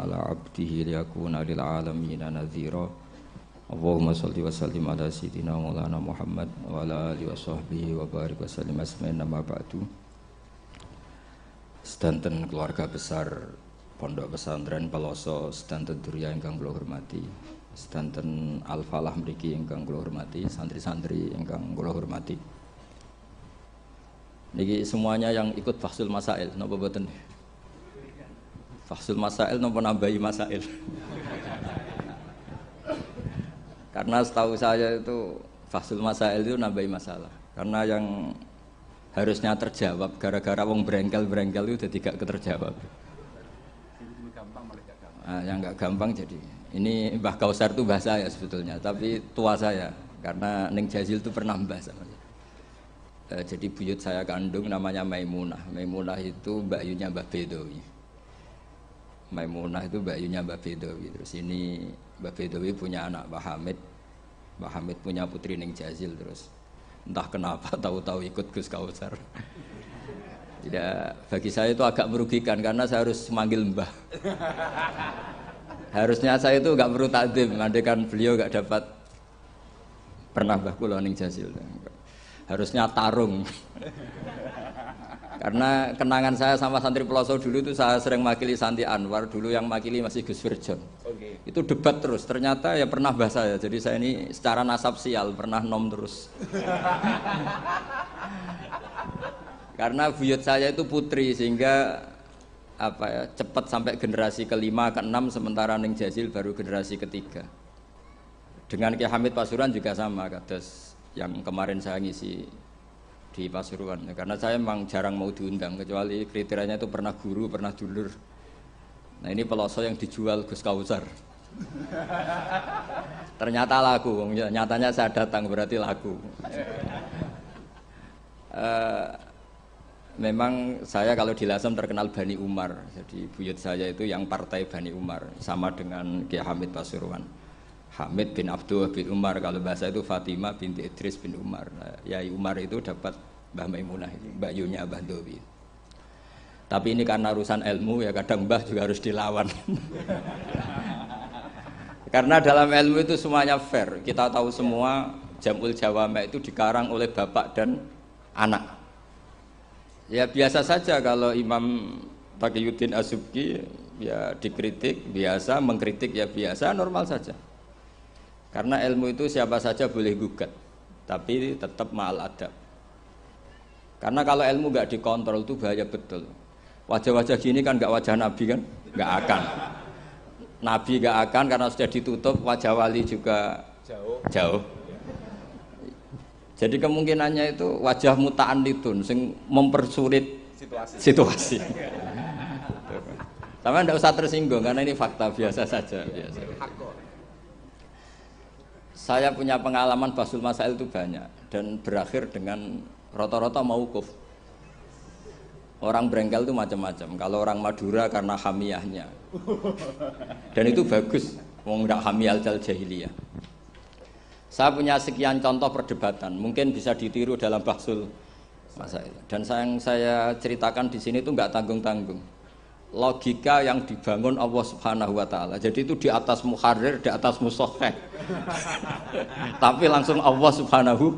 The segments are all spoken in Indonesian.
على عبده ليكون للعالمين نذيرا اللهم صل وسلم على سيدنا مولانا محمد وعلى آله وصحبه وبارك وسلم أجمعين أما بعد. Sedanten keluarga besar Pondok Pesantren Peloso, sedanten Durya ingkang kula hormati, sedanten Al-Falah mriki ingkang kula hormati, santri-santri ingkang kula hormati. Niki semuanya yang ikut Fahsul Masail, napa boten? Fahsul Masail napa nambahi masail? Karena setahu saya itu Fahsul Masail itu nambahi masalah. Karena yang harusnya terjawab gara-gara wong brengkel-brengkel itu jadi gak keterjawab. Yang gak gampang jadi. Ini Mbah Kausar itu mbah saya sebetulnya, tapi tua saya karena Ning Jazil itu pernah mbah sama saya. Jadi buyut saya kandung namanya Maimunah. Maimunah itu mbakyunya Mbah Bedowi. Maimunah itu mbakyunya Mbah Bedowi. Terus ini Mbah Bedowi punya anak Mbah Hamid. Mbah Hamid punya putri Ning Jazil terus. Entah kenapa tahu-tahu ikut Gus Kausar. Tidak, bagi saya itu agak merugikan karena saya harus manggil mbah. Harusnya saya itu nggak perlu takdim, andaikan beliau nggak dapat pernah mbah kula Ning Jazil. Harusnya tarung. Karena kenangan saya sama santri Peloso dulu itu saya sering makili Santi Anwar, dulu yang makili masih Gus Firjon. Okay. Itu debat terus, ternyata ya pernah mbah saya, jadi saya ini secara nasab sial, pernah nom terus. Karena buyut saya itu putri, sehingga cepat sampai generasi kelima, keenam, sementara Ning Jazil baru generasi ketiga. Dengan Ki Hamid Pasuruan juga sama, kados yang kemarin saya ngisi di Pasuruan, karena saya memang jarang mau diundang kecuali kriterianya itu pernah guru, pernah dulur. Nah ini Peloso yang dijual Gus Kausar. Ternyata laku, nyatanya saya datang berarti laku. Memang saya kalau di Lasem terkenal Bani Umar, jadi buyut saya itu yang partai Bani Umar, sama dengan Ki Hamid Pasuruan. Hamid bin Abdullah bin Umar, kalau bahasa itu Fatimah binti Idris bin Umar. Nah, Yai Umar itu dapat Mbah Maimunah ini, mbakyunya Mbah Dowi. Tapi ini karena urusan ilmu ya kadang mbah juga harus dilawan. Karena dalam ilmu itu semuanya fair. Kita tahu semua Jam'ul Jawami' itu dikarang oleh bapak dan anak. Ya biasa saja kalau Imam Taqiyuddin Az-Subki ya dikritik biasa, mengkritik ya biasa, normal saja. Karena ilmu itu siapa saja boleh gugat, tapi tetap ma'al adab. Karena kalau ilmu nggak dikontrol itu bahaya betul. Wajah-wajah gini kan nggak wajah Nabi kan, nggak akan. Nabi nggak akan karena sudah ditutup, wajah wali juga jauh. Jadi kemungkinannya itu wajah muta'anidun, sing mempersulit situasi. Sama nggak usah tersinggung karena ini fakta biasa saja. Biasa. Saya punya pengalaman Fahsul Masail itu banyak dan berakhir dengan rata-rata mauquf. Orang brengkel itu macam-macam. Kalau orang Madura karena hamiyahnya. Dan itu bagus, wong ndak hamiyal jahiliyah. Saya punya sekian contoh perdebatan, mungkin bisa ditiru dalam Fahsul Masail. Dan yang saya ceritakan di sini itu enggak tanggung-tanggung. Logika yang dibangun Allah Subhanahu wa taala. Jadi itu di atas muharrir, di atas mushahih. Tapi langsung Allah Subhanahu.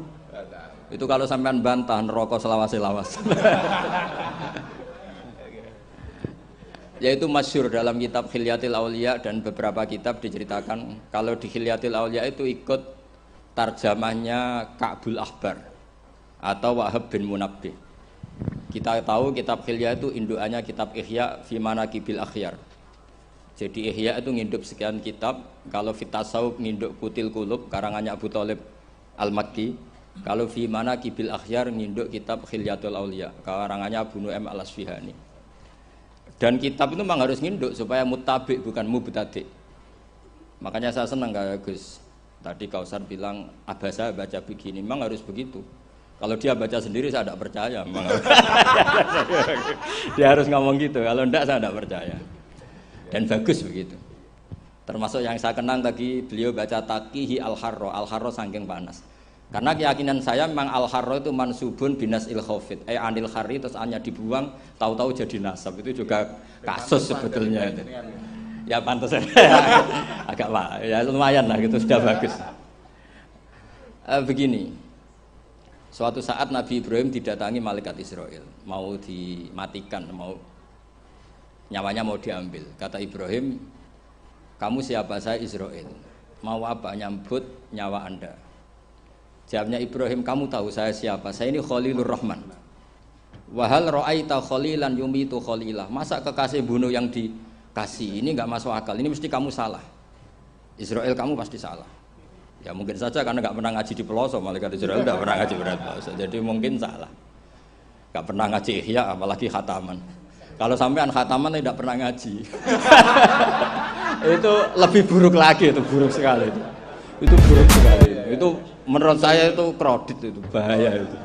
Itu kalau sampean bantah neraka selawas-lawas. Yaitu masyhur dalam kitab Khilyatil Auliya dan beberapa kitab diceritakan kalau di Khilyatil Auliya itu ikut tarjamahnya Ka'bul Ahbar atau Wahab bin Munabbih. Kita tahu kitab Khilya itu indukannya kitab Ihya fi Manaqibil Akhyar. Jadi Ihya itu nginduk sekian kitab, kalau Fitasawuf nginduk Kutil Qulub karangannya Abu Thalib Al-Makki. Kalau fi Manaqibil Akhyar nginduk kitab Khilyatul Auliya karangannya Abu Nu'aim Al-Asfihani. Dan kitab itu memang harus nginduk supaya muttabi bukan mubtadi. Makanya saya senang kayak Gus. Tadi Kausar bilang abasa baca begini, memang harus begitu. Kalau dia baca sendiri saya tidak percaya. Dia harus ngomong gitu. Kalau tidak saya tidak percaya. Dan bagus begitu. Termasuk yang saya kenang tadi beliau baca Taqihi Al-Harra. Al-Harra saking panas. Karena keyakinan saya memang Al-Harra itu mansubun binas il-khafid. Anil khari terus hanya dibuang, tahu-tahu jadi nasab. Itu juga kasus sebetulnya. Ya pantas agak lah, ya lumayan lah gitu sudah bagus. Begini, suatu saat Nabi Ibrahim didatangi malaikat Israel, mau dimatikan, mau nyawanya mau diambil. Kata Ibrahim, kamu siapa? Saya Israel. Mau apa? Nyambut nyawa anda. Jawabnya Ibrahim, kamu tahu saya siapa? Saya ini Khalilur Rahman. Wahal ra'aita khalilan yumitu khalilah. Masa kekasih bunuh yang dikasih? Ini enggak masuk akal. Ini mesti kamu salah. Israel, kamu pasti salah. Ya mungkin saja karena enggak pernah ngaji di pelosok, malaikat Israel enggak pernah ngaji berat pelosok. Jadi mungkin salah. Enggak pernah ngaji ihya apalagi khataman. Kalau sampean khataman tidak pernah ngaji. Itu lebih buruk lagi, itu buruk sekali itu. Itu buruk sekali. Itu menurut saya itu kredit, itu bahaya itu.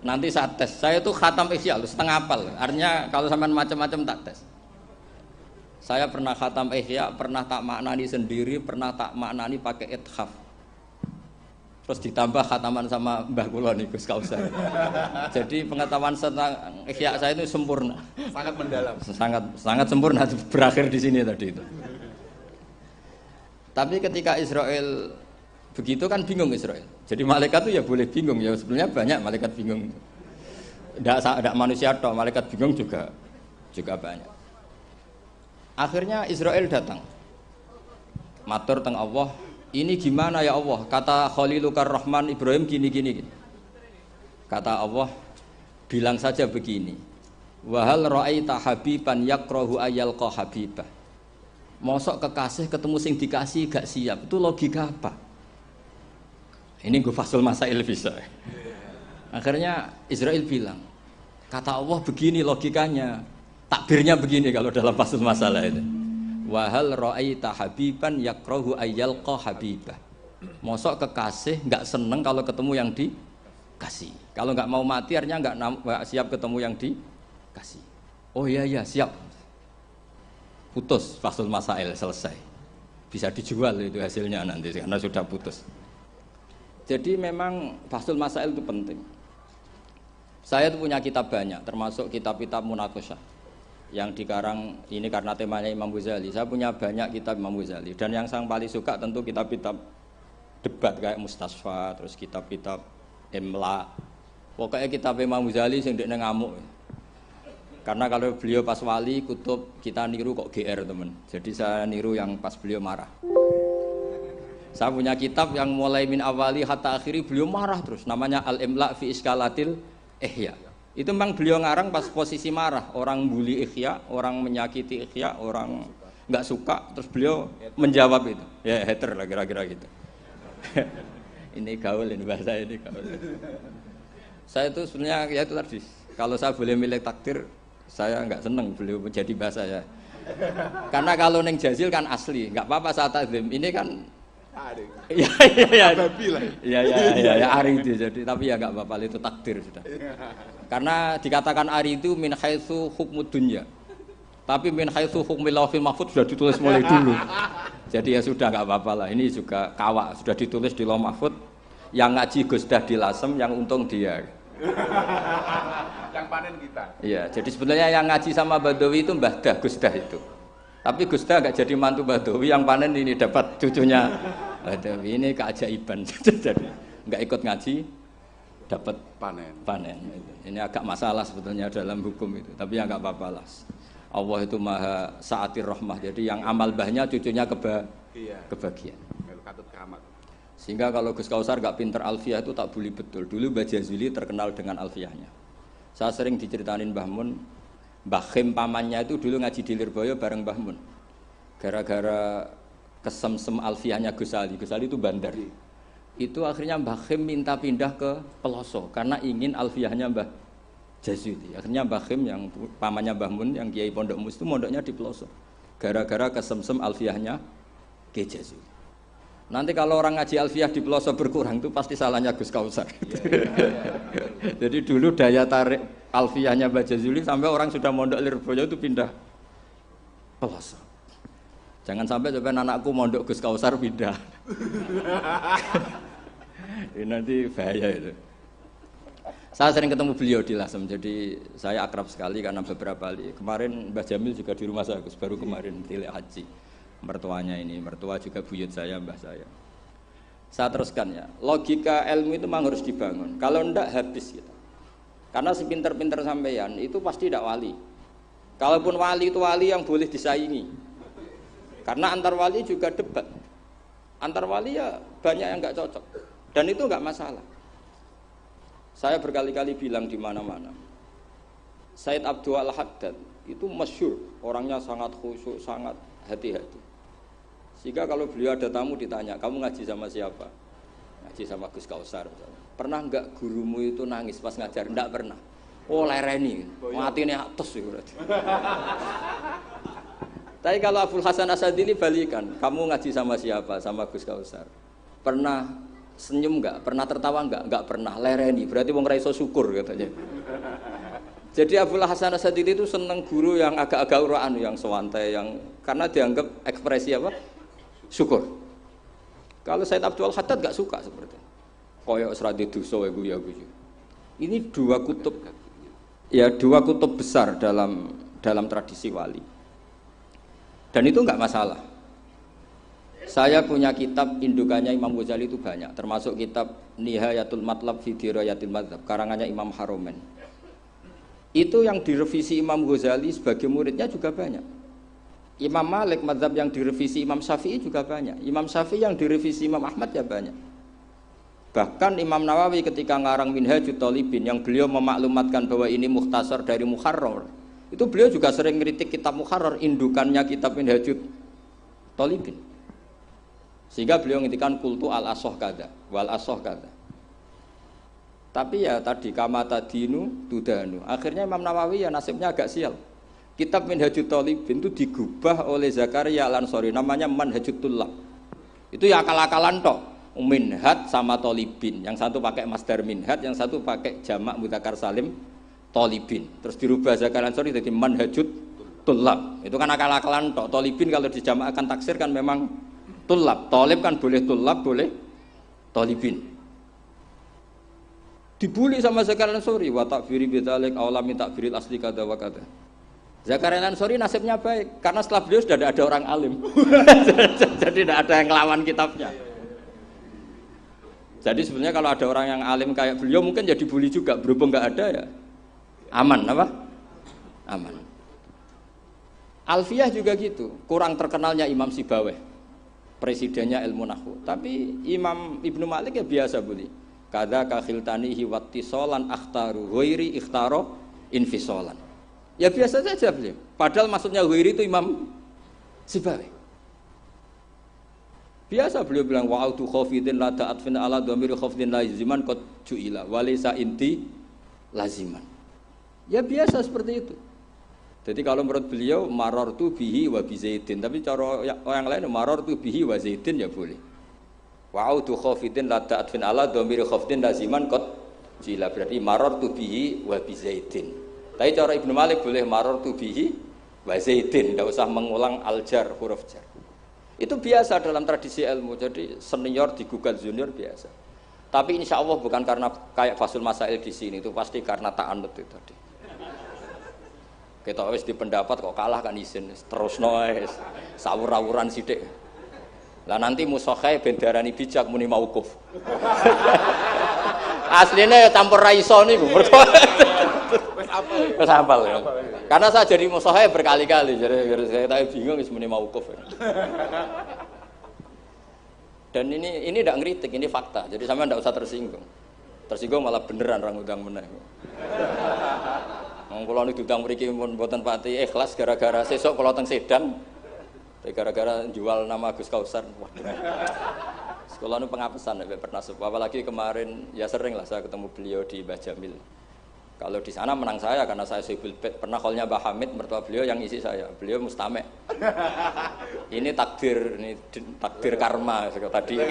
Nanti saya tes, saya itu khatam ihya setengah hafal. Artinya kalau sampean macam-macam tak tes. Saya pernah khatam ihya, pernah tak maknani sendiri, pernah tak maknani pakai ithaf. Terus ditambah khataman sama Mbah kula niku Gus Kausar. Jadi pengetahuan tentang ihya saya itu sempurna. Sangat mendalam. Sangat sempurna, berakhir di sini tadi itu. Tapi ketika Israel begitu kan bingung Israel. Jadi malaikat itu ya boleh bingung ya, sebenarnya banyak malaikat bingung. Tidak manusia toh, malaikat bingung juga banyak. Akhirnya Israel datang. Matur teng Allah, ini gimana ya Allah? Kata Khalilukar Rahman Ibrahim gini. Kata Allah, bilang saja begini. Wahal ra'aita habiban yakrahu ayyalqa habibah. Mosok kekasih ketemu sing dikasih gak siap. Itu logika apa? Ini gue fasul masail bisa. Akhirnya Israel bilang, kata Allah begini logikanya. Takbirnya begini kalau dalam fasul masalah itu. Wahal ra'aita habiban yakrahu ayyalqa habibah. Mosok kekasih enggak seneng kalau ketemu yang dikasih. Kalau enggak mau mati artinya enggak siap ketemu yang dikasih. Oh iya siap. Putus fasul masail selesai. Bisa dijual itu hasilnya nanti karena sudah putus. Jadi memang fasul masail itu penting. Saya itu punya kitab banyak, termasuk kitab-kitab munaqasyah yang dikarang ini karena temanya Imam Ghazali. Saya punya banyak kitab Imam Ghazali dan yang saya paling suka tentu kitab-kitab debat kayak Mustasfa, terus kitab-kitab Imla. Pokoknya kitab Imam Ghazali sing ndekne ngamuk. Karena kalau beliau pas wali kutub kita niru kok GR teman. Jadi saya niru yang pas beliau marah. Saya punya kitab yang mulai min awali hatta akhiri beliau marah terus. Namanya Al-Imla fi Iskalatil Ihya. Itu memang beliau ngarang pas posisi marah. Orang bully Ihya, orang menyakiti Ihya, orang nggak suka. Terus beliau menjawab itu. Ya hater lah kira-kira gitu. Ini gaul ini bahasa ini gaul. Saya itu sebenarnya ya itu tadi. Kalau saya boleh milih takdir, saya nggak seneng beliau menjadi bahasa ya. Karena kalau neng Jazil kan asli, nggak apa-apa saat takdim. Ini kan Iya, ari itu jadi tapi ya nggak apa-apa itu takdir sudah. Karena dikatakan ari itu min haitsu hukmud dunya. Tapi min haitsu hukmil lauhil mahfuz sudah ditulis mulai dulu. Jadi ya sudah nggak apa-apa lah. Ini juga kawak sudah ditulis di lauh mahfuz. Yang ngaji Gus Dah di Lasem, yang untung dia. Yang panen kita. Iya, jadi sebenarnya yang ngaji sama Badawi itu Mbah Dah, Gus Dah itu. Tapi Gus Dah nggak jadi mantu Badawi, yang panen ini dapat cucunya Badawi. Ini keajaiban. Jadi nggak ikut ngaji, dapat panen. Ini agak masalah sebetulnya dalam hukum itu. Tapi ya nggak apa-apa lah. Allah itu maha sa'atir rahmah. Jadi yang amal bahnya cucunya kebagian. Sehingga kalau Gus Kausar nggak pinter alfiyah itu tak bully betul. Dulu Mbah Jazuli terkenal dengan alfiyahnya. Saya sering diceritain Mbah Mun. Mbah Khim pamannya itu dulu ngaji di Lirboyo bareng Mbah Mun. Gara-gara kesemsem alfiyahnya Gus Ali itu bandar. Itu akhirnya Mbah Khim minta pindah ke Peloso karena ingin alfiyahnya Mbah Jazuli. Akhirnya Mbah Khim yang pamannya Mbah Mun yang Kiai Pondok Mus itu mondoknya di Peloso. Gara-gara kesemsem alfiyahnya Kiai Jazuli. Nanti kalau orang ngaji alfiyah di Peloso berkurang itu pasti salahnya Gus Kausar. Jadi dulu daya tarik alfiyahnya Mbah Jazuli sampai orang sudah mondok Lirboyo itu pindah Peloso. Jangan sampai anakku mondok Gus Kausar pindah. Ini nanti bahaya itu. Saya sering ketemu beliau di Lasem, jadi saya akrab sekali karena beberapa kali. Kemarin Mbah Jamil juga di rumah saya, baru kemarin tilik haji. Mertuanya ini, mertua juga buyut saya, mbah saya. Saya teruskan ya, logika ilmu itu memang harus dibangun. Kalau ndak habis kita. Karena sepinter-pinter sampeyan itu pasti tidak wali. Kalaupun wali itu wali yang boleh disaingi. Karena antar wali juga debat. Antar wali ya banyak yang nggak cocok. Dan itu nggak masalah. Saya berkali-kali bilang di mana-mana. Said Abdul Al-Haddad itu masyhur, orangnya sangat khusyuk, sangat hati-hati. Sehingga kalau beliau ada tamu ditanya, kamu ngaji sama siapa? Ngaji sama Gus Kausar misalnya. Pernah enggak gurumu itu nangis pas ngajar? Enggak pernah. Oh lereni, matine atus itu berarti. Tapi kalau Abdul Hasan Asadili balikan, kamu ngaji sama siapa? Sama Gus Kausar. Pernah senyum enggak? Pernah tertawa enggak? Enggak pernah. Lereni, berarti wong ra iso syukur katanya. Jadi Abdul Hasan Asadili itu seneng guru yang agak-agak uraan, yang sewantai, yang karena dianggap ekspresi apa? Syukur. Kalau Said Abdul Haddad enggak suka seperti itu. Koyok seradi dosa wae ya guyu. Ini dua kutub besar dalam tradisi wali. Dan itu enggak masalah. Saya punya kitab indukannya Imam Ghazali itu banyak, termasuk kitab Nihayatul Matlab fi Dirayatil Madzhab karangannya Imam Haromen. Itu yang direvisi Imam Ghazali sebagai muridnya juga banyak. Imam Malik madzhab yang direvisi Imam Syafi'i juga banyak. Imam Syafi'i yang direvisi Imam Ahmad ya banyak. Bahkan Imam Nawawi ketika ngarang Minhajut Thalibin yang beliau memaklumatkan bahwa ini mukhtasar dari Muharrar, itu beliau juga sering kritik kitab Muharrar, indukannya kitab Minhajut Thalibin. Sehingga beliau ngintikan kultu al-asoh kada, wal asoh kada. Tapi ya tadi kamata dinu tudanu. Akhirnya Imam Nawawi ya nasibnya agak sial. Kitab Minhajut Thalibin itu digubah oleh Zakaria Al-Ansori, namanya Manhajut Tullab. Itu ya akal-akalan toh. Minhaj sama Thalibin, yang satu pakai masdar minhaj, yang satu pakai jamak mudzakkar salim Thalibin. Terus dirubah Zakaria Al-Ansori jadi Manhajut Tullab. Itu kan akal-akalan toh. Thalibin kalau dijamakkan taksir kan memang Tullab, Thalib kan boleh Tullab, boleh Thalibin. Dibully sama Zakaria Al-Ansori, wa takfiri bidzalik aula min takfiril asli kada wa kada. Zakaria Al-Ansori nasibnya baik karena setelah beliau sudah ada orang alim. Jadi tidak ada yang ngelawan kitabnya. Jadi sebenarnya kalau ada orang yang alim kayak beliau mungkin jadi bully juga, berhubung nggak ada ya aman apa? Aman. Alfiyah juga gitu, kurang terkenalnya Imam Sibawayh. Presidennya ilmu nahwu. Tapi Imam Ibnu Malik ya biasa bully. Kada kakhiltanihi wattisolan akhtaru ghairi ikhtaro infisolan. Ya biasa saja beliau. Padahal maksudnya ghairi itu Imam Sibawayh. Biasa beliau bilang wa'autu khafidin la ta'atfin ala dhamiri khafidin laziman qad ju'ila walaysa inti laziman. Ya biasa seperti itu. Jadi kalau menurut beliau marartu bihi wa bi Zaidin, tapi cara yang lain marartu bihi wa Zaidin ya boleh. Wa'autu khafidin la ta'atfin ala dhamiri khafidin laziman qad ju'ila, berarti marartu bihi wa bi Zaidin. Tapi cara Ibnu Malik boleh marartu bihi wa Zaidin, tidak usah mengulang al-jar, huruf jar. Itu biasa dalam tradisi ilmu, jadi senior digugat junior biasa. Tapi insya Allah bukan karena kayak Fasul Masail di sini, itu pasti karena ta'anut itu tadi. Kita wis di pendapat kok kalah kan izin, terus noes, sawur-awuran sidik. Lah nanti musokhai bendarani bijak muni mauquf. Aslinya campur raiso niku. Wis hafal ya. Karena saya jadi musokhai berkali-kali, jadi saya tak bingung wis muni mauquf. Dan ini tidak ngeritik, ini fakta. Jadi sama tidak usah tersinggung. Tersinggung malah beneran orang udang meneh. Kalau ini diundang mriki pun mboten pati ikhlas gara-gara sesuk kalau teng Sedan gara-gara jual nama Gus Kausar. Waduh. Sekolah ini pengapesan ya pernah sebab apalagi kemarin ya sering lah saya ketemu beliau di Mbah Jamil. Kalau di sana menang saya karena saya Sibul Bet. Pernah callnya Mbah Hamid mertua beliau yang isi saya. Beliau mustame'. Ini takdir karma tadi.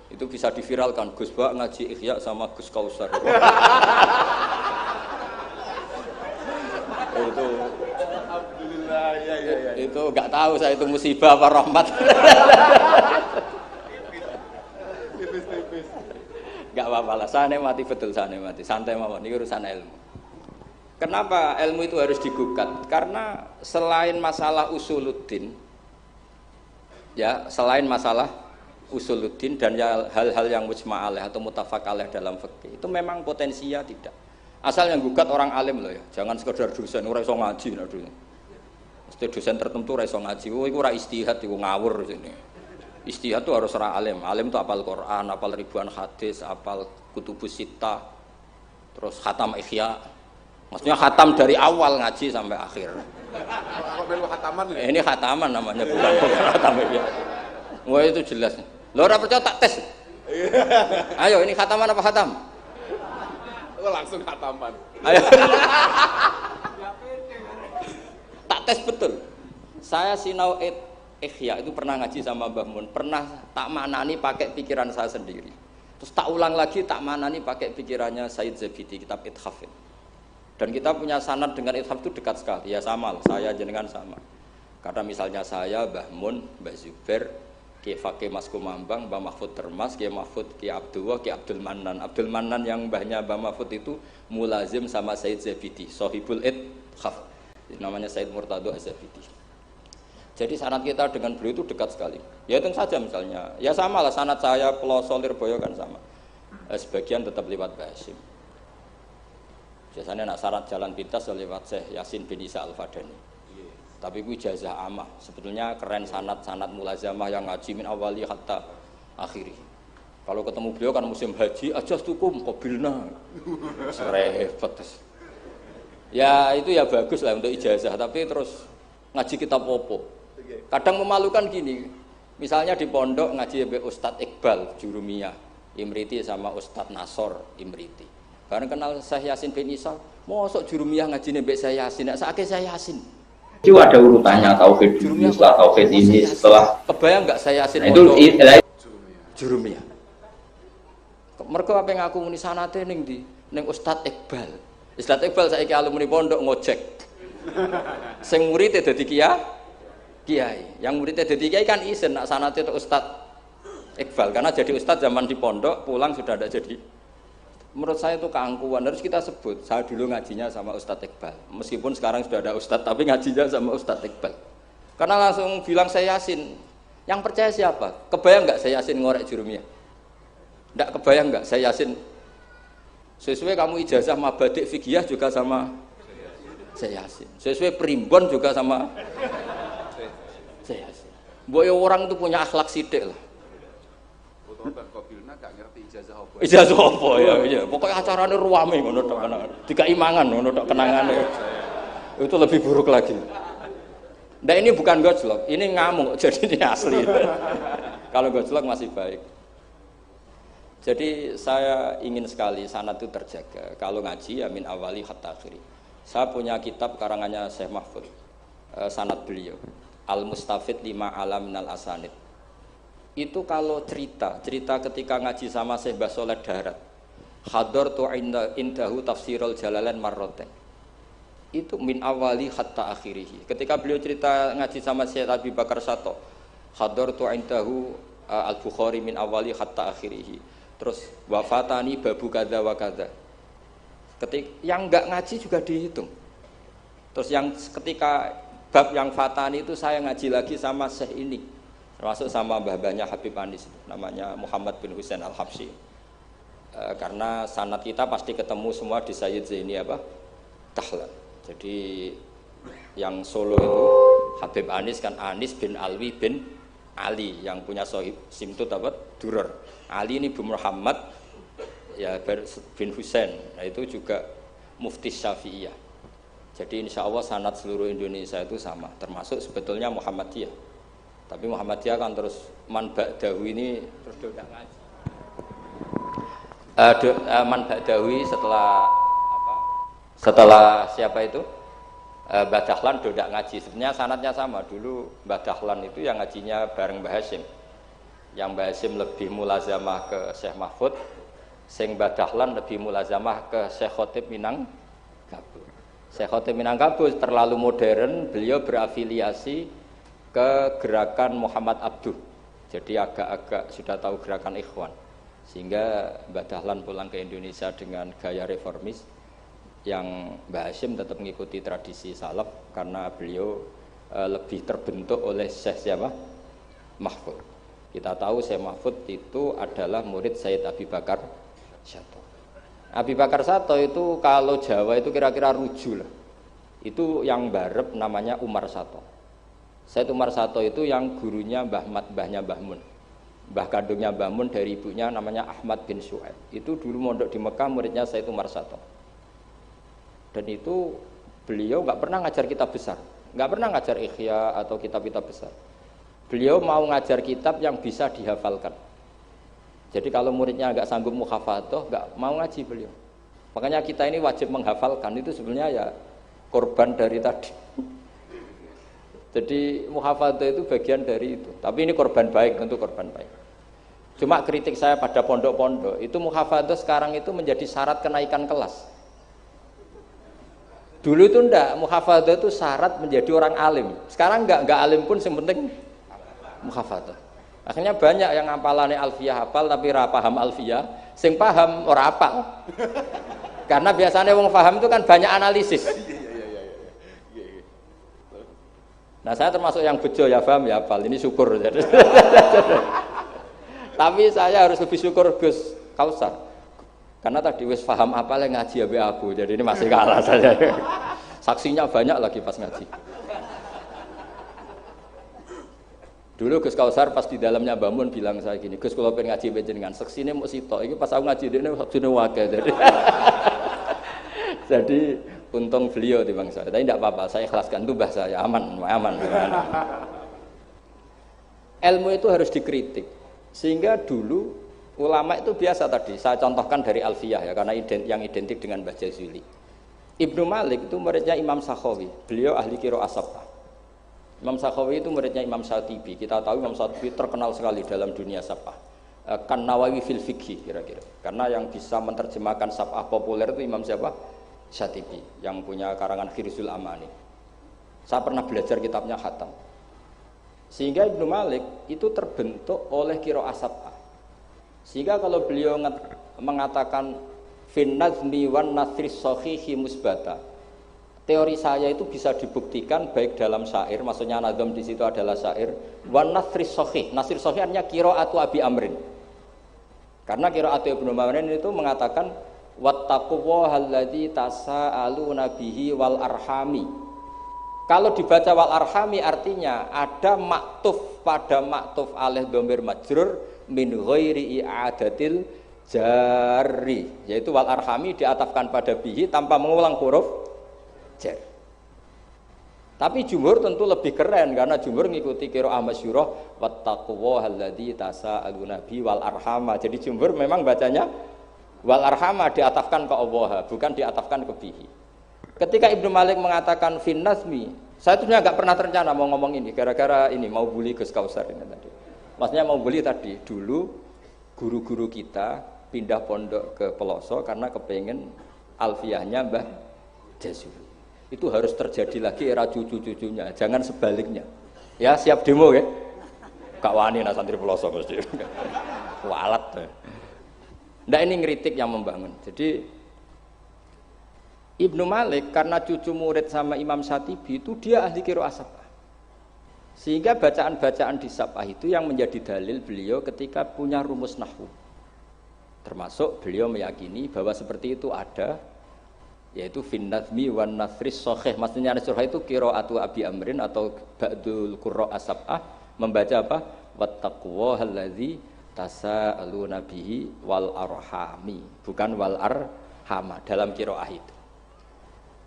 Itu bisa diviralkan Gus Bak ngaji Ihya sama Gus Kausar. Itu alhamdulillah ya. Itu enggak tahu saya itu musibah apa rahmat. Enggak apa-apa lah, saya mati betul, saya mati. Santai mawon, ini urusan ilmu. Kenapa ilmu itu harus digugat? Karena selain masalah usuluddin, ya selain masalah usuluddin dan ya hal-hal yang mujma' alaih atau muttafaq alaih dalam fikih itu memang potensinya tidak. Asal yang gugat orang alim loh ya, jangan sekedar dosen, ora iso ngaji lho. Mesti dosen tertentu ora iso ngaji, oh iku ora istihad, iku ngawur sini. Istihad itu harus orang alim. Alim itu apal Quran, apal ribuan hadis, apal kutubus sittah, terus khatam Ihya. Maksudnya khatam dari awal ngaji sampai akhir. Ini khataman namanya, bukan khatam Ihya. Wah itu jelas. Lo ora percaya tak tes. Ayo ini khataman apa khatam? Langsung khataman. Ayo. Tak tes betul. Saya sinau Ihya itu pernah ngaji sama Mbah Mun, pernah tak maknani pakai pikiran saya sendiri. Terus tak ulang lagi tak maknani pakai pikirannya Said Zabidi, kitab Ithaf. Dan kita punya sanad dengan Ithaf itu dekat sekali. Ya sama lah, saya jenengan sama. Karena misalnya saya, Mbah Mun, Mbah Zubair, Ki Fakih Mas Kumambang, Mbah Mahfud Termas, Ki Mahfud, Ki Abdullah, Ki Abdul Mannan. Abdul Mannan yang mbahnya Mbah Mahfud itu mulazim sama Said Zabidi, Sohibul Ithaf. Namanya Said Murtado Az-Zabidi. Jadi sanad kita dengan beliau itu dekat sekali. Ya itu saja misalnya. Ya sama lah sanad saya Peloso Lirboyo kan sama. Sebagian tetap lewat Mbah Hasyim. Biasanya nak sanad jalan pintas lewat Syekh Yasin bin Isa Al-Fadani. Tapi itu ijazah amah. Sebetulnya keren sanad mulazamah yang ngaji min awali hatta akhiri. Kalau ketemu beliau kan musim haji, ajastukum qabilna. Repot. Ya itu ya bagus lah untuk ijazah, tapi terus ngaji kitab opo. Kadang memalukan gini, misalnya di pondok ngaji sampai Ustadz Iqbal Jurumiyah Imriti sama Ustadz Nasor Imriti. Bareng kenal Syekh Yasin bin Isa, mosok Jurumiyah ngaji sampai saya Yasin, sakit saya Yasin. Itu ada urutannya tauhid dulu, setelah tauhid ini, setelah kebayang nggak saya Yasin itu Jurumiyah. Mereka apa yang aku muni sanate ning di ning Ustadz Iqbal. Ustadz Iqbal saiki alumni pondok ngojek. Sing murid dadi kiai, yang muridnya jadi kiai kan izin nak sanate itu Ustadz Iqbal, karena jadi Ustadz zaman di pondok pulang sudah ada jadi. Menurut saya itu keangkuhan, harus kita sebut. Saya dulu ngajinya sama Ustadz Iqbal, meskipun sekarang sudah ada Ustadz, tapi ngajinya sama Ustadz Iqbal. Karena langsung bilang saya Yasin, yang percaya siapa? Kebayang nggak saya Yasin ngorek Jurumiyah? Nggak kebayang nggak saya Yasin? Sesuai kamu ijazah mabadik fikih juga sama saya Yasin. Sesuai primbon juga sama saya Yasin. Boyo orang itu punya akhlak sidik lah. Ijazah apa ya? Iya. Pokoknya acaranya ruame ngono tok kenangan. Dikai mangan ngono tok kenangane. Itu lebih buruk lagi. Nah ini bukan gojlok, ini ngamuk jadi ini asli. Kalau gojlok masih baik. Jadi saya ingin sekali sanad itu terjaga. Kalau ngaji ya min awali hatta akhiri. Saya punya kitab karangannya Syekh Mahfud, sanad beliau. Al-Mustafid lima alam minal asanid. Itu kalau cerita ketika ngaji sama Syekh Mbah Soleh Darat, hadartu indahu tafsirul jalalain marroten. Itu min awali hatta akhirih. Ketika beliau cerita ngaji sama Syekh Abi Bakar Sato, hadartu indahu al-Bukhari min awali hatta akhirih. Terus wafatani babu kada wa kada. Yang enggak ngaji juga dihitung. Terus yang ketika bab yang fatani itu saya ngaji lagi sama Syekh ini, termasuk sama mbah-mbahnya Habib Anis, namanya Muhammad bin Husain Al-Habsyi. Karena sanad kita pasti ketemu semua di Sayyid Zaini Dahlan. Jadi yang Solo itu Habib Anis kan Anis bin Alwi bin Ali yang punya sohib simtut Duror. Ali ini bin Muhammad ya bin Husain. Nah itu juga mufti Syafi'iyah. Jadi insya Allah sanad seluruh Indonesia itu sama, termasuk sebetulnya Muhammadiyah. Tapi Muhammadiyah kan terus man ba'dawi ini terus dodak ngaji. Man ba'dawi setelah siapa itu? Mbah Dahlan dodak ngaji. Sebenarnya sanadnya sama. Dulu Mbah Dahlan itu yang ngajinya bareng Mbah Hasyim. Yang Mbah Hasyim lebih mulazamah ke Syekh Mahfud, sing Mbah Dahlan lebih mulazamah ke Syekh Khotib Minangkabau. Syekh Khotib Minangkabau terlalu modern, beliau berafiliasi ke gerakan Muhammad Abduh. Jadi agak-agak sudah tahu gerakan Ikhwan. Sehingga Mbah Dahlan pulang ke Indonesia dengan gaya reformis, yang Mbah Hashim tetap mengikuti tradisi salaf karena beliau lebih terbentuk oleh Syekh siapa? Mahfud. Kita tahu Syekh Mahfud itu adalah murid Sayyid Abi Bakar Sato. Abi Bakar Sato itu kalau Jawa itu kira-kira ruju lah. Itu yang barep namanya Umar Sato. Sayyid Umar Sato itu yang gurunya Mbah Mat, mbahnya Mbah Mun. Mbah kandungnya Mbah Mun dari ibunya namanya Ahmad bin Su'aib. Itu dulu mondok di Mekah, muridnya Sayyid Umar Sato. Dan itu beliau nggak pernah ngajar kitab besar, nggak pernah ngajar Ikhya atau kitab-kitab besar. Beliau mau ngajar kitab yang bisa dihafalkan. Jadi kalau muridnya nggak sanggup muhafadzah, nggak mau ngaji beliau. Makanya kita ini wajib menghafalkan, itu sebenarnya ya korban dari tadi. Jadi muhafadzah itu bagian dari itu. Tapi ini korban baik, tentu korban baik. Cuma kritik saya pada pondok-pondok, itu muhafadzah sekarang itu menjadi syarat kenaikan kelas. Dulu itu enggak, muhafadzah itu syarat menjadi orang alim. Sekarang enggak alim pun yang penting muhafadzah. Akhirnya banyak yang ngapalannya alfiyah hafal tapi ora paham alfiyah, sing paham ora hafal. Karena biasanya wong paham itu kan banyak analisis. Nah, saya termasuk yang bejo ya paham ya hafal. Ini syukur. Tapi saya harus lebih syukur Gus Kausar. Karena tadi wis paham apa yang ngaji abe aku, jadi ini masih kalah saya. Saksinya banyak lagi pas ngaji. Dulu Gus Kausar pas di dalamnya bangun bilang saya gini, Gus kalau pengen ngaji jenengan, saksine mau sitok, ini pas aku ngaji dene saksine wae jadi. Jadi untung beliau di bangsa. Tapi tidak apa-apa, saya ikhlaskan itu bahasa saya aman. Ilmu itu harus dikritik. Sehingga dulu ulama itu biasa tadi, saya contohkan dari Alfiyah ya, karena yang identik dengan Mbah Jazuli. Ibnu Malik itu muridnya Imam Sakhawi, beliau ahli qiraah sab'ah. Imam Sakhawi itu muridnya Imam Syatibi. Kita tahu Imam Syatibi terkenal sekali dalam dunia sab'ah. Kan Nawawi fil fikhi kira-kira. Karena yang bisa menerjemahkan sab'ah populer itu Imam siapa? Syatibi, yang punya karangan Khirzul Amani. Saya pernah belajar kitabnya khatam. Sehingga Ibnu Malik itu terbentuk oleh qiraah sab'ah. Sehingga kalau beliau mengatakan fin nazmi wan nasri sahihi musbata, teori saya itu bisa dibuktikan baik dalam syair, maksudnya nazam di situ adalah syair, wan nasri sahih. Nasri sahih artinya qiraatu Abi Amrin. Karena qiraatu Ibnu Amrin itu mengatakan wattaqullahalladzi tasaaluna bihi wal arhami. Kalau dibaca wal arhami artinya ada maktuf pada maktuf alih dhamir majrur min ghairi i'adatil jari, yaitu wal arhami diatafkan pada bihi tanpa mengulang huruf jar. Tapi jumhur tentu lebih keren karena jumhur mengikuti qiraah masyhurah wattaqullahalladzi tasaaluna bihi wal arhama. Jadi jumhur memang bacanya wal arhama diatafkan ke Allah, bukan diatafkan ke bihi. Ketika Ibnu Malik mengatakan fin nazmi, saya sebenarnya nggak pernah terencana mau ngomong ini, gara-gara ini mau bully Gus Kausar ini tadi. Maksudnya mau bully tadi, dulu guru-guru kita pindah pondok ke Peloso karena kepengen alfiyahnya Mbah Jazuli. Itu harus terjadi lagi era cucu-cucunya, jangan sebaliknya. Ya siap demo ya? Kak wani nah santri Peloso mesti. Walat. Nah ini ngeritik yang membangun. Jadi Ibnu Malik karena cucu murid sama Imam Syatibi itu dia ahli qiraah sab'ah. Sehingga bacaan-bacaan di sab'ah itu yang menjadi dalil beliau ketika punya rumus nahwu. Termasuk beliau meyakini bahwa seperti itu ada, yaitu fin nazmi wan nasris sahih. Maksudnya nasrih itu qiraatu Abi Amrin atau ba'dul qurra as-sab'ah membaca apa? Wattaqullahalladzi tasaaluna bihi wal arhami, bukan wal arhama dalam qiraah itu.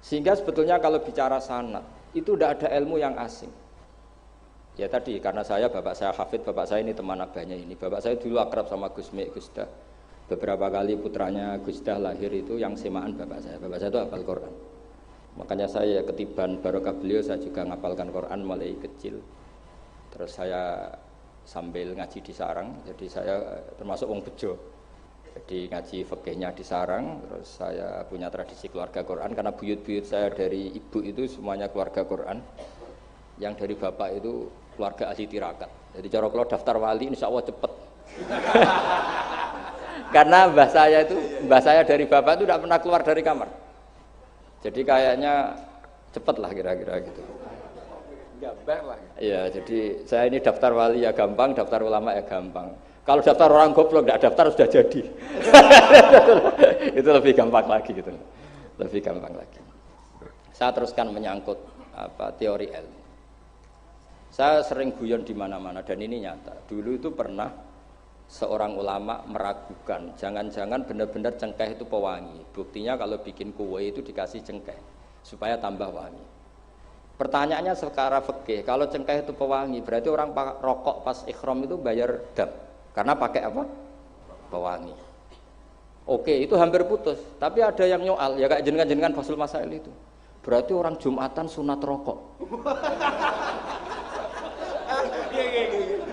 Sehingga sebetulnya kalau bicara sanad itu tidak ada ilmu yang asing. Ya tadi karena bapak saya hafid, bapak saya ini teman abahnya ini. Bapak saya dulu akrab sama Gus Mek, Gus Dah. Beberapa kali putranya Gus Dah lahir itu yang semaan bapak saya. Bapak saya itu hafal Quran. Makanya saya ketiban barokah beliau, saya juga ngapalkan Quran mulai kecil. Terus saya sambil ngaji di sarang, jadi saya termasuk wong bejo. Jadi ngaji fikihnya di sarang, terus saya punya tradisi keluarga Quran karena buyut-buyut saya dari ibu itu semuanya keluarga Quran. Yang dari bapak itu keluarga ahli tirakat. Jadi cara kalau daftar wali insya Allah cepet. Karena mbah saya dari bapak itu tidak pernah keluar dari kamar. Jadi kayaknya cepet lah kira-kira gitu. Gambar lah. Iya, jadi saya ini daftar wali ya gampang, daftar ulama ya gampang. Kalau daftar orang goblok tidak daftar sudah jadi. Itu lebih gampang lagi gitu. Lebih gampang lagi. Saya teruskan menyangkut teori ilmu. Saya sering guyon di mana-mana dan ini nyata. Dulu itu pernah seorang ulama meragukan, jangan-jangan benar-benar cengkeh itu pewangi. Buktinya kalau bikin kue itu dikasih cengkeh supaya tambah wangi. Pertanyaannya secara fikih, kalau cengkeh itu pewangi, berarti orang rokok pas ikhram itu bayar dam. Karena pakai apa? Pewangi. Oke, itu hampir putus. Tapi ada yang nyoal, ya kayak jenengan-jenengan Fasul Masail itu. Berarti orang Jumatan sunat rokok.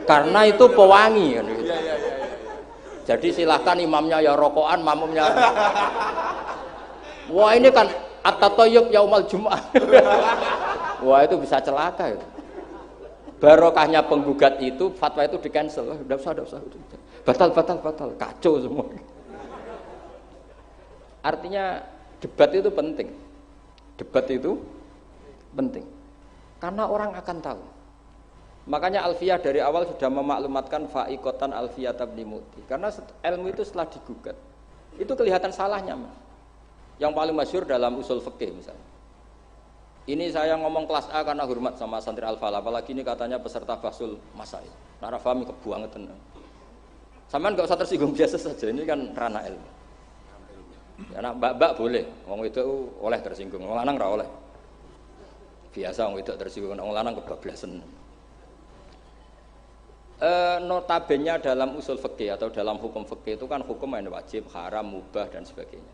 Karena itu pewangi kan gitu. Jadi silahkan imamnya ya rokokan, makmumnya. Wah ini kan at-tatayyub yaumal Jum'ah. Wah itu bisa celaka itu. Barokahnya penggugat itu, fatwa itu di-cancel. Enggak usah. Batal. Kacau semua. Artinya debat itu penting. Debat itu penting. Karena orang akan tahu. Makanya Alfiyah dari awal sudah memaklumatkan fa'iqatan Alfiyah tabni muti. Karena ilmu itu setelah digugat, itu kelihatan salahnya. Yang paling masyhur dalam usul fikih misalnya. Ini saya ngomong kelas A karena hormat sama santri Al-Falah, apalagi ini katanya peserta Fasul Masail. Nara fahmi kebuangan. Sampean enggak usah tersinggung, biasa saja, ini kan ranah ilmu. Ya nak mbak-mbak boleh, wong itu oleh tersinggung, wong lanang ora oleh. Biasa wong itu tersinggung, wong lanang kebablasan. Notabene dalam usul fikih atau dalam hukum fikih itu kan hukum yang wajib, haram, mubah dan sebagainya.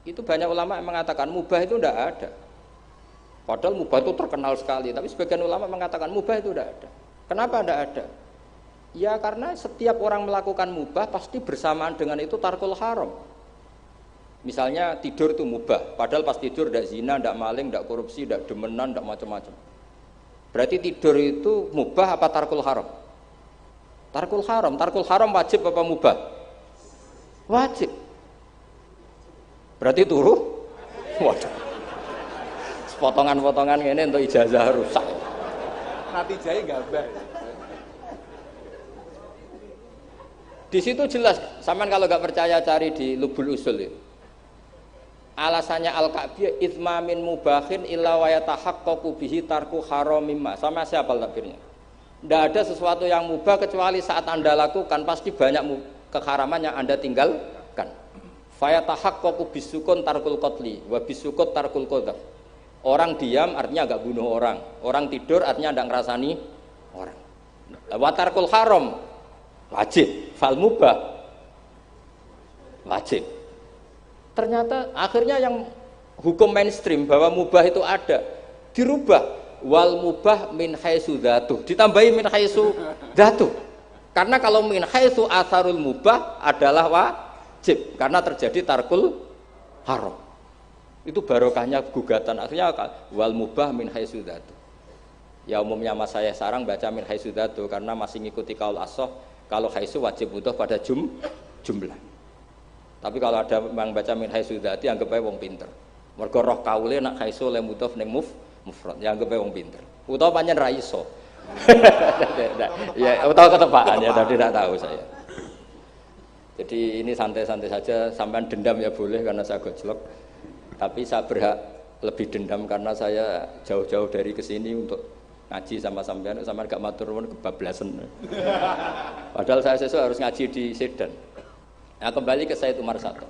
Itu banyak ulama yang mengatakan mubah itu tidak ada. Padahal mubah itu terkenal sekali, tapi sebagian ulama mengatakan mubah itu tidak ada. Kenapa tidak ada? Ya karena setiap orang melakukan mubah pasti bersamaan dengan itu tarkul haram. Misalnya tidur itu mubah, padahal pas tidur tidak zina, tidak maling, tidak korupsi, tidak demenan, tidak macam-macam. Berarti tidur itu mubah apa tarkul haram? Tarkul haram wajib apa mubah? Wajib. Berarti turu? Waduh. Potongan-potongan ini untuk ijazah rusak. Natijahnya gambar. Di situ jelas, sampean kalau nggak percaya cari di Lubul Usul itu. Alasannya Al-Ka'biyah itsma min mubahin illa wa yatahaqqaqu bihi tarku haramimma. Sama siapa takbirnya? Tidak ada sesuatu yang mubah kecuali saat Anda lakukan pasti banyak keharaman yang Anda tinggalkan. Fa yatahaqqaqu bisukun tarkul qatli wa bisukut tarkul qadzaf. Orang diam artinya enggak bunuh orang. Orang tidur artinya enggak ngerasani orang. Wa tarkul haram wajib, fal mubah wajib. Ternyata akhirnya yang hukum mainstream bahwa mubah itu ada dirubah, wal mubah min haitsu dzatuh, ditambahi min haitsu dzatuh. Karena kalau min haitsu atharul mubah adalah wajib karena terjadi tarkul haram. Itu barokahnya gugatan, akhirnya wal mubah min haitsu dzatuh. Ya umumnya mas saya sarang baca min haitsu dzatuh karena masih ngikuti kaul ashah, kalau haitsu wajib butuh pada jumlah. Tapi kalau ada yang baca min haitsu dzati anggap ae wong pinter. Mergo roh kaule nak haitsu le mudhof ning mufrad, ya anggap ae wong pinter. Utawa pancen ra iso. Ya utawa ketepaan ya, tadi tidak tahu saya. Jadi ini santai-santai saja, sampean dendam ya boleh karena saya gojlok. Tapi saya berhak lebih dendam karena saya jauh-jauh dari kesini untuk ngaji sama sampean gak matur nuwun kebablasan. Padahal saya sesuk harus ngaji di Sedan. Nah kembali ke Said Umar Sato.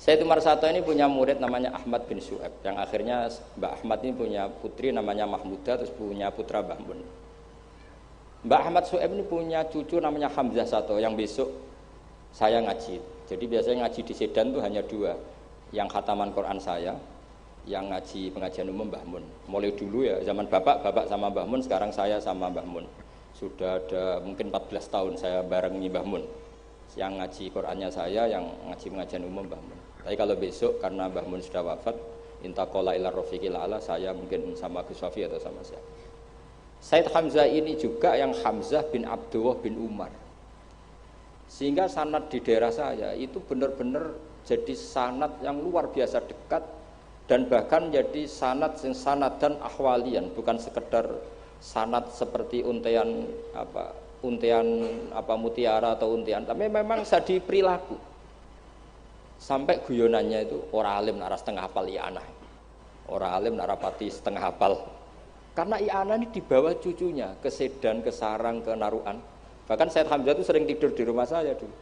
Said Umar Sato ini punya murid namanya Ahmad bin Syu'aib, yang akhirnya Mbak Ahmad ini punya putri namanya Mahmudah, terus punya putra Mbah Mun. Mbak Ahmad Syu'aib ini punya cucu namanya Hamzah Sato yang besok saya ngaji. Jadi biasanya ngaji di Sedan itu hanya dua, yang khataman Quran saya, yang ngaji pengajian umum Mbah Mun. Mulai dulu ya zaman bapak sama Mbah Mun, sekarang saya sama Mbah Mun. Sudah ada mungkin 14 tahun saya barengi Mbah Mun. Yang ngaji Qurannya saya, yang ngaji pengajian umum Mbah Mun. Tapi kalau besok karena Mbah Mun sudah wafat, intaqala ila rafiqil a'la, saya mungkin sama Gus Wafi atau sama siapa. Said Hamzah ini juga yang Hamzah bin Abdullah bin Umar. Sehingga sanad di daerah saya itu benar-benar jadi sanad yang luar biasa dekat dan bahkan jadi sanad dan ahwalian, bukan sekedar sanad seperti untian mutiara atau untian, tapi memang jadi perilaku. Sampai guyonannya itu orang alim nara setengah hafal i'anah. Orang alim nara pati setengah hafal. Karena i'anah ini dibawa cucunya ke Sedan, ke Sarang, ke Naruan. Bahkan Said Hamzah itu sering tidur di rumah saya dulu.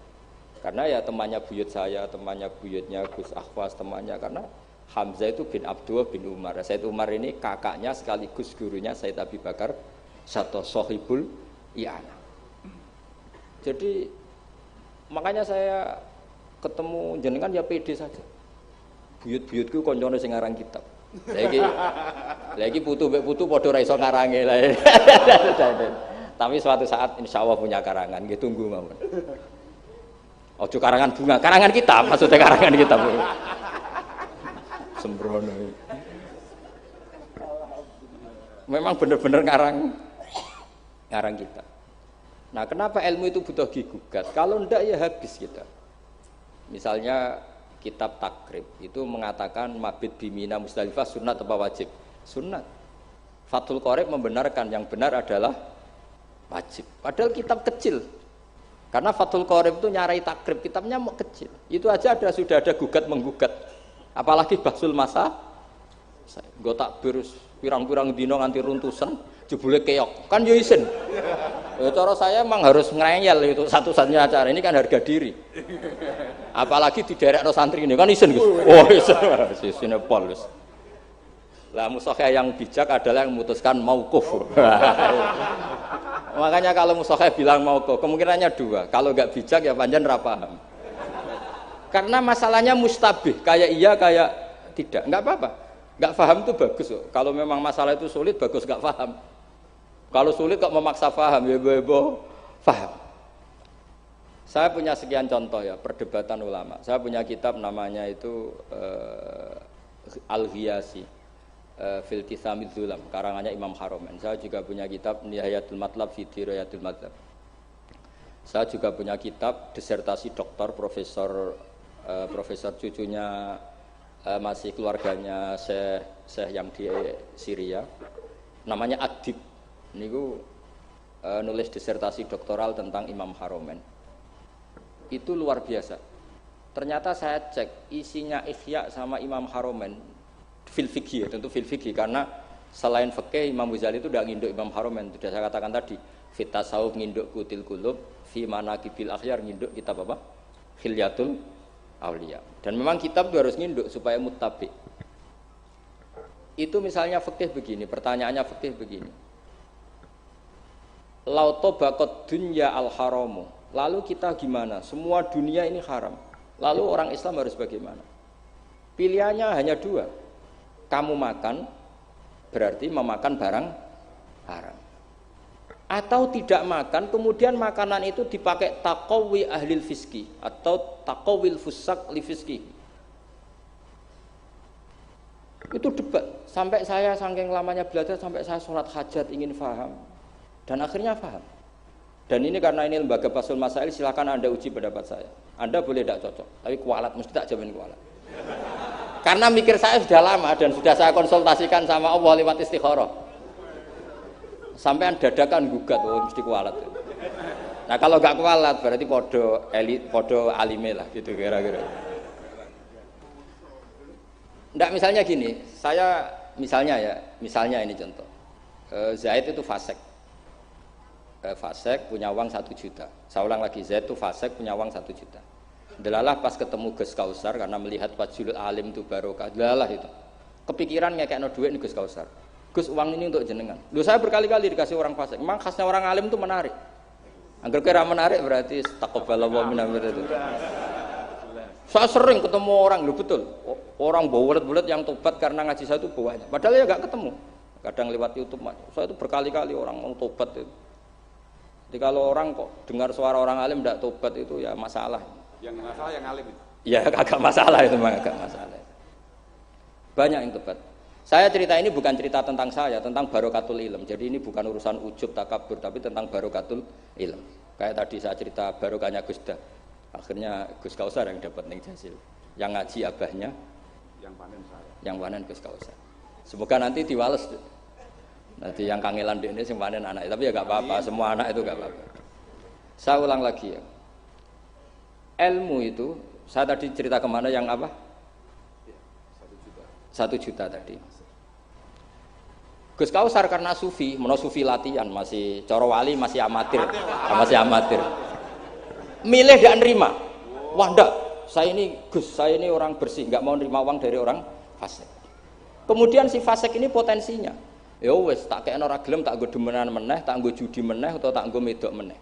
Karena ya temannya buyut saya, temannya buyutnya Gus Akhwas, temannya karena Hamzah itu bin Abdullah bin Umar. Said Umar ini kakaknya sekaligus gurunya Said Abi Bakar Satu Sohibul I'anah. Jadi makanya saya ketemu jenengan ya pede saja. Buyut-buyutku koncone sing ngarang kitab. Lagi putu padha ra iso ngarange lah. Tapi suatu saat insya Allah punya karangan, gitu tunggu mawon. Ojo karangan bunga, karangan kitab, maksudnya karangan kitab. Sembrono. Memang benar-benar ngarang kitab. Nah, kenapa ilmu itu butuh digugat? Kalau ndak ya habis kita. Misalnya kitab Takrib itu mengatakan mabit bimina Musdalifah sunnat apa wajib? Sunnat. Fathul Qorib membenarkan yang benar adalah wajib. Padahal kitab kecil. Karena Fathul Qorib itu nyarai takrib, kitabnya kecil. Itu aja sudah ada gugat menggugat. Apalagi Bahsul Masa. Gue takbir pirang-pirang dino nganti runtusan, jebule keok. Kan yo isin. Ya cara saya emang harus ngreyel itu satu-satunya acara. Ini kan harga diri. Apalagi di daerah santri ini kan isin, Gus. Oh, isin pol. Lah musokhah yang bijak adalah yang memutuskan mauquf. Makanya kalau musokhah bilang mauquf, kemungkinannya dua. Kalau enggak bijak ya panjang ra paham. Karena masalahnya mustabih, kayak iya kayak tidak. Enggak apa-apa. Enggak paham itu bagus kok. Kalau memang masalah itu sulit bagus enggak paham. Kalau sulit kok memaksa paham ya bebo paham. Saya punya sekian contoh ya perdebatan ulama. Saya punya kitab namanya itu Al-Ghiyasi. Fil Tisamid Zulam, karangannya Imam Haromen. Saya juga punya kitab Nihayatul Matlab fi Dirayatul Madhab. Saya juga punya kitab disertasi doktor profesor cucunya masih keluarganya Syekh yang di Syria. Namanya Adib. Niku nulis disertasi doktoral tentang Imam Haromen. Itu luar biasa. Ternyata saya cek isinya Ihya sama Imam Haromen fil fikih, tentu fil fikih karena selain fikih Imam Ghazali itu udah nginduk Imam Haromen. Sudah saya katakan tadi, fit tasawuf nginduk Kutil Qulub, fi manaqibil akhyar nginduk kitab apa? Khilyatul Auliya. Dan memang kitab itu harus nginduk supaya muttabi. Itu misalnya fikih begini, pertanyaannya fikih begini. Lauto bakot dunya al haramu. Lalu kita gimana? Semua dunia ini haram. Lalu orang Islam harus bagaimana? Pilihannya hanya dua. Kamu makan berarti memakan barang haram. Atau tidak makan, kemudian makanan itu dipakai taqawi ahlil fiski atau taqawil fusak li fiski. Itu debat. Sampai saya saking lamanya belajar, sampai saya sholat hajat ingin paham. Dan akhirnya paham. Dan ini karena ini lembaga Basul Masail, silakan Anda uji pendapat saya. Anda boleh tidak cocok, tapi kualat, mesti tak jamin kualat. Karena mikir saya sudah lama dan sudah saya konsultasikan sama Allah lewat istikharah. Sampai dadakan gugat, oh mesti kualat. Nah kalau gak kualat berarti podo alime lah gitu kira-kira. Nggak misalnya gini, saya misalnya ini contoh. Zaid itu fasek. Fasek punya uang 1 juta. Saya ulang lagi, Zaid itu fasek punya uang 1 juta. Delalah pas ketemu Gus Kausar karena melihat wajhul alim itu barokah. Delalah itu. Kepikiran ngekekno duit nih Gus Kausar. Gus uang ini untuk jenengan. Loh saya berkali-kali dikasih orang fasik. Memang khasnya orang alim itu menarik. Angger kira menarik berarti taqabbalallahu minna itu. Saya sering ketemu orang, loh betul. Orang bulet-bulet yang tobat karena ngaji saya itu banyak. Padahal ya enggak ketemu. Kadang lewat YouTube. Saya itu berkali-kali orang mau tobat itu. Jadi kalau orang kok dengar suara orang alim tidak tobat itu ya masalah. Yang masalah yang alim itu. Ya agak masalah itu, agak masalah. Banyak yang tobat. Saya cerita ini bukan cerita tentang saya, tentang barokatul ilm. Jadi ini bukan urusan ujub takabur, tapi tentang barokatul ilm. Kayak tadi saya cerita barokahnya Gus Dah. Akhirnya Gus Kausar yang dapat ning Jasil. Yang ngaji abahnya, yang panen saya. yang panen Gus Kausar. Semoga nanti diwales. Nanti yang kangelan di ini sing panen anak, tapi ya gak apa-apa, semua anak itu gak apa-apa. Saya ulang lagi ya. Ilmu itu, saya tadi cerita kemana yang apa? 1 juta tadi. Gus Kausar karena sufi, sufi latihan, masih coro wali, masih amatir. Masih amatir. Milih gak nerima. Wah enggak, saya ini Gus, saya ini orang bersih, gak mau nerima uang dari orang fasik. Kemudian si fasik ini potensinya. Ya wes, tak kayak ora gelem, tak nggo demenan meneh, tak nggo judi meneh, atau tak nggo medok meneh.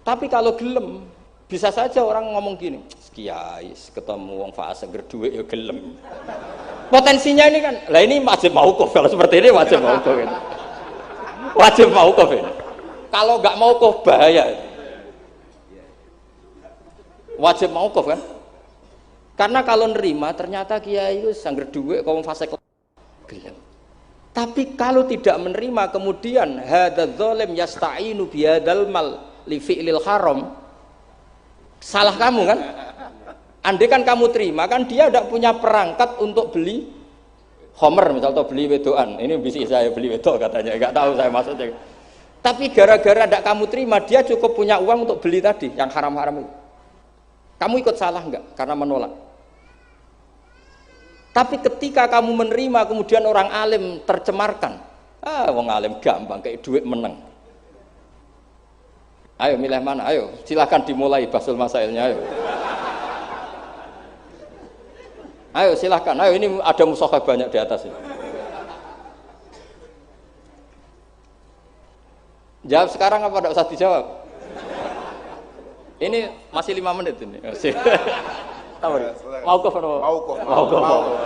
Tapi kalau gelem, bisa saja orang ngomong gini, kiai ketemu wong fasik gerduwe ya gelem. Potensinya ini kan, lah ini wajib mauquf, kalau seperti ini wajib mauquf ini. Wajib mauquf ini. Kalau nggak mauquf bahaya. Wajib mauquf kan? Karena kalau nerima ternyata kiai itu sangger duwe wong fasik gelem. Tapi kalau tidak menerima kemudian hadzal zalim yasta'inu bihadzal mal li fi'lil haram. Salah kamu kan? Andai kan kamu terima kan dia tidak punya perangkat untuk beli homer misalnya atau beli wedoan. Ini bisa saya beli wedok katanya, enggak tahu saya maksudnya. Tapi gara-gara tidak kamu terima dia cukup punya uang untuk beli tadi yang haram-haram itu. Kamu ikut salah enggak karena menolak? Tapi ketika kamu menerima kemudian orang alim tercemarkan, wong alim gampang kayak duit menang. Ayo milih mana? Ayo silakan dimulai basul masailnya. Ayo. Ayo silakan. Ayo ini ada mushaf banyak di atas ini. Jawab sekarang apa tidak usah dijawab? Ini masih 5 menit ini. Mauquf atau Mauquf.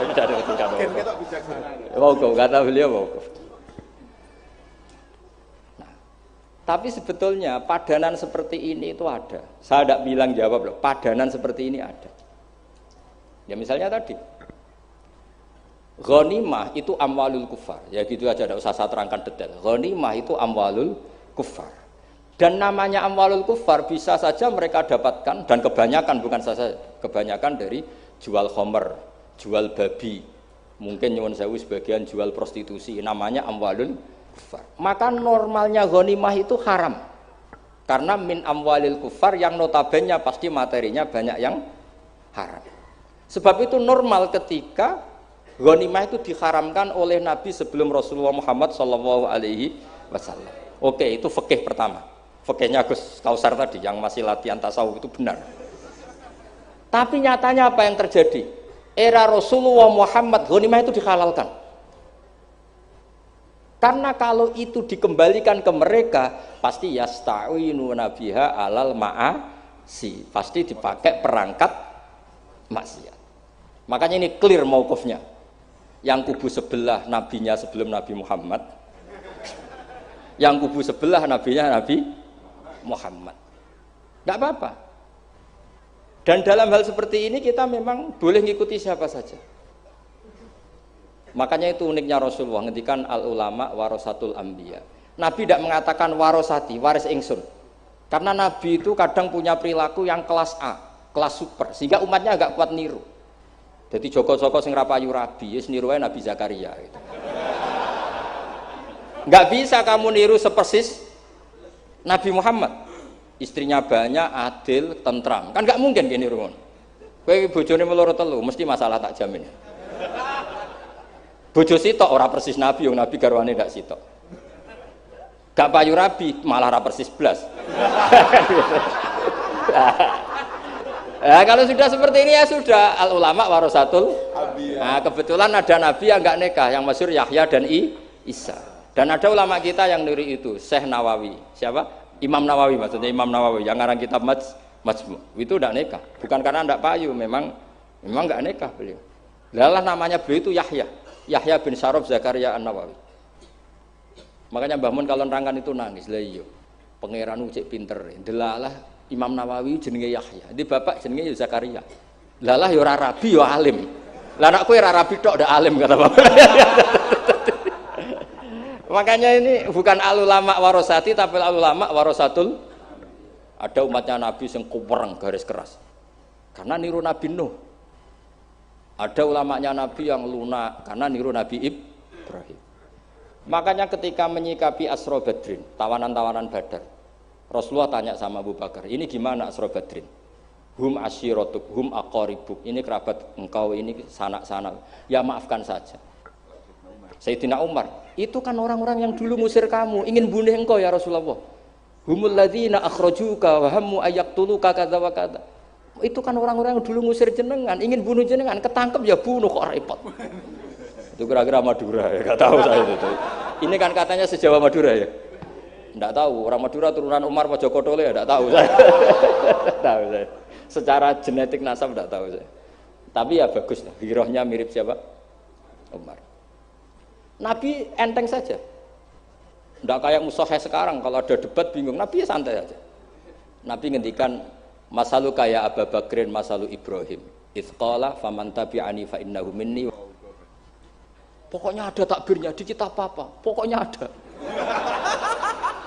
Ini tidak ada ketika Mauquf, kata beliau mauquf. Nah, tapi sebetulnya padanan seperti ini itu ada. Saya tidak bilang jawab loh, padanan seperti ini ada. Ya misalnya tadi ghanimah itu amwalul kufar. Ya gitu aja, tidak usah saya terangkan detail. Ghanimah itu amwalul kufar. Dan namanya amwalul kufar bisa saja mereka dapatkan, dan kebanyakan, bukan saja kebanyakan dari jual khomer, jual babi, mungkin nyuwun sewu sebagian jual prostitusi, namanya amwalul kufar. Maka normalnya ghanimah itu haram karena min amwalil kufar yang notabene pasti materinya banyak yang haram. Sebab itu normal ketika ghanimah itu diharamkan oleh Nabi sebelum Rasulullah Muhammad SAW. Oke, itu fikih pertama. Fikihnya Gus Kausar tadi yang masih latihan tasawuf itu benar. Tapi nyatanya apa yang terjadi? Era Rasulullah Muhammad ghanimah itu dihalalkan. Karena kalau itu dikembalikan ke mereka, pasti yasta'inu nabiha alal ma'asi. Pasti dipakai perangkat maksiat. Makanya ini clear mauqufnya. Yang kubu sebelah nabinya sebelum Nabi Muhammad. Yang kubu sebelah nabinya Nabi Muhammad. Tidak apa-apa. Dan dalam hal seperti ini kita memang boleh ngikuti siapa saja. Makanya itu uniknya Rasulullah ngendikan al ulama warasatul anbiya. Nabi tidak mengatakan warosati, waris ingsun. Karena Nabi itu kadang punya perilaku yang kelas A, kelas super, sehingga umatnya agak kuat niru. Jadi joko-joko sing rapayu rabi, wis niru Nabi Zakaria gitu. Nggak bisa kamu niru sepersis Nabi Muhammad, istrinya banyak, adil, tentram, kan nggak mungkin gini rumon. Kowe bojone meloro telu, mesti masalah tak jamin. Bojo sitok ora persis Nabi, yang Nabi garwane ndak sitok. Gak payu rabi, malah ora persis blas. Nah, kalau sudah seperti ini ya sudah al ulama warasatul. Nah, kebetulan ada Nabi yang nggak nikah, yang masyhur Yahya dan Isa. Dan ada ulama kita yang niru itu, Syekh Nawawi. Siapa? Imam Nawawi, maksudnya Imam Nawawi yang ngarang kitab Majmu. Itu tidak nikah. Bukan karena tidak payu, memang nggak nikah beliau. Lalah namanya beliau itu Yahya. Yahya bin Syaraf Zakaria An-Nawawi. Makanya Mbah Mun kalau nerangkan itu nangis. Lah iya. Pangeran cek pinter. Delalah Imam Nawawi jenenge Yahya. Di bapak jenenge Zakaria. Lalah ya ora rabi ya alim. Lah anak kowe ora rabi tok ndak alim kata bapak. Makanya ini bukan al ulama warosati tapi al ulama warosatul. Ada umatnya Nabi yang kupereng garis keras. Karena niru Nabi Nuh. Ada ulamanya Nabi yang lunak karena niru Nabi Ibrahim. Makanya ketika menyikapi Asra Badrin, tawanan-tawanan Badar, Rasulullah tanya sama Abu Bakar, ini gimana Asra Badrin? Hum asyiratuk, hum aqaribuk. Ini kerabat engkau, ini sanak-sanak. Ya maafkan saja. Sayyidina Umar, itu kan orang-orang yang dulu ngusir kamu, ingin bunuh engkau ya Rasulullah. Humul ladzina akhrajuka wa hammu ayaqtuluka kadza wa kadza. Itu kan orang-orang yang dulu ngusir jenengan, ingin bunuh jenengan, ketangkep ya bunuh kok repot. Itu kira-kira Madura ya, enggak tahu saya itu. Ini kan katanya sejawa Madura ya. Enggak tahu, orang Madura turunan Umar Mojokerto ya enggak tahu saya. Tahu saya. Secara genetik nasab enggak tahu saya. Tapi ya bagus lah, hirohnya mirip siapa? Umar. Nabi enteng saja. Enggak kayak musuhnya sekarang kalau ada debat bingung. Nabi ya santai aja. Nabi ngendikan masalu kaya Abu Bakrin masalu Ibrahim. Itsqala faman tabi'ani fa innahu minni. Pokoknya ada takbirnya di kitab apa? Pokoknya ada.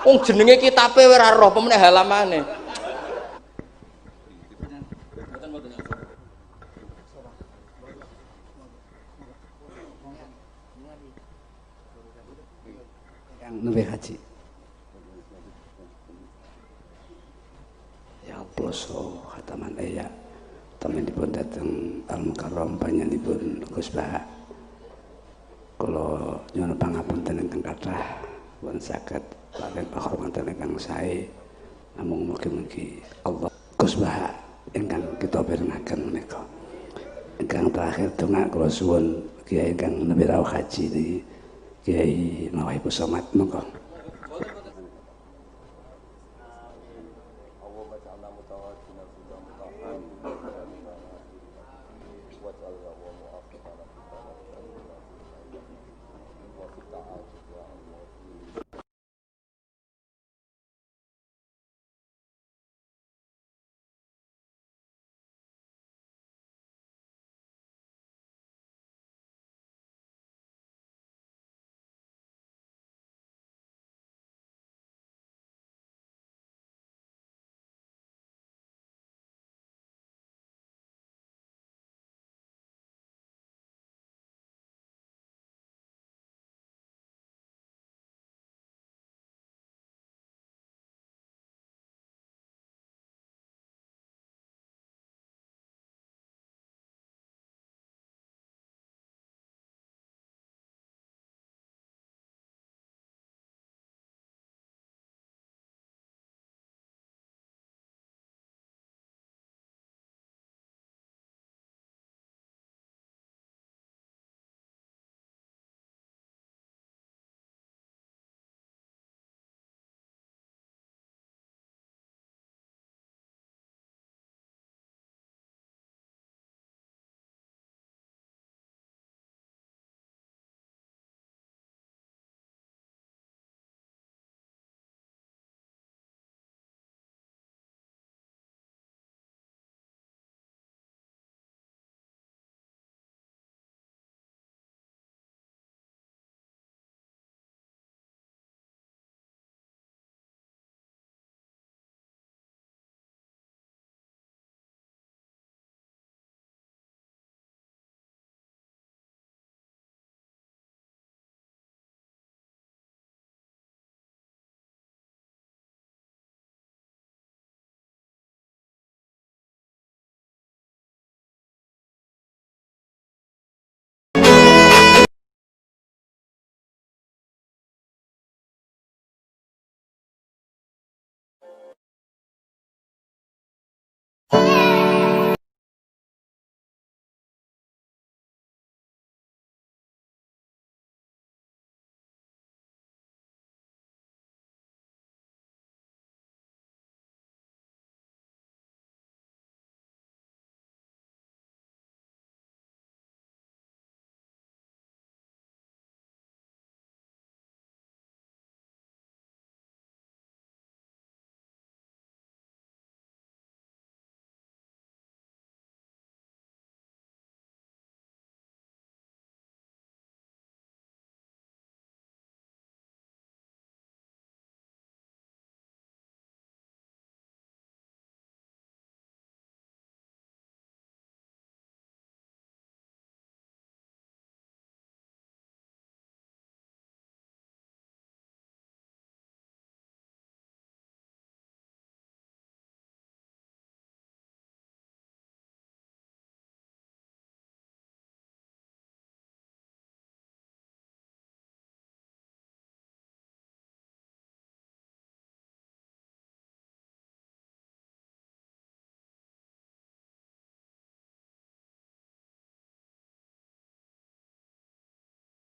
Wong jenenge kitabe ora roh pemene halamane. Yang nembe haji. Ya Allah so khataman ya. Temanipun datang Al-Mukarram panjenenganipun Gus Bah. Kalau nyuwun pangapunten ingkang kathah pun saged paring panghormatan ingkang sae namung mugi-mugi Allah Gus Bah ingkang kita pirengaken menika. Ingkang terakhir donga kula suwun Kiai ingkang nembe rawuh haji niki Kiai Mawahibus Somad monggo.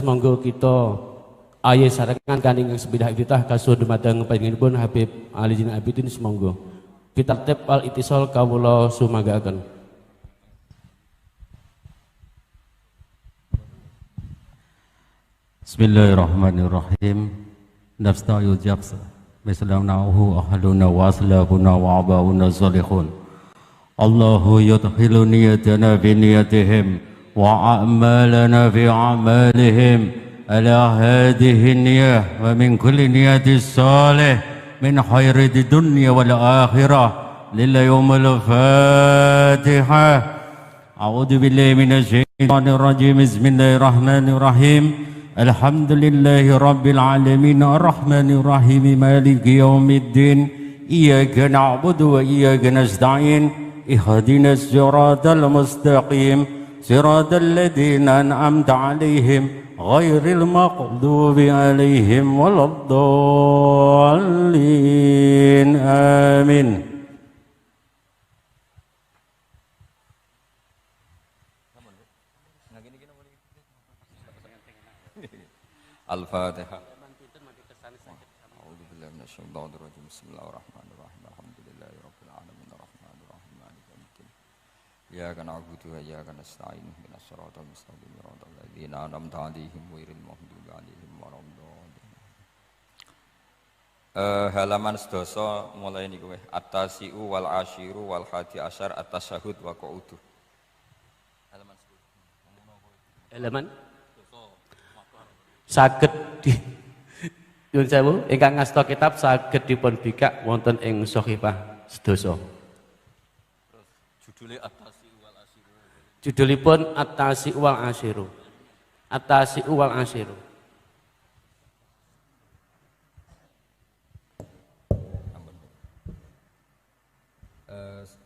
monggo kita ayo sarangan kan ingkang sepidah kita kasuh dumateng panjenenganipun Habib Ali Zainal Abidin semonggo kita tep al itisol kawula sumanggaken. Bismillahirrahmanirrahim. Nafsta'il jabsa mislamnahu ahluna wa aslahuna wa abauna salihun. Allahu yudkhilu niyatana fi niyatihim wa a'malana fi a'malihim ala hadhihi niyah wa min kulli niyatin salih min khairi dunya wal akhirah lillahi yawmul fatihah. A'udzu billahi minasy syaithanir rajim. Bismillahirrahmanirrahim. Alhamdulillahi rabbil alamin arrahmanir rahim maliki yaumiddin iyyaka na'budu wa iyyaka nasta'in ihdinas siratal mustaqim siratal ladzina an'amta 'alaihim ghairil maghdubi 'alaihim waladdallin amin. Al-Fatihah. A'udzu billahi minasyaitonir rajim. Bismillahirrahmanirrahim. Alhamdulillahirabbil alamin arrahmanir rahim maliki yaumiddin. Iyyaka na'budu wa iyyaka nasta'in ihdinas siratal mustaqim siratal ladzina an'amta 'alaihim ghairil maghdubi 'alaihim waladdallin. Halaman sedasa mulai niku weh at-tasi'u wal asyiru wal hadi asyar at-tasyahhud wa qu'udu. Halaman saged di nyuwun sewu ingkang ngasta kitab saged dipun bikak wonten ing Shahifah sedasa. Judule at-tasi'u wal asyiru. Judulipun at-tasi'u wal asyiru. At-tasi'u wal asyiru.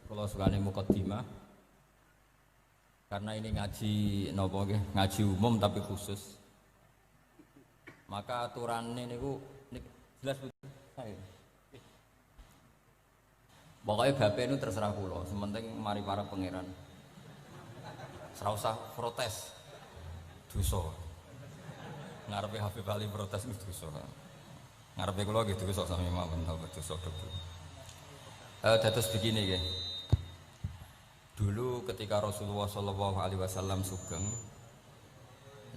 Kalau sukane mukaddimah karena ini ngaji napa nggih, ngaji umum tapi khusus. Maka aturannya niku jelas betul. Pokoknya bapak ini terserah kula, sementing mari para pangeran. Ora usah protes. Dosa. Ngarepe Habib Ali protes itu dosa. Ngarepe kula nggih dosa sami mawon dosa debu. Dados begini nggih. Dulu ketika Rasulullah sallallahu alaihi wasallam sugeng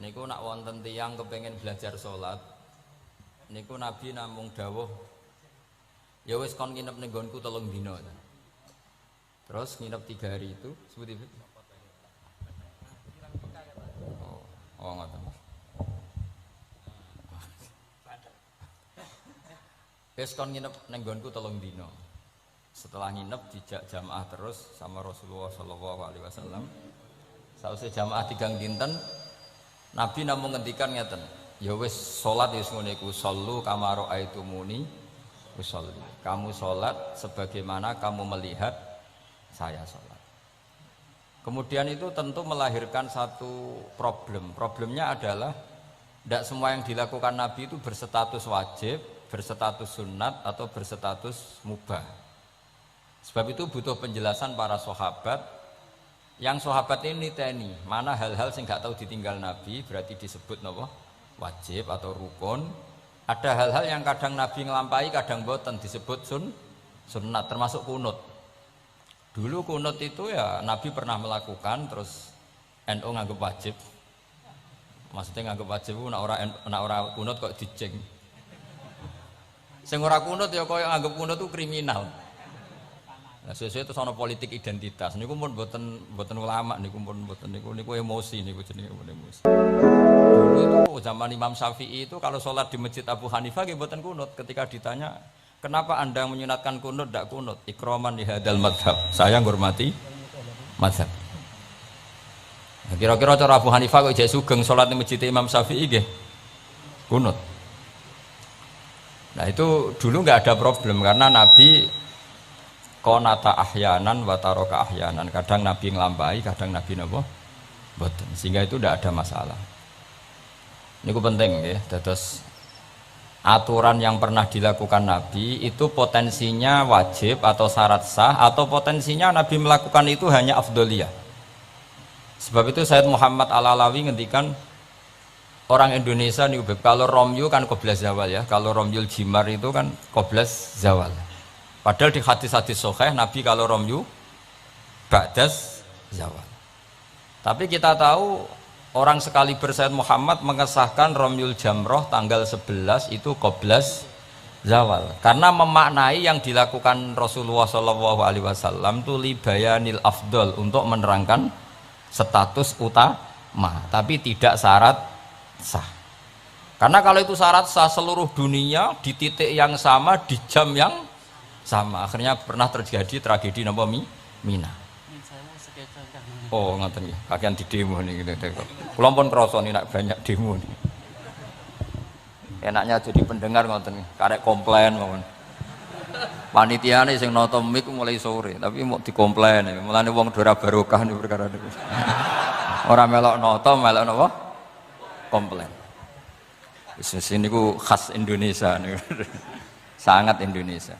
niku nak wonten tiyang kepengen belajar sholat niku Nabi namung dawuh ya wis kon nginep ning nggonku 3 dina terus nginep 3 hari itu seperti itu ngoten wis kon nginep ning nggonku 3 dina setelah nginep dijak jamaah terus sama Rasulullah sallallahu alaihi wasallam sausé jamaah 3 dinten Nabi namung ngendikan ngeten, ya wis salat wis ngene iku sallu kama raaitumuni usolli. Kamu salat sebagaimana kamu melihat saya salat. Kemudian itu tentu melahirkan satu problem. Problemnya adalah tidak semua yang dilakukan Nabi itu berstatus wajib, berstatus sunat atau berstatus mubah. Sebab itu butuh penjelasan para sahabat. Yang sahabat ini niteni mana hal-hal sing gak tahu ditinggal Nabi berarti disebut napa wajib atau rukun. Ada hal-hal yang kadang Nabi ngelampahi kadang boten disebut sunnat termasuk kunut. Dulu kunut itu ya Nabi pernah melakukan terus NU nganggep wajib. Maksudnya nganggep wajib ku nek ora kunut kok dijeng. Sing ora kunut ya koyo nganggep kunut itu kriminal. Nah, sesuai itu soal politik identitas. Niku pun boten ulama, niku pun boten niku emosi, niku jenenge emosi. Dulu itu zaman Imam Syafi'i itu kalau sholat di masjid Abu Hanifah nggih boten kunut. Ketika ditanya, kenapa anda menyunatkan kunut, tidak kunut? Ikroman di hadal madhab. Saya menghormati madhab. Nah, kira-kira cara Abu Hanifah kok jek sugeng sholat di masjid Imam Syafi'i nggih kunut. Nah itu dulu nggak ada problem karena Nabi konata ahyanan wataroka ahyanan, kadang Nabi nglampahi, kadang Nabi napa boten, sehingga itu tidak ada masalah. Ini penting ya, terus aturan yang pernah dilakukan Nabi itu potensinya wajib atau syarat sah, atau potensinya Nabi melakukan itu hanya afdoliyah. Sebab itu Sayyid Muhammad Al-Alawi ngendikan orang Indonesia nih Beb, kalau Romyu kan qoblas zawal ya. Kalau Romyul Jimar itu kan qoblas zawal. Padahal di hadis-hadis sahih Nabi kalau Romyu ba'das zawal. Tapi kita tahu orang sekaliber Sayyid Muhammad mengesahkan Romyul Jamroh tanggal 11 itu qoblas zawal. Karena memaknai yang dilakukan Rasulullah SAW itu libayanil afdol untuk menerangkan status utama, tapi tidak syarat sah. Karena kalau itu syarat sah seluruh dunia di titik yang sama di jam yang sama, akhirnya pernah terjadi tragedi napa Mina. Oh ngoten nggih, kakean di demo nih gitu. Kula pun krasa nek banyak demo nih. Enaknya jadi pendengar ngoten, karek komplain mawon. Panitiane sing nata mik mulai sore, tapi mau dikomplain. Mulane wong ora barokah nih perkara niku. Ora melok nata, melok napa? Komplain. Wis niku khas Indonesia niku. Sangat Indonesia.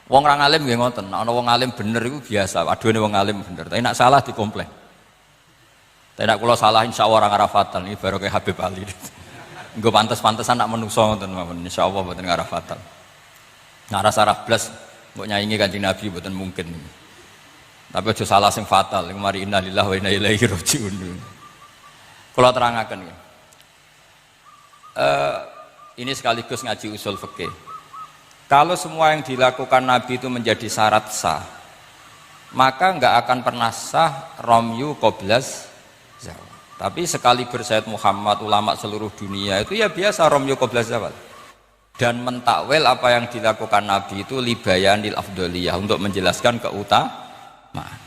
Wong orang alim nggih ngoten, ana wong alim bener iku biasa, aduhane wong alim bener. Tapi nek salah dikomplain. Tapi nek kula salah insyaallah ora ngarafatan, iki baru kayak Habib Ali. Nggo pantes-pantesan nak menungso ngoten mawon, insyaallah mboten ngarafatan. Ngarah sarah blas mbok nyaingi Kanjeng Nabi mboten mungkin. Tapi aja salah sing fatal, mari innalillahi wa inna ilaihi rajiun. Kula terangaken nggih. Ini sekaligus ngaji usul fikih. Kalau semua yang dilakukan Nabi itu menjadi syarat sah, maka enggak akan pernah sah Romyu qoblas zawal. Tapi sekaliber Sayyid Muhammad, ulama seluruh dunia itu ya biasa Romyu qoblas zawal. Dan mentakwil apa yang dilakukan Nabi itu libayanil afdoliyah, untuk menjelaskan keutamaan.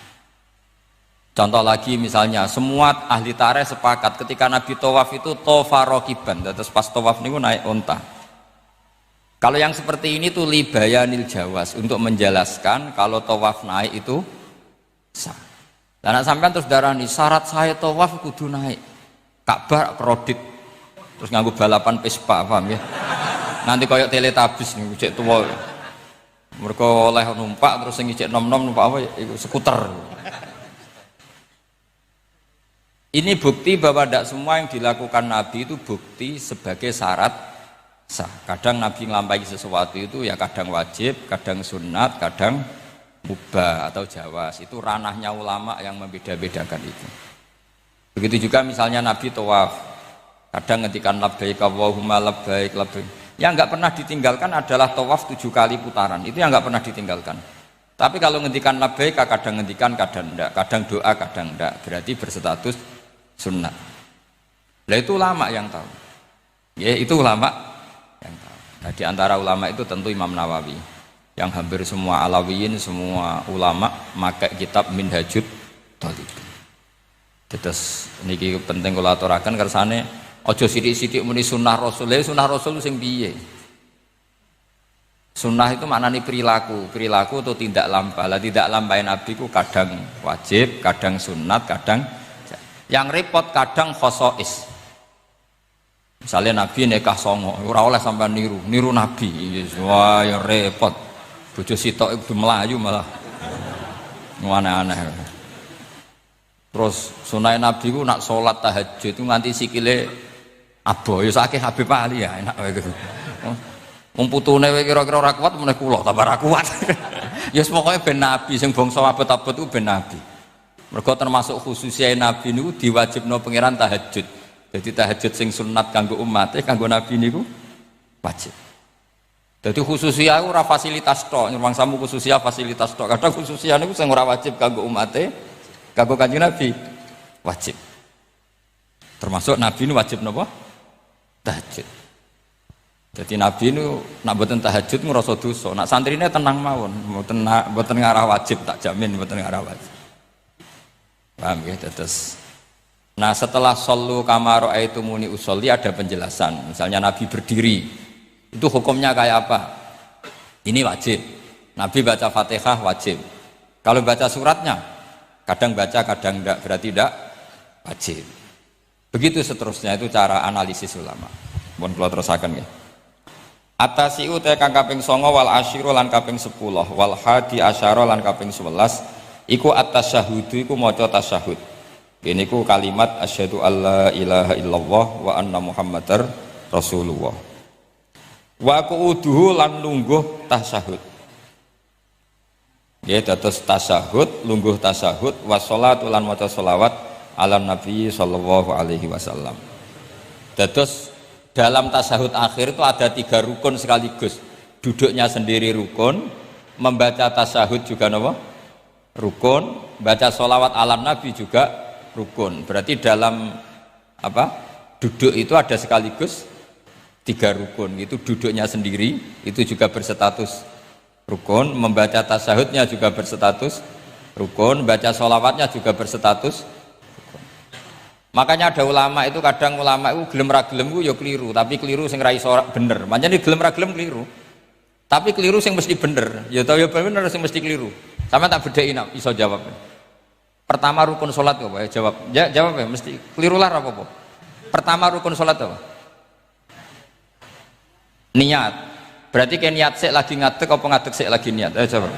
Contoh lagi misalnya, semua ahli tarikh sepakat ketika Nabi tawaf itu tofa rokiban, terus pas tawaf niku naik unta. Kalau yang seperti ini tuh libayanil jawas, untuk menjelaskan kalau tawaf naik itu sah. Dan sampean terus darani syarat saya tawaf kudu naik Ka'bah kredit, terus nganggo balapan Vespa, paham ya? Nanti koyok teletabis nih, cek tua. Mereka oleh numpak terus yang cek nom-nom numpak apa? Itu skuter. Ini bukti bahwa tidak semua yang dilakukan Nabi itu bukti sebagai syarat sah. Kadang Nabi ngelampaui sesuatu itu ya kadang wajib, kadang sunat, kadang mubah atau jawas. Itu ranahnya ulama yang membeda-bedakan itu. Begitu juga misalnya Nabi tawaf, kadang ngetikan labbaik Allahumma labbaik labbaik. Yang nggak pernah ditinggalkan adalah tawaf 7 kali putaran. Itu yang nggak pernah ditinggalkan. Tapi kalau ngetikan labbaik kadang ngetikan, kadang enggak, kadang doa, kadang enggak. Berarti berstatus sunnah. Nah itu ulama yang tahu. Ya itu ulama yang tahu. Nah di antara ulama itu tentu Imam Nawawi, yang hampir semua alawiyin, semua ulama pakai kitab Minhajut Thalibin. Terus niki penting kula aturaken kersane aja sithik-sithik muni sunnah Rasul. Sunnah Rasul sing piye? Sunnah itu maknanya perilaku atau tidak lampah. Lah tidak lampah Nabi ku kadang wajib, kadang sunat, kadang yang repot kadang khosois. Misalnya Nabi nikah songo, ora oleh sampai niru Nabi. Wah, yang repot. Bojo sitok itu melayu malah. Aneh-aneh. Terus sunai Nabi ku nak sholat tahajud itu nganti sikile abo. Ya sakit Habib Ali ya enak wae gitu. Wong putune kira-kira ora kuat meneh kula tambah ora kuat. Ya pokoke ben Nabi sing bangsa abot-abot ku ben Nabi. Mergo termasuk khususnya Nabi niku diwajibno pangeran tahajud. Jadi tahajud sing sunat kanggo umate, kanggo Nabi niku wajib. Jadi khususnya ora fasilitas tok, nyuwang samu khususnya fasilitas tok. Kadang khususnya niku sing ora wajib kanggo umate, kanggo Kanjeng Nabi wajib. Termasuk Nabi niku wajib napa? Tahajud. Jadi Nabi niku nak mboten tahajud ngrasa dosa. Nak santrine tenang mawon, mboten ngarah wajib, tak jamin mboten ngarah wajib. Paham ya? Terus nah setelah shollu kama ra'aitumuni usolli ada penjelasan. Misalnya Nabi berdiri, itu hukumnya kayak apa? Ini wajib. Nabi baca Fatihah wajib. Kalau baca suratnya, kadang baca, kadang enggak, berarti enggak wajib. Begitu seterusnya, itu cara analisis ulama. Mohon kula terusaken ya. Atasiu te kang kaping 9 wal asyiru lan kaping 10 wal hadi asyara lan kaping 11 iku at-tasyahudu iku maca tasyahud. Ini ku kalimat asyhadu alla ilaha illallah wa anna muhammadar rasulullah. Wa qu'uduhu lan lungguh tasyahud. Ya dados tasyahud, lungguh tasyahud, wa sholatu lan maca sholawat ala nabi sallallahu alaihi wasallam. Dados dalam tasyahud akhir itu ada 3 rukun sekaligus. Duduknya sendiri rukun, membaca tasyahud juga apa? Rukun, baca sholawat ala nabi juga rukun. Berarti dalam apa? Duduk itu ada sekaligus 3 rukun. Itu duduknya sendiri itu juga berstatus rukun, membaca tasyahudnya juga berstatus rukun, baca sholawatnya juga berstatus rukun. Makanya ada ulama itu kadang ulama itu gelem ra gelem ku ya keliru, tapi keliru sing ra iso bener. Pancen gelem ra gelem keliru. Tapi keliru sing mesti bener. Ya tau ya bener sing mesti keliru. Sama tak bedai iso jawab. Pertama rukun salat apa ya jawab. Ya jawab ya mesti keliru lah apa-apa. Pertama rukun salat apa? Niat. Berarti kayak niat sik lagi ngadeg apa ngadeg sik lagi niat? Ayo coba.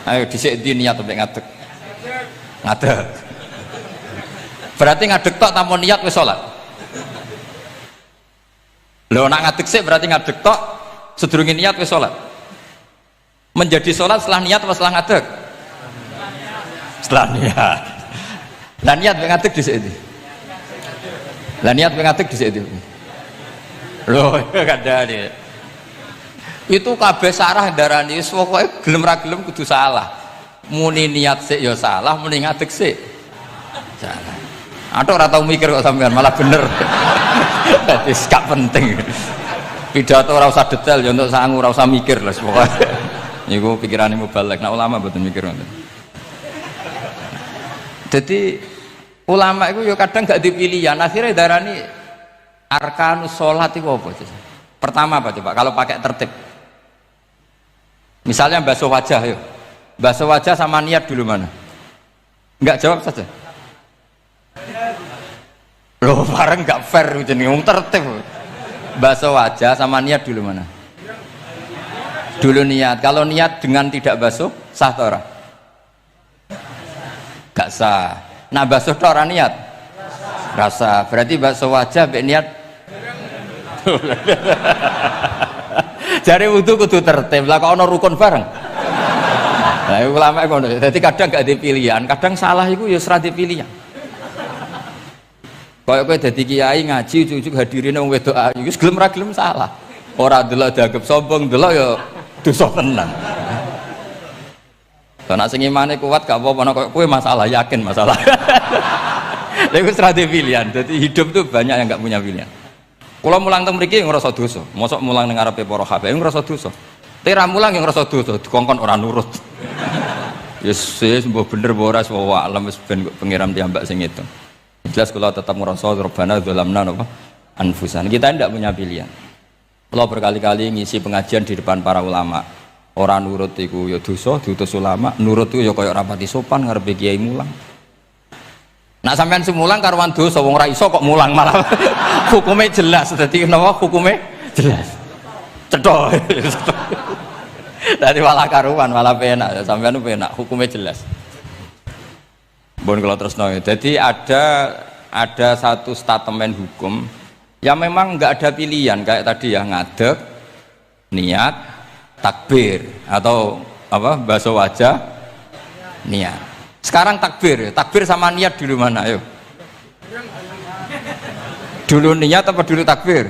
Ayo dhisik di niat sampai ngadeg. Ngadeg. Berarti ngadeg tok tanpa niat wis salat. Lho nak ngadeg sik berarti ngadeg tok sedurunge niat wis salat. Menjadi salat setelah niat apa setelah ngadeg? Setelah niat. Lah niat mek ngadeg dhisik ndi? Lah niat mek ngadeg dhisik ndi? Loh, kadang itu kabeh sarah darani wis pokoke gelem ra gelem kudu salah. Muni niat sik ya salah, muni ngadeg sik salah. Atok ora tau mikir kok sampean malah bener. Dadi gak penting. Pidato ora usah detail ya untuk sangu ora usah mikir lah pokoke. Niku pikirane mubalek. Nah ulama mboten mikir ngoten. Jadi ulama itu ya kadang gak dipilihan, akhirnya darani arkanus sholat itu apa? Pertama apa coba? Kalau pakai tertib, misalnya basuh wajah, yuk basuh wajah sama niat dulu mana? Enggak jawab saja. Loh bareng enggak fair jadi ngomong tertib. Basuh wajah sama niat dulu mana? Dulu niat. Kalau niat dengan tidak basuh sah atau ora? Enggak sah. Nah basuh itu orang niat rasa. Berarti basuh wajah be niat. Jare wudu kudu tertib lah kok ana rukun bareng. Lah ulama ngono. Dadi kadang gak dipilihan, kadang salah iku ya ora dipilihan. Kaya kowe dadi kiai ngaji ujug-ujug hadirine wong wedok ayu wis gelem ra gelem salah. Ora delok dianggap sombong, delok ya dosa tenan. Karena sing imane kuat gak apa-apa nek kowe masalah yakin masalah. Lha wis ora dipilihan. Dadi hidup tuh banyak yang gak punya pilihan. Kalau mulang teng mriki ngrasa dosa, mosok mulang ning ngarepe para habaib ngrasa dosa. Tera mulang yang ngrasa dosa, dikongkon ora nurut. Yes, mbok bener mbok ora wa alam wis ben pengiram diambak sing itu. Jelas kalau tetap ngrasa Rabbana dzalamna napa anfusan. Kita tidak punya pilihan. Kalau berkali-kali ngisi pengajian di depan para ulama, orang nurut iku ya dosa, diutus ulama, nurut iku ya kaya rapati sopan ngarepe kiai mulang. Nak sampean semulang karuan dosa wong ora iso kok mulang malah hukumnya jelas. Dadi napa hukumnya jelas. Cethok. Dadi malah karuan malah penak sampean penak hukumnya jelas. Bon kalau terus nol. Jadi ada satu statement hukum yang memang nggak ada pilihan kayak tadi ya ngadeg, niat, takbir atau apa basuh wajah, niat. Sekarang takbir sama niat dulu mana? Ayo. Dulu niat apa dulu takbir?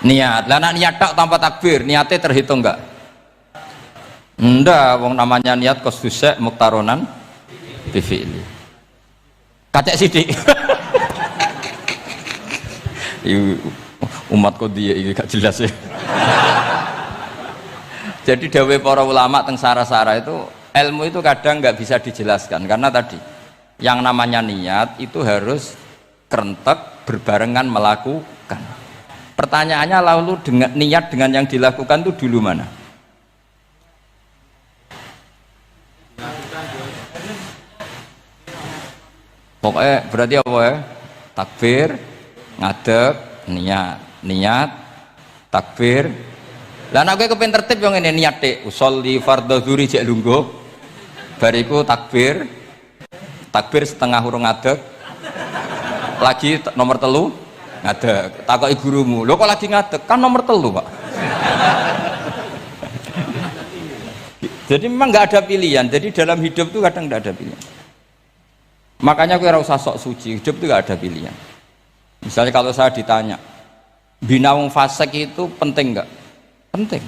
Niat. Lah nek niat tak tanpa takbir, niatnya terhitung enggak? Ndak, wong namanya niat kosdusek muktaronan bifi'li. Kacek sidik. Umat kok dia ini gak jelas ya. Jadi dawe para ulama teng sara-sara itu ilmu itu kadang nggak bisa dijelaskan karena tadi yang namanya niat itu harus kerentek berbarengan melakukan. Pertanyaannya lalu dengan niat dengan yang dilakukan itu dulu mana? Pokoknya berarti apa ya? Takbir, ngadeg, niat, takbir. Lah nek kowe kepen tertib yo ngene niat tek, usolli fardhu dzuri jek lungguh. bariku takbir setengah urung ngadeg, lagi nomor telu ngadeg, takoki gurumu, lho kok lagi ngadeg, kan nomor telu Pak. Jadi memang nggak ada pilihan, jadi dalam hidup itu kadang nggak ada pilihan. Makanya aku ora usah sok suci, hidup itu nggak ada pilihan. Misalnya kalau saya ditanya, bina wong fasik itu penting nggak? Penting.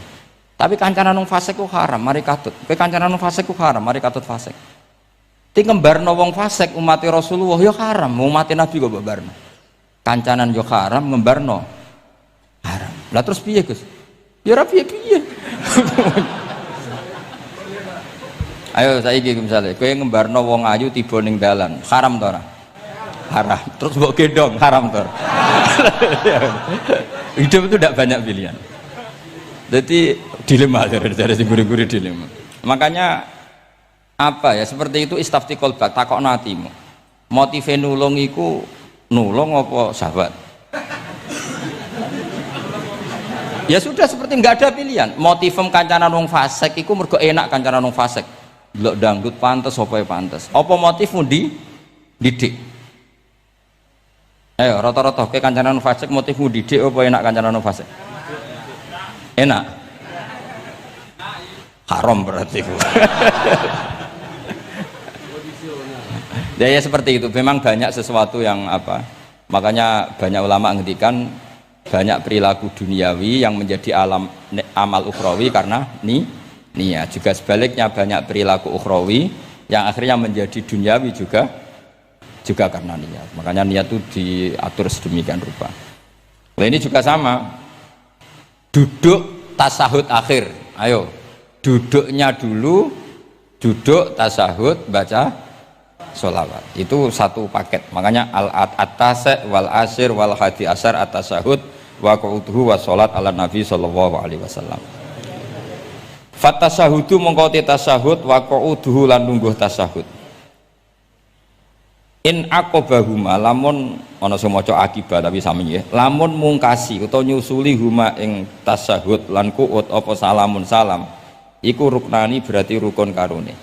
Tapi kancanan wong fasik ku haram, mari katut. Kowe kancanan wong fasik ku haram, mari katut fasik. Ti ngembarno wong fasik umat Rasulullah ya haram, umat Nabi kok mbarno. Kancanan yo haram, ngembarno haram. Lah terus piye, Gus? Ya ora piye-piye. Ayo saiki misalnya kowe ngembarno wong ayu tiba ning dalan, haram to ora? Haram. Terus mbok gendong, haram to. Hidup itu tidak banyak pilihan. Jadi dilema dari guru-guru dilema. Makanya apa ya seperti itu istafti kolbak takokno atimu. Motive nulung iku nulung apa sahabat? Ya sudah seperti nggak ada pilihan. Motivem kancanan wong fasik iku mergo enak kancanan wong fasik. Delok dangdut pantes apa ya pantes. Apa motifmu didik? Ayo rata-rata ke kancanan wong fasik motifmu didik apa enak kancanan wong fasik? Enak. Haram berarti. Ya seperti itu. Memang banyak sesuatu yang apa? Makanya banyak ulama ngendikan banyak perilaku duniawi yang menjadi amal ukhrawi karena niat. Juga sebaliknya banyak perilaku ukhrawi yang akhirnya menjadi duniawi juga karena niat. Makanya niat itu diatur sedemikian rupa. Nah, ini juga sama. Duduk tasahud akhir. Ayo, duduknya dulu, duduk tasahud baca sholawat. Itu satu paket. Makanya al-atase wal asir wal hadi asar at-tasahud wa qu'uduhu wa sholat ala nabi sallallahu alaihi wasallam. Fatasahudu mongkoti tasahud wa qu'uduhu lan lungguh tasahud. In aqobahuma lamun ana sing maca akibat tapi sami ya. Lamun mungkasi utawa nyusuli huma ing tasahud lan qu'ud apa salamun salam. Iku ruknani berarti rukun karone.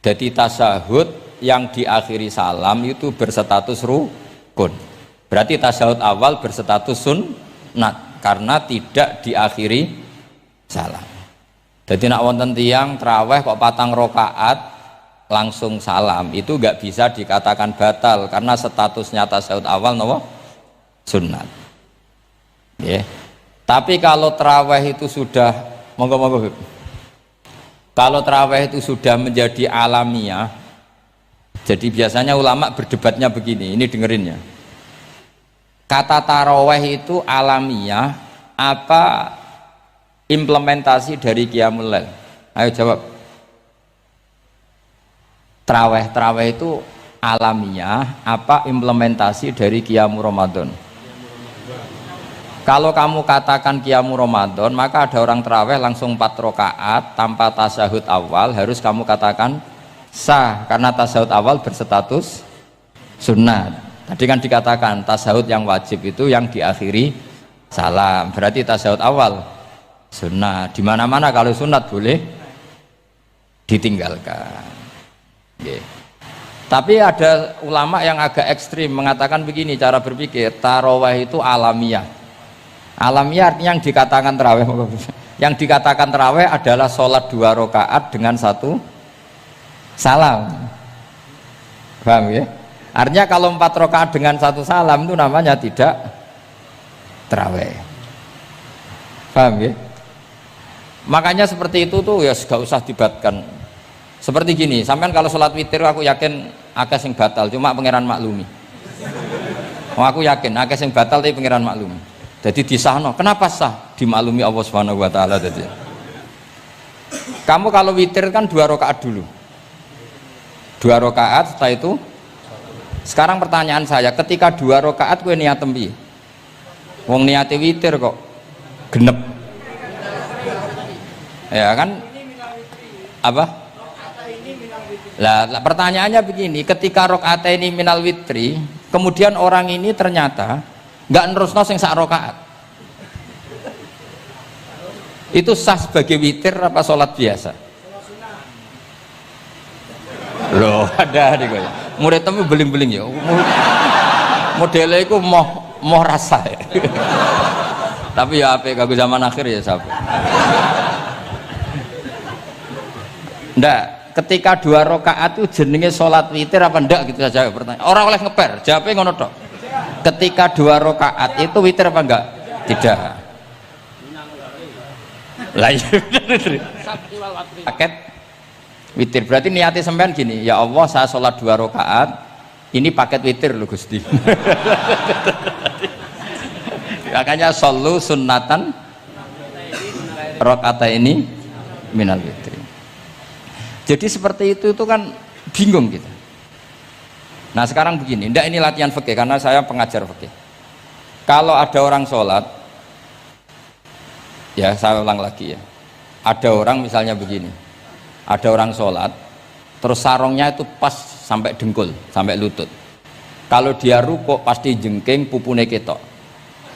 Jadi tasahud yang diakhiri salam itu berstatus rukun. Berarti tasahud awal berstatus sunnat karena tidak diakhiri salam. Jadi nak wonten tiyang traweh kok 4 rakaat langsung salam itu nggak bisa dikatakan batal karena statusnya tasawuf awal nopo sunnat. Yeah. Tapi kalau traweh itu sudah monggo kalau traweh itu sudah menjadi alamiah, jadi biasanya ulama berdebatnya begini, ini dengerin ya. Kata taraweh itu alamiah apa implementasi dari Qiyamul Lail? Ayo jawab. Traweh itu alamiah apa implementasi dari Qiyamul Ramadan? Kalau kamu katakan Qiyamul Ramadan, maka ada orang traweh langsung 4 rakaat tanpa tasahud awal, harus kamu katakan sah karena tasahud awal berstatus sunnah. Tadi kan dikatakan tasahud yang wajib itu yang diakhiri salam, berarti tasahud awal sunnah. Di mana-mana kalau sunat boleh ditinggalkan. Yeah. Tapi ada ulama yang agak ekstrim mengatakan begini cara berpikir, tarawih itu alamiah. Alamiah artinya yang dikatakan tarawih, yang dikatakan tarawih adalah sholat 2 rakaat dengan 1 salam. Paham ya? Artinya kalau 4 rakaat dengan 1 salam itu namanya tidak tarawih. Paham ya? Makanya seperti itu tuh ya gak usah dibatkan. Seperti gini, sampean kalau sholat witir aku yakin akeh sing batal, cuma pangeran maklumi. Aku yakin akeh sing batal tapi pangeran maklumi. Jadi disahno, kenapa sah? Dimaklumi Allah Subhanahu wa taala tadi. Kamu kalau witir kan 2 rakaat dulu. 2 rakaat setelah itu. Sekarang pertanyaan saya, ketika 2 rakaat kowe niat tempi. Wong niate witir kok genep. Ya kan? Apa? Lah pertanyaannya begini, ketika rakaat ini minal witri, kemudian orang ini ternyata nggak nerusno sing sak rakaat, itu sah sebagai witir apa sholat biasa? Loh, ada nih kaya. Murid temu beling-beling ya. Modelnya itu mau rasa ya. Tapi ya apa kagak zaman akhir ya sahabat. Ndak, ketika 2 rakaat itu jenenge sholat witir apa ndak gitu saja pertanyaan. Orang oleh ngeper, jawabnya ngono tok. Ketika 2 rakaat itu witir apa enggak? Tidak. Lah iya. Paket witir berarti niatnya sampean gini, ya Allah saya sholat 2 rakaat, ini paket witir loh Gusti. Makanya shollu sunnatan rakaat ini minal witir. Jadi seperti itu kan bingung kita. Nah sekarang begini, ndak ini latihan fikih karena saya pengajar fikih. Kalau ada orang sholat, ya saya ulang lagi ya, ada orang misalnya begini, ada orang sholat terus sarungnya itu pas sampai dengkul, sampai lutut. Kalau dia rukuk pasti jengking pupune ketok.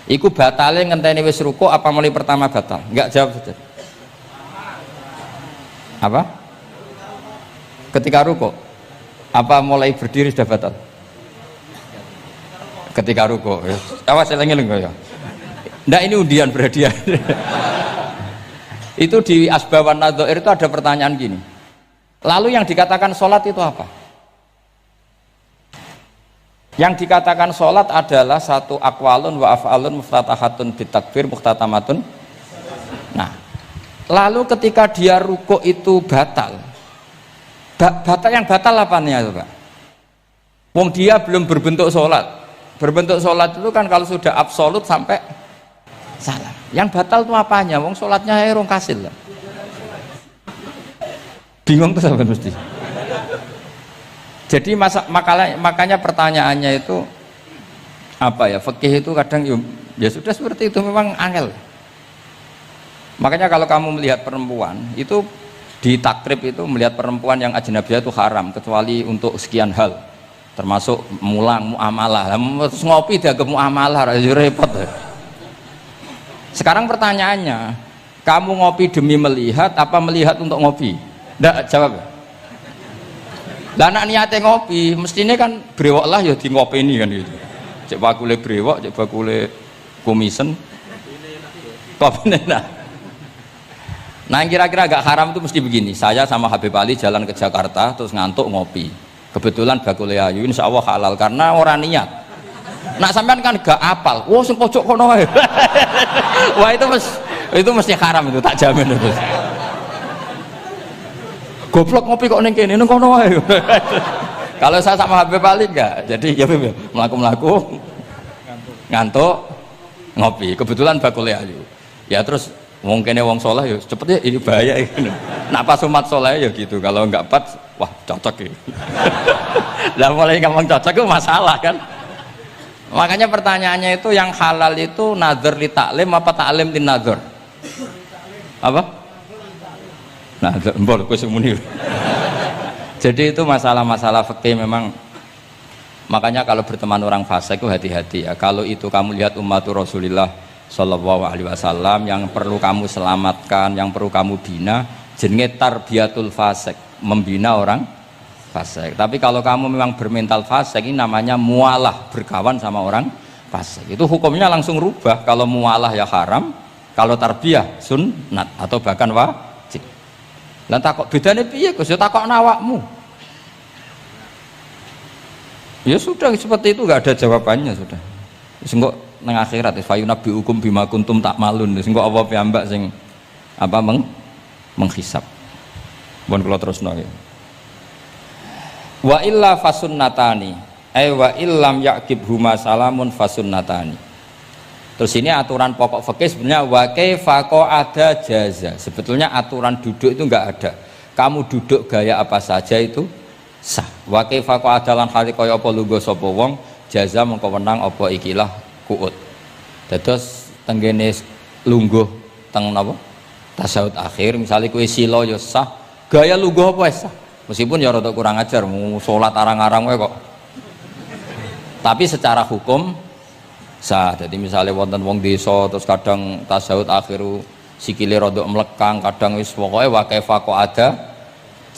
Iku batale ngenteni wis rukuk apa mulai pertama batal? Enggak, jawab saja. Apa? Ketika rukuk apa mulai berdiri sudah batal? Ketika rukuk ya. Awas eling-eling ya. Ndak ini undian berhadiah. Itu di Asbawan Nadhair itu ada pertanyaan gini. Lalu yang dikatakan sholat itu apa? Yang dikatakan sholat adalah satu aqwalun wa af'alun muftatahatun bitakbir muhtatamatun. Nah, lalu ketika dia rukuk itu batal. Batal yang batal apanya itu Pak? Wong dia belum berbentuk sholat. Berbentuk sholat itu kan kalau sudah absolut sampai salam. Yang batal itu apanya? Wong sholatnya erong kasil lah. Bingung tuh sampai mesti. Jadi makanya pertanyaannya itu apa ya? Fikih itu kadang ya sudah seperti itu, memang angel. Makanya kalau kamu melihat perempuan itu di takrib itu melihat perempuan yang ajnabiyah itu haram kecuali untuk sekian hal, termasuk mulang muamalah. Terus ngopi dianggap muamalah, repot. Sekarang pertanyaannya, kamu ngopi demi melihat apa melihat untuk ngopi? Nggak, jawab. Lah anak niatnya ngopi, mestinya kan brewok lah ya di ngopi ini kan gitu. Cek bakule brewok, cek bakule komisen. Kopi enak. Nah yang kira-kira agak haram itu mesti begini, saya sama Habib Ali jalan ke Jakarta terus ngantuk ngopi, kebetulan bakule ayu, insya Allah halal karena orang niat. Nak sampean kan gak apal, wah sing pojok kono wae. Wah itu mesti haram itu, tak jamin itu. Goblok ngopi kok ning kene ning kono wae. Kalau saya sama Habib Ali enggak, jadi ya melaku-melaku ngantuk ngopi, kebetulan bakule ayu. Ya terus mungkinnya wong soleh ya cepet ya, ini bahaya ya. Nak pas umat soleh ya gitu, kalau enggak pas wah cocok ya. Lah mulai ngomong cocok itu masalah kan. Makanya pertanyaannya itu yang halal itu nazar li taklim apa taklim li nazar? Apa? Nazar mbol kowe semuni. Jadi itu masalah-masalah fikih memang. Makanya kalau berteman orang fasik itu hati-hati ya. Kalau itu kamu lihat umatur Rasulullah Sallallahu Alaihi Wasallam yang perlu kamu selamatkan, yang perlu kamu bina, jenenge tarbiyatul fasik, membina orang fasik. Tapi kalau kamu memang bermental fasik, ini namanya mualah, berkawan sama orang fasik. Itu hukumnya langsung rubah. Kalau mualah ya haram, kalau tarbiyah sunnat atau bahkan wajib. Lah takok bedane piye Gus? Ya takok awakmu. Ya sudah seperti itu, nggak ada jawabannya sudah. Wis engko nang akhirat fayunabi hukum bima kuntum tak malun. Wis engko apa piyambak sing apa menghisab. Mun kula terusno ya. Wa illa fasunnatani. Wa illam yaqib huma salamun fasunnatani. Terus ini aturan pokok fikih sebenarnya wa kaifa qa'ada jaza. Sebetulnya aturan duduk itu enggak ada. Kamu duduk gaya apa saja itu sah. Wa kaifa qa'ada lan hali kaya apa lungguh sapa wong jaza mengko wenang apa ikilah qu'ud. Dados tenggene lungguh teng napa? Tasyahud akhir misalnya kowe sila ya sah. Gaya lungguh apa sah? Meskipun ya rada kurang ajar salat arang-arang wae kok. Tapi secara hukum sah. Jadi misalnya wonten wong desa terus kadang tasyahud akhiru sikile rada mlekang, kadang wis pokoke wa kaifa ada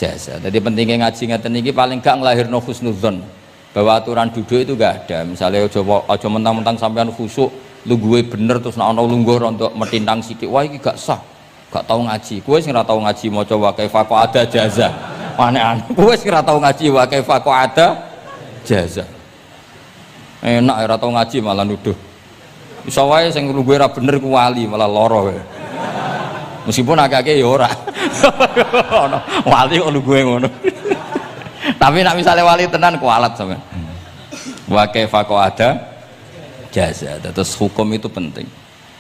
jasa. Jadi pentingnya ngaji ngeten iki paling gak nglahirno husnudzon bahwa aturan duduk itu gak ada. Misalnya aja mentang-mentang sampean khusuk lungguhe bener terus nek ana lungguh rontok metintang sithik wah iki gak sah. Gak tau ngaji. Kowe sing ora tau ngaji maca wa kaifa ada jaza. Aneh-aneh. Kowe sing ora tau ngaji wa kaifa ada jaza. Enak ora tau ngaji malah nuduh. Iso wae sing lungguhe ora bener ku wali malah lara kowe. Meskipun agak-agak ya ora. Wali kok lungguhe ngono. Tapi nak misalnya wali tenan kualat sampean. Wa kaifa ada jaza. Terus hukum itu penting.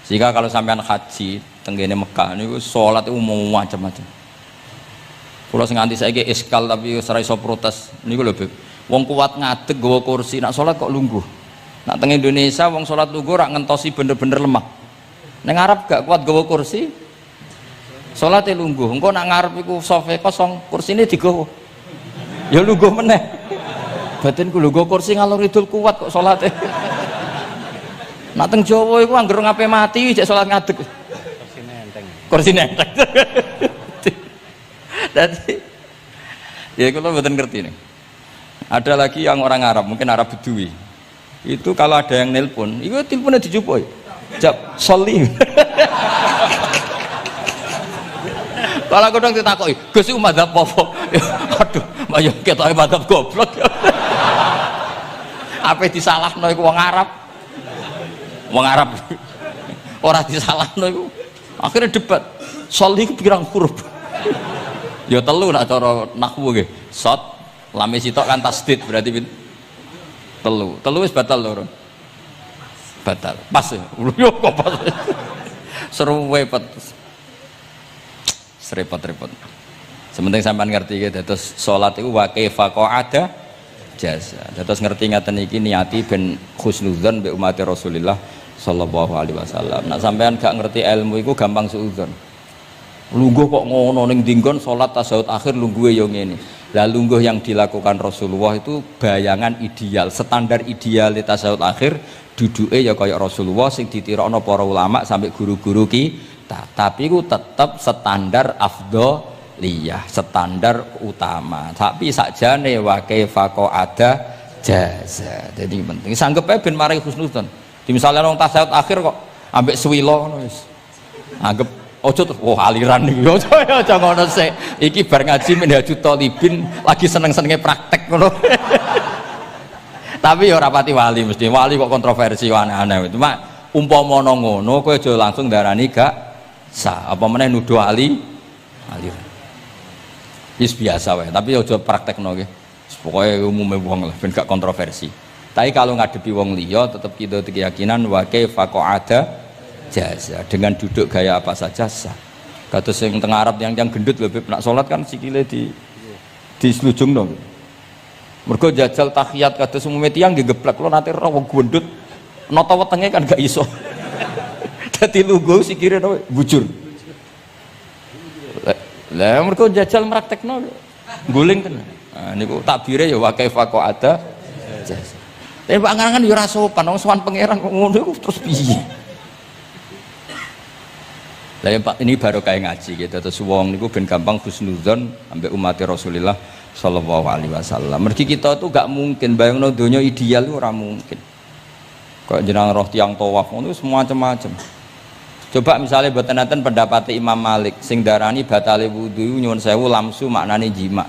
Sehingga kalau sampean haji tenggene Mekah niku salat itu mau macam-macam. Kula sing nganti saiki iskal tapi ora iso protes niku lho, Beb. Wong kuat ngadeg nggawa kursi nak salat kok lungguh. Nak teng Indonesia wong salat lungguh rak ngentosi bener-bener lemah. Ning Arab gak kuat nggawa kursi. Salate lungguh. Engko nak ngarep iku sofa kosong, kursine digawa. Ya lungguh meneh. Batinku lho nggawa kursi ngalor idul kuat kok salate. Nak teng Jawa iku anggere ngape mati cek salat ngadeg. Kursi nenteng. Jadi ya kalau mboten ngerti nih. Ada lagi yang orang Arab, mungkin Arab Bedui. Itu kalau ada yang nelpon, itu teleponnya dijupuk. Jap soli. Kalau aku dong ditakoki, Gus iku madzhab apa? Aduh, mbak yo ketoke madzhab goblok. Apa disalahno iku wong Arab? Wong Arab. Ora disalahno iku. Akhirnya debat. Soli iku pirang huruf? Ya telu nak cara nahwu nggih. Shot lame sitok kan tasdid berarti telu. Telu wis batal lho. Batal. Pas ya. Yo kok pas. Seru repot. Serepot-repot. Sementing sampean ngerti gitu. Terus salat iku wa kaifa ada jasa. Terus ngerti ngaten iki niati ben husnudzon mbek umat Rasulullah sallallahu alaihi wasallam. Nak sampean gak ngerti ilmu iku gampang suudzon. Lungguh kok ngono ning dinggon salat tasyahud akhir lungguhe yo ngene. Lah lungguh yang dilakukan Rasulullah itu bayangan ideal, standar ideal tasyahud akhir duduke ya kaya Rasulullah sing ditirakno para ulama sampai guru-guru kita. Tapi ku tetep standar afdholiyah, standar utama. Tapi sakjane wa kaifa ada jaza. Jadi penting sanggep ae ben mari husnudzon. Di misalnya wong tasyahud akhir kok ambek swilo ngono wis. Anggap ojo tuh, aliran nih, ojo ngono sih. Iki bar ngaji Minhajut Thalibin lagi seneng-senenge praktek ngono. Tapi ya ora pati wali mesti. Wali kok kontroversi aneh-aneh. Cuma umpama ngono kowe aja langsung darani gak sah. Apa meneh nuduh aliran. Wis biasa wae, tapi aja praktekno nggih. Pokoke umume wong lah ben gak kontroversi. Tapi kalau ngadepi wong liya tetep kita keyakinan wa kaifa ada jasa dengan duduk gaya apa saja sah. Kados sing teng Arab yang gendut lho Beb nak salat kan sikile di slujung dong. Mergo jajal tahiyat kados umume tiyang nggih geblek kula nate ora wong gendut nata wetenge kan gak iso. Dadi lungguh sikire bujur. Lah mergo jajal praktekno guling tenan. Nah niku takbire ya wa kaifa ada jasa. Tapi angan-angan ya ora sopan wong sowan pangeran kok ngono iku terus piye? Lah Pak ini baru kayak ngaji gitu. Terus wong niku ben gampang husnudzon ambek umat Rasulullah sallallahu alaihi wasallam. Mergi kita tuh gak mungkin bayangno donya ideal ora mungkin. Kok jeneng roh tiyang tawaf ngono semua macam-macam. Coba misalnya mboten enten pendapat Imam Malik sing darani batale wudu nyuwun sewu lamsu maknane jima.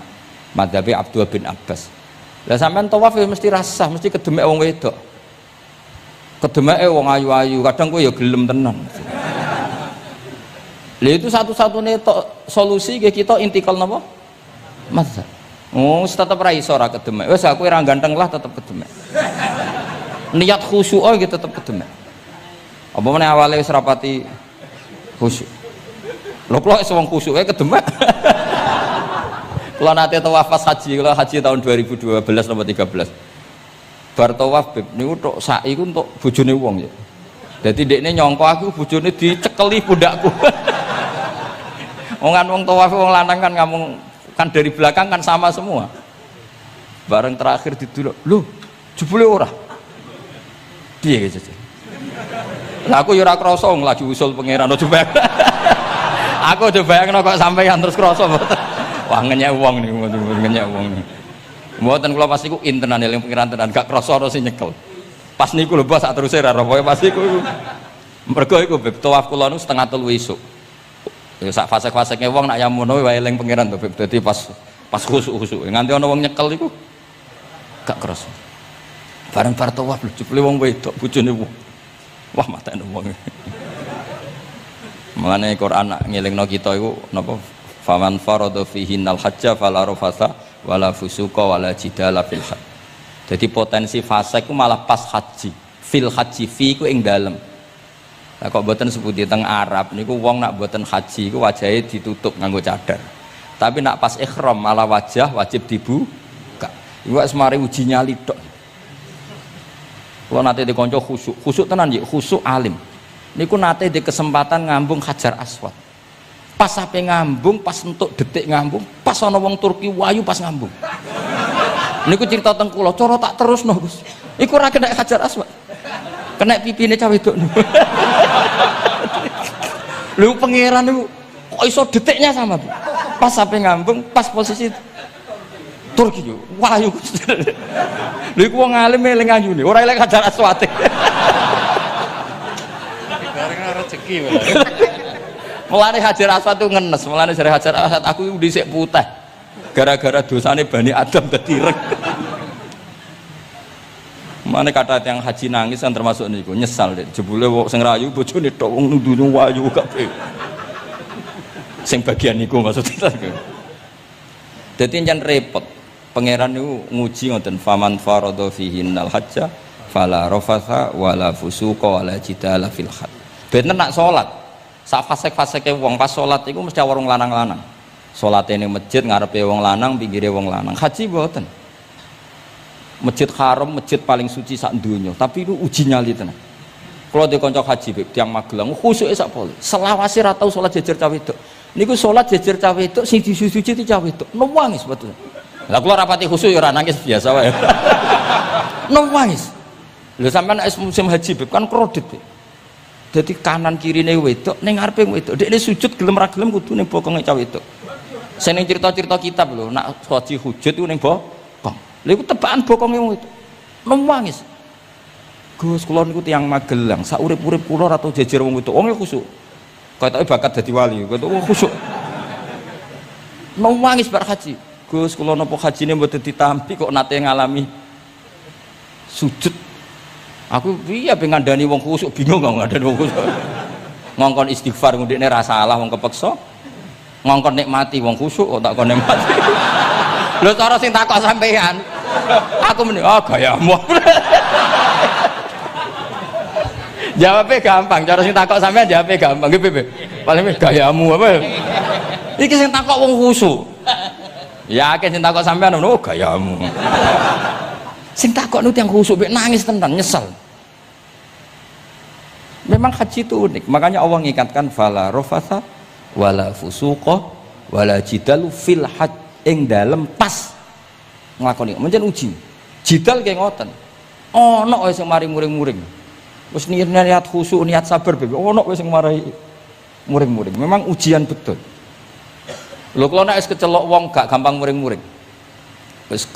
Madzhabe Abdullah bin Abbas. Lah sampean tawaf ya mesti rasah, mesti kedemek wong wedok. Kedemeke wong ayu-ayu, kadang kowe ya gelem tenan. Lah itu satu-satunya solusi kita intikal napa? Mazhab. Oh, tetep ra iso ora kedemek. Wis aku ora ganteng lah tetep kedemek. Niat khusyuk ae tetep kedemek. Apa meneh awale wis rapati khusyuk. Lho kula wis wong khusyuk ae kedemek. Kula nate tawaf haji, kula haji tahun 2012 nomor 13. Bar tawaf Beb niku tok sak iku entuk bojone wong ya. Dadi ndekne nyangka aku bojone dicekeli pundakku. Wong tawaf wong lanang kan ngomong kan dari belakang kan sama semua. Bareng terakhir diduluk, lho jebule ora. Piye gitu. Lah aku ya ora krasa lagi usul pangeran coba. Aku coba bayangno kok sampeyan terus krasa mboten. Wah ngenyek wong niku, ngenyek wong niku. Mboten kula pas niku intenan eling pengiran tenan, gak krasa ana sing nyekel. Pas niku lho sak teruse ra rokoe pas niku. Mergo iku beb tawaf kula niku 2:30 esuk. Ya sak fase-faseke wong nak yamono wae eling pengiran to beb. Dadi pas khusuk-khusuk. Nganti ana wong nyekel iku gak krasa. Bareng bar tawaf lho jebule wong wedok bojone wong. Wah matane wong. Mulane Quran nak ngelingno kita iku napa faman farada fihinnal hajja fala rafasa wala fusuqa wala jidala fil hajj. Jadi potensi fasik ku malah pas haji. Fil haji fi ku ing dalem. Lah kok mboten sebuti teng Arab niku wong nak mboten haji iku wajahe ditutup nganggo cadar. Tapi nak pas ihram malah wajah wajib dibuka. Iku wis mari uji nyali tok. Kula nate dikonco khusuk tenan nggih, khusuk alim. Niku nate di kesempatan ngambung Hajar Aswad. Pas sampe ngambung, pas entuk detik ngambung, pas ana wong Turki wayu pas ngambung. Niku cerita teng kula, cara tak terusno Gus. Iku ora kena Hajar Aswad. Kena pipine cah wedok. Lho pangeran niku kok iso detiknya sama, Bu. Pas sampe ngambung, pas posisi Turki yo wayu. Lha iku wong alim eling ayune, ora eling Hajar Aswad. Rezeki mulane Hajar Aswad itu ngenes, mulane jare Hajar Aswad aku dhisik putih gara-gara dosane Bani Adam dadi ireng. Mulane kata yang haji nangis kan termasuk niku nyesal deh jebule wong sing rayu bojone tok wong nundune wayu kabeh sing bagian niku maksudnya dadi njan repot pangeran niku nguji ngoten faman farada fihinnal hajja fala rafasa wala fusuqa wala jidala fil hajj. Bener nak sholat, sak fasek-faseke wong pas sholat itu mesti warung lanang-lanang. Sholatnya ning masjid ngarepe wong lanang, pinggire wong lanang. Haji mboten. Masjid Haram, masjid paling suci sak donya, tapi itu uji nyali tenan. Kalau di kanca haji beb tiyang Magelang khusuke sak pol. Selawase ra tau sholat jejer cah wedok. Niku sholat jejer cah wedok sing disuci cah wedok. Nangis betul. Lah kula rapati khusuk ya ora nangis biasa wae. Nangis. Lho sampean nek musim haji beb kan kredit. Jadi kanan kirine wedok ning ngarepe wedok dekne sujud gelem ra gelem kudu ning bokonge cah wedok. Sing ning cerita-cerita kitab lho nak haji hujud iku ning bokong. Lha iku tebakan bokonge wedok. Nangis. Gus kula niku tiyang Magelang, sak urip-urip kula ora tau jejer wong wedok. Wong khusuk. Ketoke bakat dadi wali, ketoke khusuk. Nangis bar haji. Gus kula napa hajine mboten ditampi kok nate ngalami sujud. Aku piye pengen ngandani wong khusuk bingung kok ngandani wong khusuk. Ngongkon istighfar ngundekne ra salah wong kepeksa. Ngongkon nikmati wong khusuk kok tak kon nikmati. Lho cara sing takok sampean. Aku meni gayamu. Jawabnya gampang, cara sing takok sampean jawabnya gampang. Nggih piye? Paling gayamu apa? Iki sing takok wong khusuk. Ya akeh sing takok sampean gayamu. Sing takok nu tiyang khusuk mek nangis tenan nyesel. Memang haji itu unik, makanya Allah ngikatkan fala rafasa wala fusuqa wala jidalu fil hajj ing dalem pas nglakoni. Mencen uji. Jidal kayak ngoten. Ono wae sing mari muring-muring. Wis niat khusuk, niat sabar bebe. Ono wae sing mari muring-muring. Memang ujian betul. Lho kula nek wis kecelok wong gak gampang muring-muring. Wis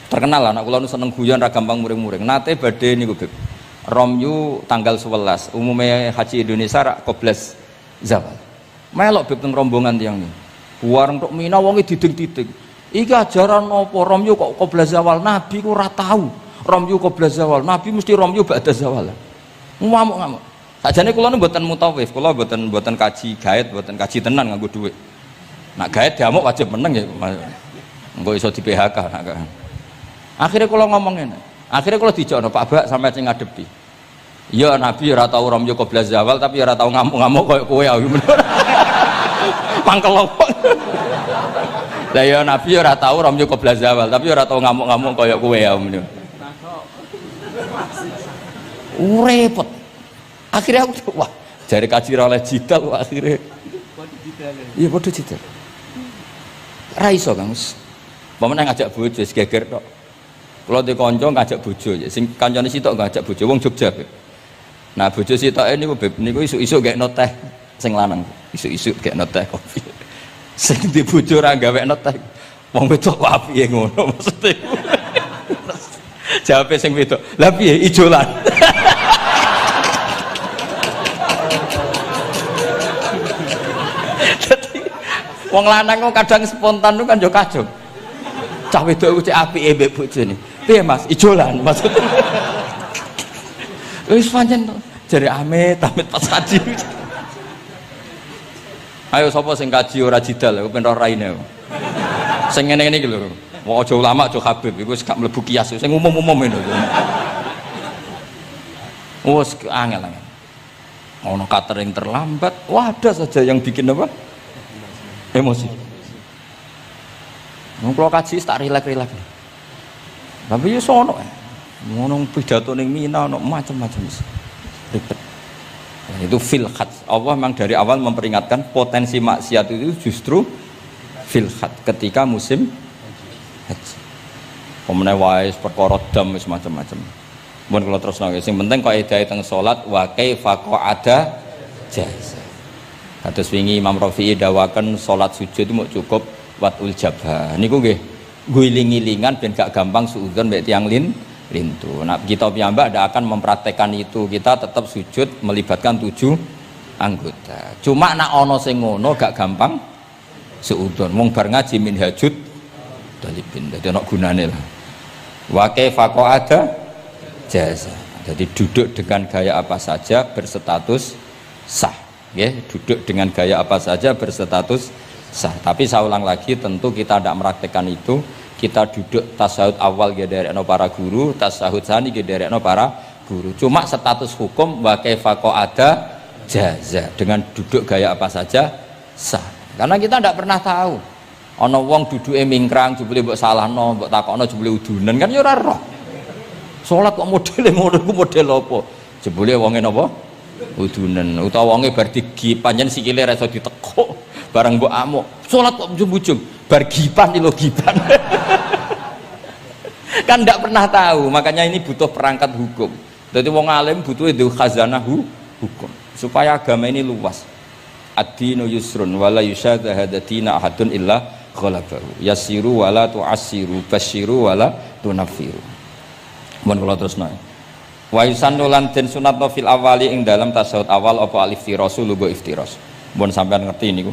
terkenal lah, anak kula nu seneng guyon ra gampang muring-muring. Nate badhe niku beb. Romyu tanggal 11 umumnya haji Indonesia rak koblas zawal melok beb teng rombongan tiyang niku wareng tok Mina wonge diding-diding iki ajaran apa Romyu kok koblas zawal nabi ku ora tau Romyu koblas zawal nabi mesti Romyu ba'da zawal ngamuk-ngamuk sakjane kula nu mboten mutawif kula mboten kaji gaet mboten kaji tenan nganggo dhuwit nak gaet diamuk wajib meneng ya engko iso di PHK akhirnya kula ngomong ngene akhirnya kula dijono Pak Bak sampai sing ngadepi ya nabi ora tau Romyu koblas zawal tapi ora tau ngamuk-ngamuk koyo kowe ya mangkel opo lah ya nabi ora tau Romyu koblas zawal tapi ora tau ngamuk-ngamuk koyo kowe ya repot akhirnya aku wah jari kaji oleh jidal akhirnya iya padha jidal ra iso Kang pamane ngajak bojo geger tok kalau di konco ngajak bojo sing kancane sitok ngajak bojo wong Jogja nah bojo sitoke niku beb niku isuk-isuk gek noteh sing lanang isuk-isuk gek noteh kopi Sing di bojo ora gawe netek. Wong wedok kok apike ngono maksudnya. Jawabe sing wedok, "Lah piye ijolan?" Dadi wong lanang kok kadang spontan kan yo kacau. Cah wedok ku cek apike mbek bojone. "Piye Mas, ijolan?" Maksudnya. Wis pancen jare amit pas kaji. Ayo sapa sing kaji ora jidal, aku pengen raine. Sing ngene-ngene iki lho. Wong aja ulama aja Habib, iku wis gak mlebu kias, sing umum-umum ngono. Wes angel. Ono catering terlambat, wah ada saja yang bikin apa? Emosi. Wong kula kaji tak rilek-rilek. Tapi yo sono. Ngono pidato ning Mina ono macam-macam wis. Ribet. Nah, itu fil khat. Allah memang dari awal memperingatkan potensi maksiat itu justru fil khat ketika musim haji. Pemene wae perkara dam wis macam-macam. Mun kula terusno sing penting kok edahe teng salat wa kaifa qa'ada jaza. Kados wingi Imam Rafi'i dawaken salat sujud itu mau cukup watul jabha. Niku nggih guling-gilingan ben gak gampang suudzon mbek tiyang lintu. Nah, kita piyambak tidak akan mempraktekkan itu. Kita tetap sujud melibatkan 7 anggota. Cuma nak ono sing ngono gak gampang suudzon. Wong bar ngaji minhajud dalibin. Dadi ono gunane lah. Wa kaifa qa'ada jaza. Jadi duduk dengan gaya apa saja berstatus sah. Nggih, duduk dengan gaya apa saja berstatus sah. Tapi saya ulang lagi, tentu kita tidak mempraktekkan itu. Kita duduk tasahud awal gederekno para guru, tasahud sani gederekno para guru. Cuma status hukum wa kaifa qa'ada jaza, dengan duduk gaya apa saja sah. Karena kita tidak pernah tahu. Ana wong duduke mingkrang jebule mbok salahno, mbok takokno jebule udunen kan ya ora roh. Salat kok modele ngono ku model apa? Jebule wonge napa? Udunen. Utawa wonge bar digi panjen sikile ra iso ditekuk, bareng mbok amuk. Salat kok ujug-ujug, bar gipan ilo gipan. Kan tidak pernah tahu, makanya ini butuh perangkat hukum. Jadi wong alim butuh itu khazanah hukum supaya agama ini luas. Ad-dinu yusrun wala yusyadha hadatina ahadun illa ghalabahu. Yasiru wala tu'assiru, basyiru wala tunaffiru. Mun kula terusno. Wa yusannu lan den sunatno fil awali ing dalam tasawuf awal apa al-iftirasu lugo iftiras. Mun sampean ngerti niku.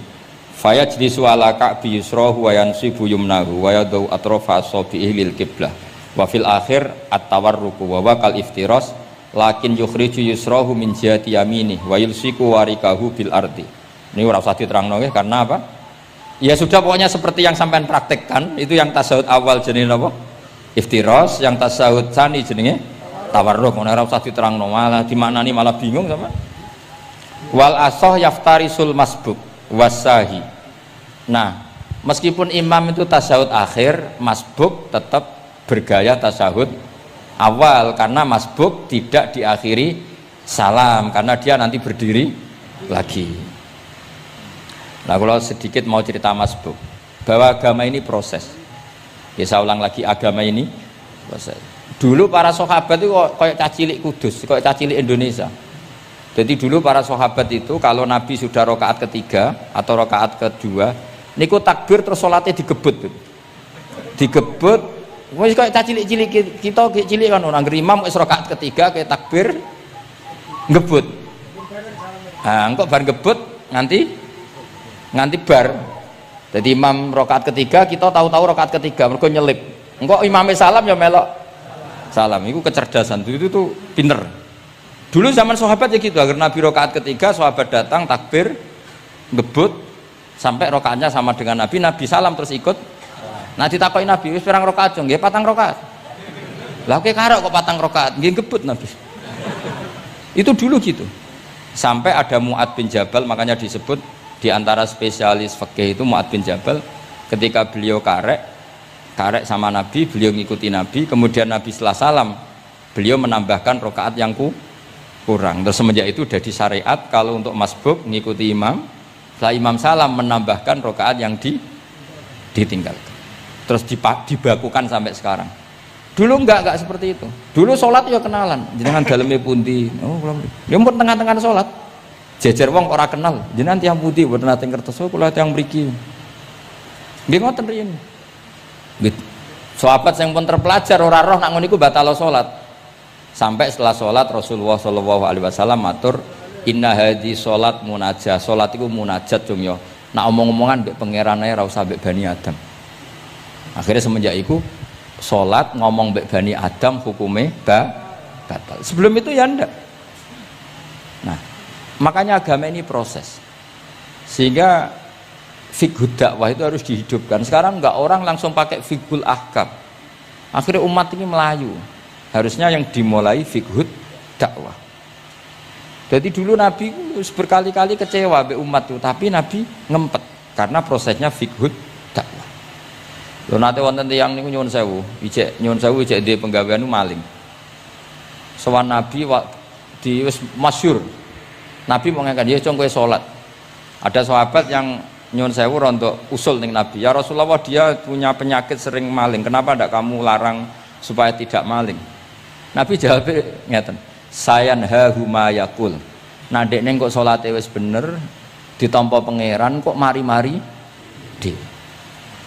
Faya jlisu ala ka'bi yusrahu wa yansibu yumnahu wa yadau atrafa asabihi lil qiblah. Wa fil akhir at-tawarruku wa wakal iftiras lakin yukhriju yusrahu min jihati yaminih wa yulsiku warikahu bil ardi. Ini ora usah diterangno nggih karena apa? Ya sudah pokoknya seperti yang sampean praktekkan, itu yang tasawuf awal jenenge apa? Iftiras, yang tasawuf tsani jenenge tawarruk. Ora usah diterangno, malah dimaknani malah bingung sama. Wal asah yaftarisul masbuk wasahi. Nah, meskipun imam itu tasawuf akhir, masbuk tetap bergaya tasawuf awal karena masbuk tidak diakhiri salam karena dia nanti berdiri lagi. Nah, kalau sedikit mau cerita masbuk bahwa agama ini proses. Ya saya ulang lagi, agama ini proses. Dulu para sahabat itu kayak cacilik Kudus, kayak cacilik Indonesia. Jadi dulu para sahabat itu kalau Nabi sudah rakaat ketiga atau rakaat kedua, niku takbir terus sholatnya digebut. Digebut, wis kayak cacilik-cilik kita cilik kan orang imam wis rakaat ketiga kayak takbir ngebut. Nah, engko bar ngebut nganti bar. Jadi imam rakaat ketiga kita tahu-tahu rakaat ketiga mergo nyelip. Engko imame salam ya melok salam. Itu kecerdasan. Itu tuh pinter. Dulu zaman sahabat ya gitu, agar Nabi rakaat ketiga sahabat datang takbir ngebut sampai rakaatnya sama dengan Nabi, Nabi salam terus ikut. Nah ditakoki Nabi, wis pirang rakaat? Nggih 4 rakaat. Lah oke karok kok 4 rakaat? Nggih ngebut Nabi. Itu dulu gitu. Sampai ada Mu'ad bin Jabal, makanya disebut di antara spesialis fikih itu Mu'ad bin Jabal, ketika beliau karek sama Nabi, beliau ngikuti Nabi, kemudian Nabi setelah salam beliau menambahkan rakaat yang kurang. Terus semenjak itu jadi syariat kalau untuk masbuk ngikuti imam, setelah imam salam menambahkan rakaat yang ditinggalkan. Terus dibakukan sampai sekarang. Dulu enggak seperti itu. Dulu sholat ya kenalan, jenengan dalemnya pundi. Oh, ya pun tengah-tengah sholat. Jejer wong ora kenal, jenengan tiyang pundi mboten nate ngertos kula tiyang mriki. Nggih ngoten riyen. Nggih. Sahabat yang pun terpelajar ora roh nak ngono iku batal salat. Sampai setelah salat Rasulullah sallallahu alaihi wasallam matur, "Inna hadhi salat munajah." Salat iku munajat cung yo. Nak omong-omongan mbek pangeran ae ora usah mbek Bani Adam. Akhirnya semenjak itu salat ngomong mbek Bani Adam hukume batal. Sebelum itu ya ndak. Nah, makanya agama ini proses. Sehingga fiqhud dakwah itu harus dihidupkan. Sekarang enggak orang langsung pakai fiqhul ahkam. Akhirnya umat ini melayu. Harusnya yang dimulai fiqhud dakwah. Jadi dulu Nabi berkali-kali kecewa be umat itu, tapi Nabi ngempet karena prosesnya fiqhud dakwah. Lho nate wonten tiyang niku nyuwun sewu, ijek ndek penggawean maling. Sowan Nabi di wis masyhur. Nabi mau ngangkat ya cung kowe salat. Ada sahabat yang nyuwun sewu rontok usul ning Nabi. Ya Rasulullah, dia punya penyakit sering maling. Kenapa ndak kamu larang supaya tidak maling? Nabi jawab ngeten. Sayanhahu ma yaqul. Nah dekne kok salate wis bener ditampa pangeran kok mari-mari di.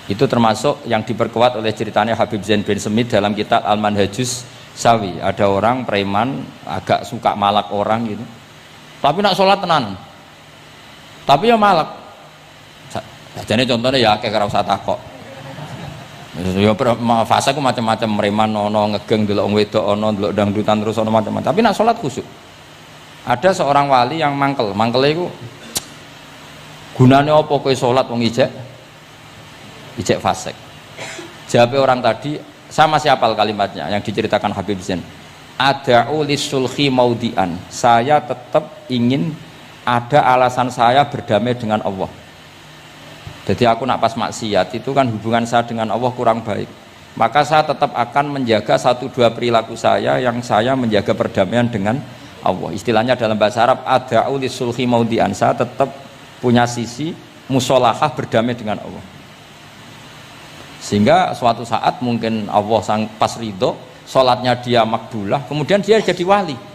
Itu termasuk yang diperkuat oleh ceritanya Habib Zain bin Semit dalam kitab Al-Manhajus Sawi. Ada orang preman agak suka malak orang gitu. Tapi nak sholat tenan. Tapi ya malak. Jadi contohnya ya kayak ora usah takok. Ya fase ku macam-macam, preman ono ngegeng delok wong wedok ono delok dangdutan terus ono macam-macam. Tapi nak sholat khusyuk. Ada seorang wali yang mangkele iku gunane apa kowe sholat wong ijek fasik. Jawab orang tadi, saya masih hafal kalimatnya yang diceritakan Habib Zain. Ada'u lisulhi maudian. Saya tetap ingin ada alasan saya berdamai dengan Allah. Jadi aku nak pas maksiat itu kan hubungan saya dengan Allah kurang baik. Maka saya tetap akan menjaga 1-2 perilaku saya yang saya menjaga perdamaian dengan Allah. Istilahnya dalam bahasa Arab ada'u lisulhi maudian. Saya tetap punya sisi musolahah berdamai dengan Allah. Sehingga suatu saat mungkin Allah pas ridho, sholatnya dia makbulah, kemudian dia jadi wali.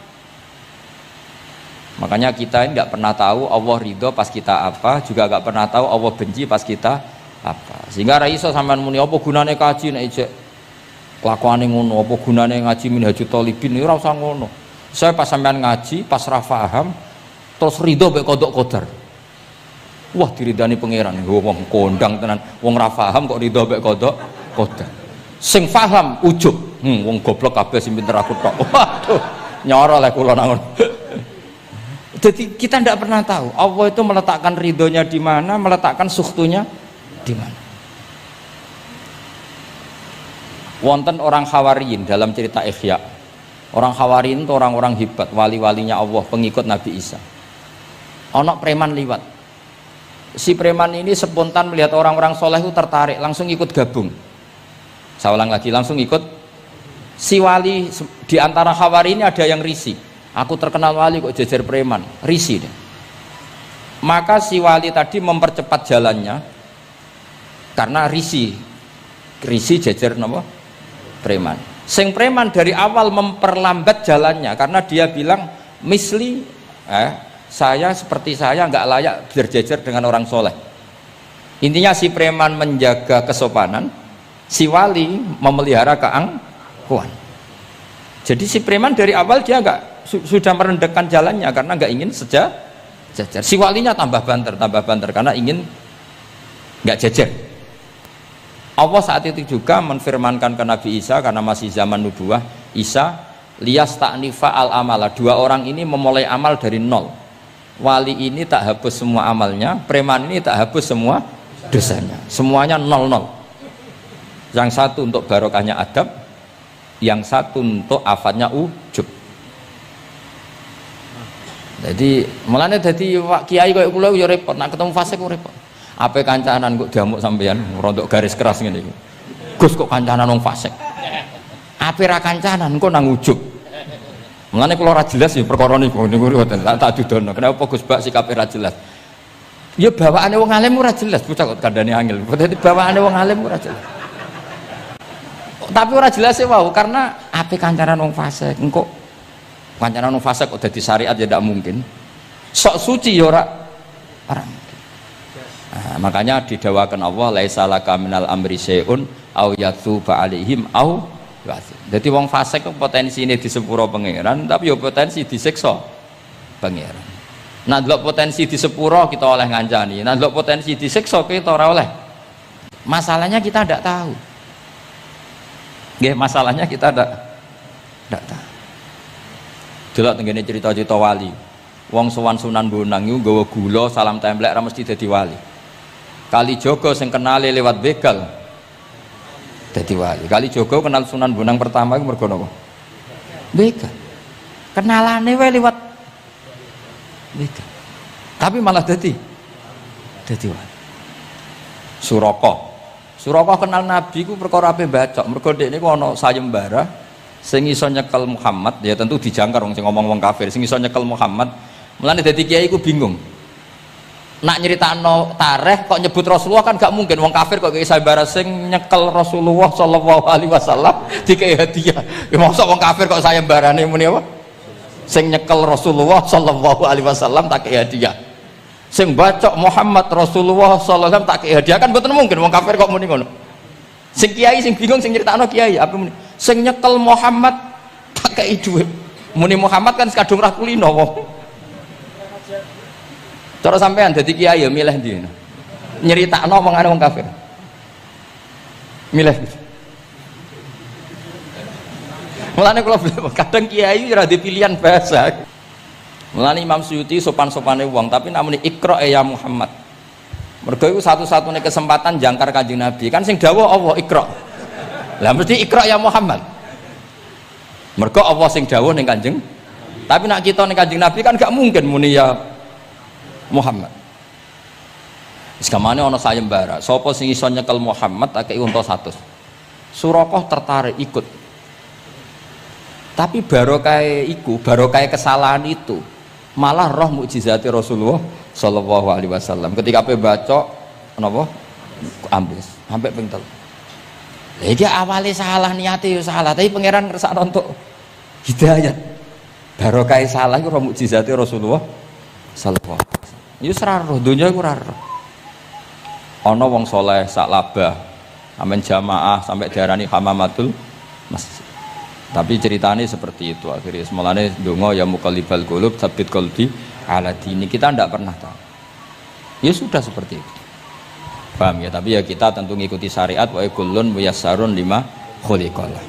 Makanya kita ini nggak pernah tahu Allah ridho pas kita apa, juga nggak pernah tahu Allah benci pas kita apa. Sehingga raiso sampean muni apa gunane kaji nek ijek kelakuane ngono, apa gunane ngaji Minhajut Thalibin ora usah ngono. Saya pas sampean ngaji, pas ra paham, terus ridho mek kodok qadar. Wah diridani pangeran, wong kondang tenan, wong ra paham kok ridho mek kodok qadar. Sing paham ujub, wong goblok kabeh sing pinter aku tok. Waduh, nyoro lek kula nang ngono. Jadi kita tidak pernah tahu Allah itu meletakkan ridhonya di mana, meletakkan sukhtunya di mana. Wonten orang Hawariyin dalam cerita Ihya. Orang Hawariyin itu orang-orang hebat, wali-walinya Allah, pengikut Nabi Isa. Ono preman liwat. Si preman ini spontan melihat orang-orang soleh itu tertarik, langsung ikut gabung. Saya ulang lagi, langsung ikut. Si wali di antara Hawariyin ini ada yang risih. Aku terkenal wali kok jejer preman, risih deh. Maka si wali tadi mempercepat jalannya karena risih jejer nama preman. Sing preman dari awal memperlambat jalannya karena dia bilang misli saya seperti saya nggak layak berjejer dengan orang soleh. Intinya si preman menjaga kesopanan, si wali memelihara keangkuhan. Jadi si preman dari awal dia nggak sudah merendahkan jalannya karena nggak ingin sejajar. Si walinya tambah banter karena ingin nggak jajar. Allah saat itu juga menfirmankan ke Nabi Isa karena masih zaman nubuah, Isa liyas ta'nifa al amala. 2 orang ini memulai amal dari nol. Wali ini tak hapus semua amalnya, preman ini tak hapus semua dosanya. Semuanya 0. Yang satu untuk barokahnya adab, yang satu untuk afatnya ujub. Jadi mulane dadi kiai koyo kula ya repot, nak ketemu fasik kok repot. Ape kancanan kok diamuk sampean rontok garis keras ngene iki. Gus kok kancanan wong fasik. Ape ra kancanan kok nang ujug. Mulane kula ora jelas ya perkara niku ngoten. Tak dudono. Kenapa Gus Bak sikape ra jelas? Ya bawaane wong alim ora jelas, bocah kok kandhane angel. Dadi bawaane wong alim ora jelas. Tapi ora jelas e wau karena ape kancanan wong fasik engko kancanan wong fasik kok dadi syariat ya tidak mungkin. Sok suci ya ora mungkin. Nah, makanya didawakan Allah laisa laka minal amri syai'un au yatsuba alaihim au yu'adzib. Jadi wong fasik potensi ini di sepuro pangeran, tapi ya potensi disiksa pangeran. Nah delok potensi di sepuro kita oleh ngancani, nah delok potensi disiksa kita ora oleh. Masalahnya kita tidak tahu. Nggih, masalahnya kita tidak tahu. Delok tengene cerita-cerita wali. Wong sowan Sunan Bonang iku nggawa gula salam templek ra mesti dadi wali. Kali Jogo sing kenale lewat begal dadi wali. Kali Jogo kenal Sunan Bonang pertama iku mergo napa? Begal. Kenalane wae lewat begal. Tapi malah dadi wali. Suraka kenal Nabi ku perkara ape bacok. Mergo dekne ku ana sayembara sing iso nyekel Muhammad, ya tentu dijangkar wong sing ngomong wong kafir, sing iso nyekel Muhammad. Mulane dadi kiai ku bingung. Nak nyeritakno tareh kok nyebut Rasulullah kan gak mungkin, wong kafir kok kiai sayembara sing nyekel Rasulullah sallallahu alaihi wasallam dikei hadiah. Ya mosok wong kafir kok sayembarane muni apa? Sing nyekel Rasulullah sallallahu alaihi wasallam tak kei hadiah. Sing bacok Muhammad Rasulullah sallallahu alaihi wasallam tak kei hadiah, kan mboten mungkin wong kafir kok muni ngono. Sing kiai sing bingung sing nyeritakno kiai apa muni? Sing nyekel Muhammad tak kei dhuwit. Muni Muhammad kan sekadung ra kulino wong. Cara sampean dadi kiai ya milih ndi? Nyeritakno omongane wong kafir. Milih. Mulane kula kadang kiai ora di pilihan bahasa. Mulane Imam Suyuti sopan-sopane wong tapi namune Iqra ya Muhammad. Mergo iku satu-satunya kesempatan jangkar Kanjeng Nabi. Kan sing dawuh Allah Iqra. Lah mesti Iqra ya Muhammad. Mergo Allah sing dawuh ning Kanjeng. Tapi nak kita ning Kanjeng Nabi kan gak mungkin muni ya Muhammad. Wis kamane ana sayembara. Sapa sing iso nyekel Muhammad akeh unta 100. Suraqah tertarik ikut. Tapi barokah iku, barokah kesalahan itu malah roh mukjizati Rasulullah sallallahu alaihi wasallam. Ketika ape baca napa ambles sampai ping 3. Lah iki awale salah niate ya salah, tapi pangeran ngersakno untuk hidayat. Barokah salah iku roh mukjizati Rasulullah sallallahu alaihi wasallam. Ya ora roh donya iku ora roh. Ana wong saleh sak labah amen jamaah sampai diarani hamamatul masjid. Tapi ceritanya seperti itu akhirnya semalane donga ya muqallibal qulub tsabbit qalbi ala dini. Kita tidak pernah tahu. Ya sudah seperti itu. Paham ya? Tapi ya kita tentu ngikuti syariat wa kullun muyassarun lima khuliqalah.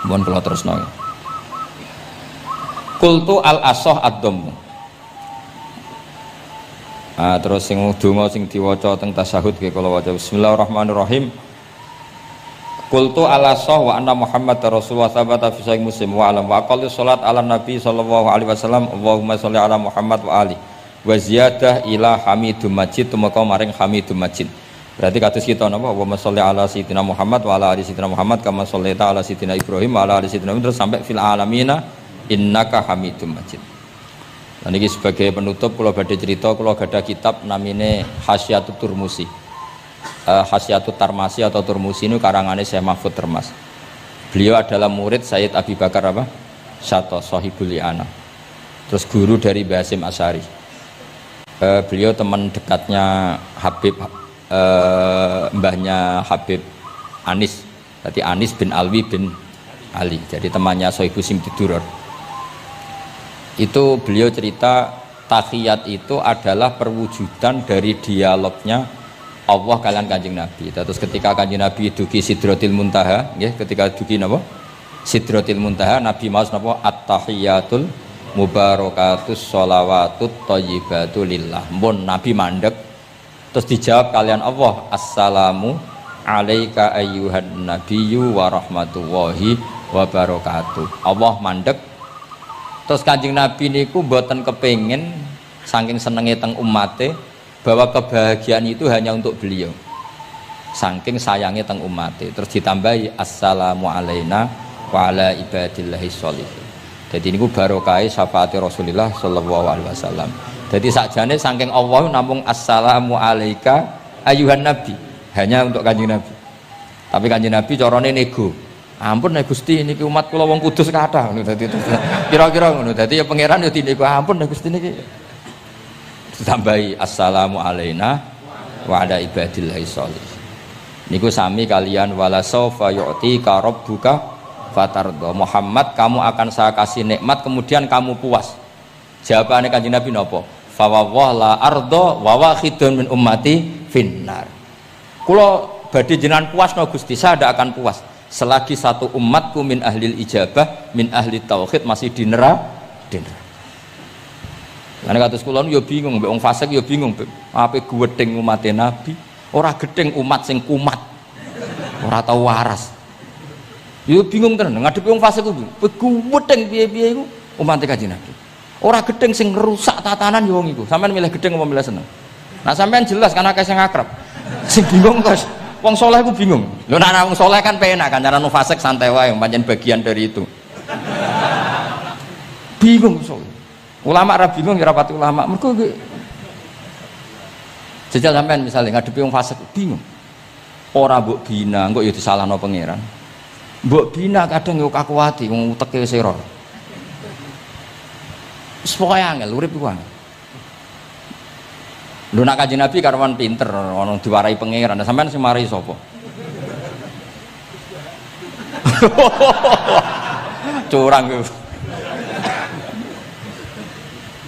Mohon kula terusno. Qultu al asah ad-dhamm. Terus sing donga sing diwaca teng tasyahud nggih kula waca bismillahirrahmanirrahim. Qultu ala sah wa anna Muhammad Rasulullah sabata fi sahih Muslim wa alam wa aqalli salat ala Nabi sallallahu alaihi wasallam Allahumma sholli ala Muhammad wa ali wa ziyadah ila Hamidum Majid tumeka maring Hamidum Majid. Berarti kados kita napa Allahumma sholli ala sayyidina Muhammad wa ala ali sayyidina Muhammad kama shollaita ala sayyidina Ibrahim wa ala ali sayyidina terus sampai fil alamina innaka Hamidum Majid. Lan iki sebagai penutup kula badhe cerita kula gadah kitab namine Hasyatut Turmusi. Hasyatut Tarmasi atau Turmusi ini karangannya Syekh Mahfud Termas. Beliau adalah murid Sayyid Abi Bakar apa? Syato Sohibul Li'ana. Terus guru dari Mbah Hasyim Asy'ari. Beliau teman dekatnya Habib, mbahnya Habib Anis. Berarti Anis bin Alwi bin Ali. Jadi temannya Sohibu Simtiduror. Itu beliau cerita tahiyat itu adalah perwujudan dari dialognya Allah kalian Kanjeng Nabi. Terus ketika Kanjeng Nabi dugi Sidratil Muntaha, nggih, ketika dugi napa? Sidratil Muntaha, Nabi maos napa? At-tahiyatul mubarakatus sholawatut thayyibatu lillah. Mun Nabi mandek terus dijawab kalian Allah, Assalamu alayka ayyuhan nabiyyu wa rahmatullahi wa barakatuh. Allah mandek. Terus Kanjeng Nabi niku mboten kepengin saking senenge teng umate bahwa kebahagiaan itu hanya untuk beliau saking sayangnya teng umatnya. Terus ditambahi assalamu alaina wa ala ibadillahi sholihin. Jadi ini barokah syafaati Rasulullah sallallahu alaihi wasallam. Jadi sakjane saking Allah namung assalamu alaika ayuhan nabi hanya untuk Kanjeng Nabi. Tapi Kanjeng Nabi carane nego. Ampun nek Gusti niki umat kula wong kudus kathah ngono dadi kira-kira ngono. Dadi ya pangeran ya dinego ampun nek Gusti niki ditambahi assalamu alaina wa ala ibadillahi sholihin. Niku sami kalian wala sawfa yu'tika rabbuka fatardo. Muhammad, kamu akan saya kasih nikmat kemudian kamu puas. Jawabannya Kanjeng Nabi napa? Fa wallah la ardo wa wahidun min ummati finnar. Kula badhe jenengan puas no Gusti, saya tidak akan puas selagi satu umatku min ahlil ijabah, min ahli tauhid masih di neraka. Lan kados kula yo bingung, mbek wong fasik yo bingung, ape gedeng umat Nabi, ora gedeng umat sing kumat. Ora tau waras. Yo bingung tenan ngadepi wong fasik ku. Gedeng piye-piye iku umat Kanjeng Nabi. Ora gedeng sing ngerusak tatanan yo wong iku. Sampeyan milih gedeng apa milih seneng? Nah sampeyan jelas kan akeh sing akrab. Sing bingung kok wong soleh ku bingung. Lho nek wong soleh kan penak kan, cara wong fasik santai wae, pancen bagian dari itu. Bingung soleh. Ulama ra bingung ya rapati ulama. Mergo jajal sampean misalnya ngadepi wong fasik bingung. Ora mbok bina, engko ya disalahno pangeran. Mbok bina kadang yo kakuwati wong uteke wis ora. Wis pokoke angel urip iku angel. Lho nak Kanjeng Nabi karwan pinter, ono diwarai pangeran. Sampean sing mari sapa? Curang itu.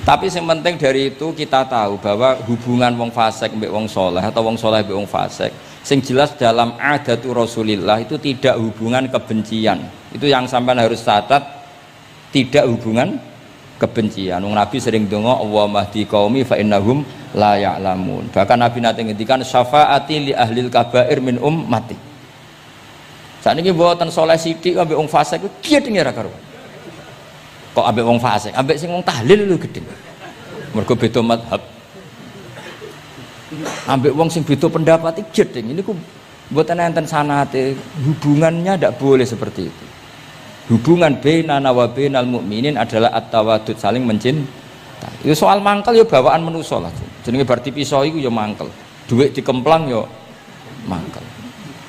Tapi yang penting dari itu kita tahu bahwa hubungan wong fasik mbek wong soleh atau wong soleh mbek wong fasik, sing jelas dalam adatu Rasulillah itu tidak hubungan kebencian. Itu yang sampean harus catat, tidak hubungan kebencian. Wong Nabi sering donga Allahumma hdi qaumi fa innahum la ya'lamun. Bahkan Nabi nate ngendikan syafaati li ahlil kabair min ummati. Sakniki mboten soleh sithik ambek wong fasik ku gedhe ra karo. Kok ambek wong fasik, ambek sing wong tahlil lho gedhe. Mergo beda mazhab. Ambek wong sing beda pendapat iki gedhe. Ini ku mboten enten sanate, hubungannya ndak boleh seperti itu. Hubungan bainana wa bainal mukminin adalah at-tawaddud, saling mencintai. Itu soal mangkel ya bawaan manusa lah. Jenenge bar dipisah iku ya mangkel. Duit dikemplang ya mangkel.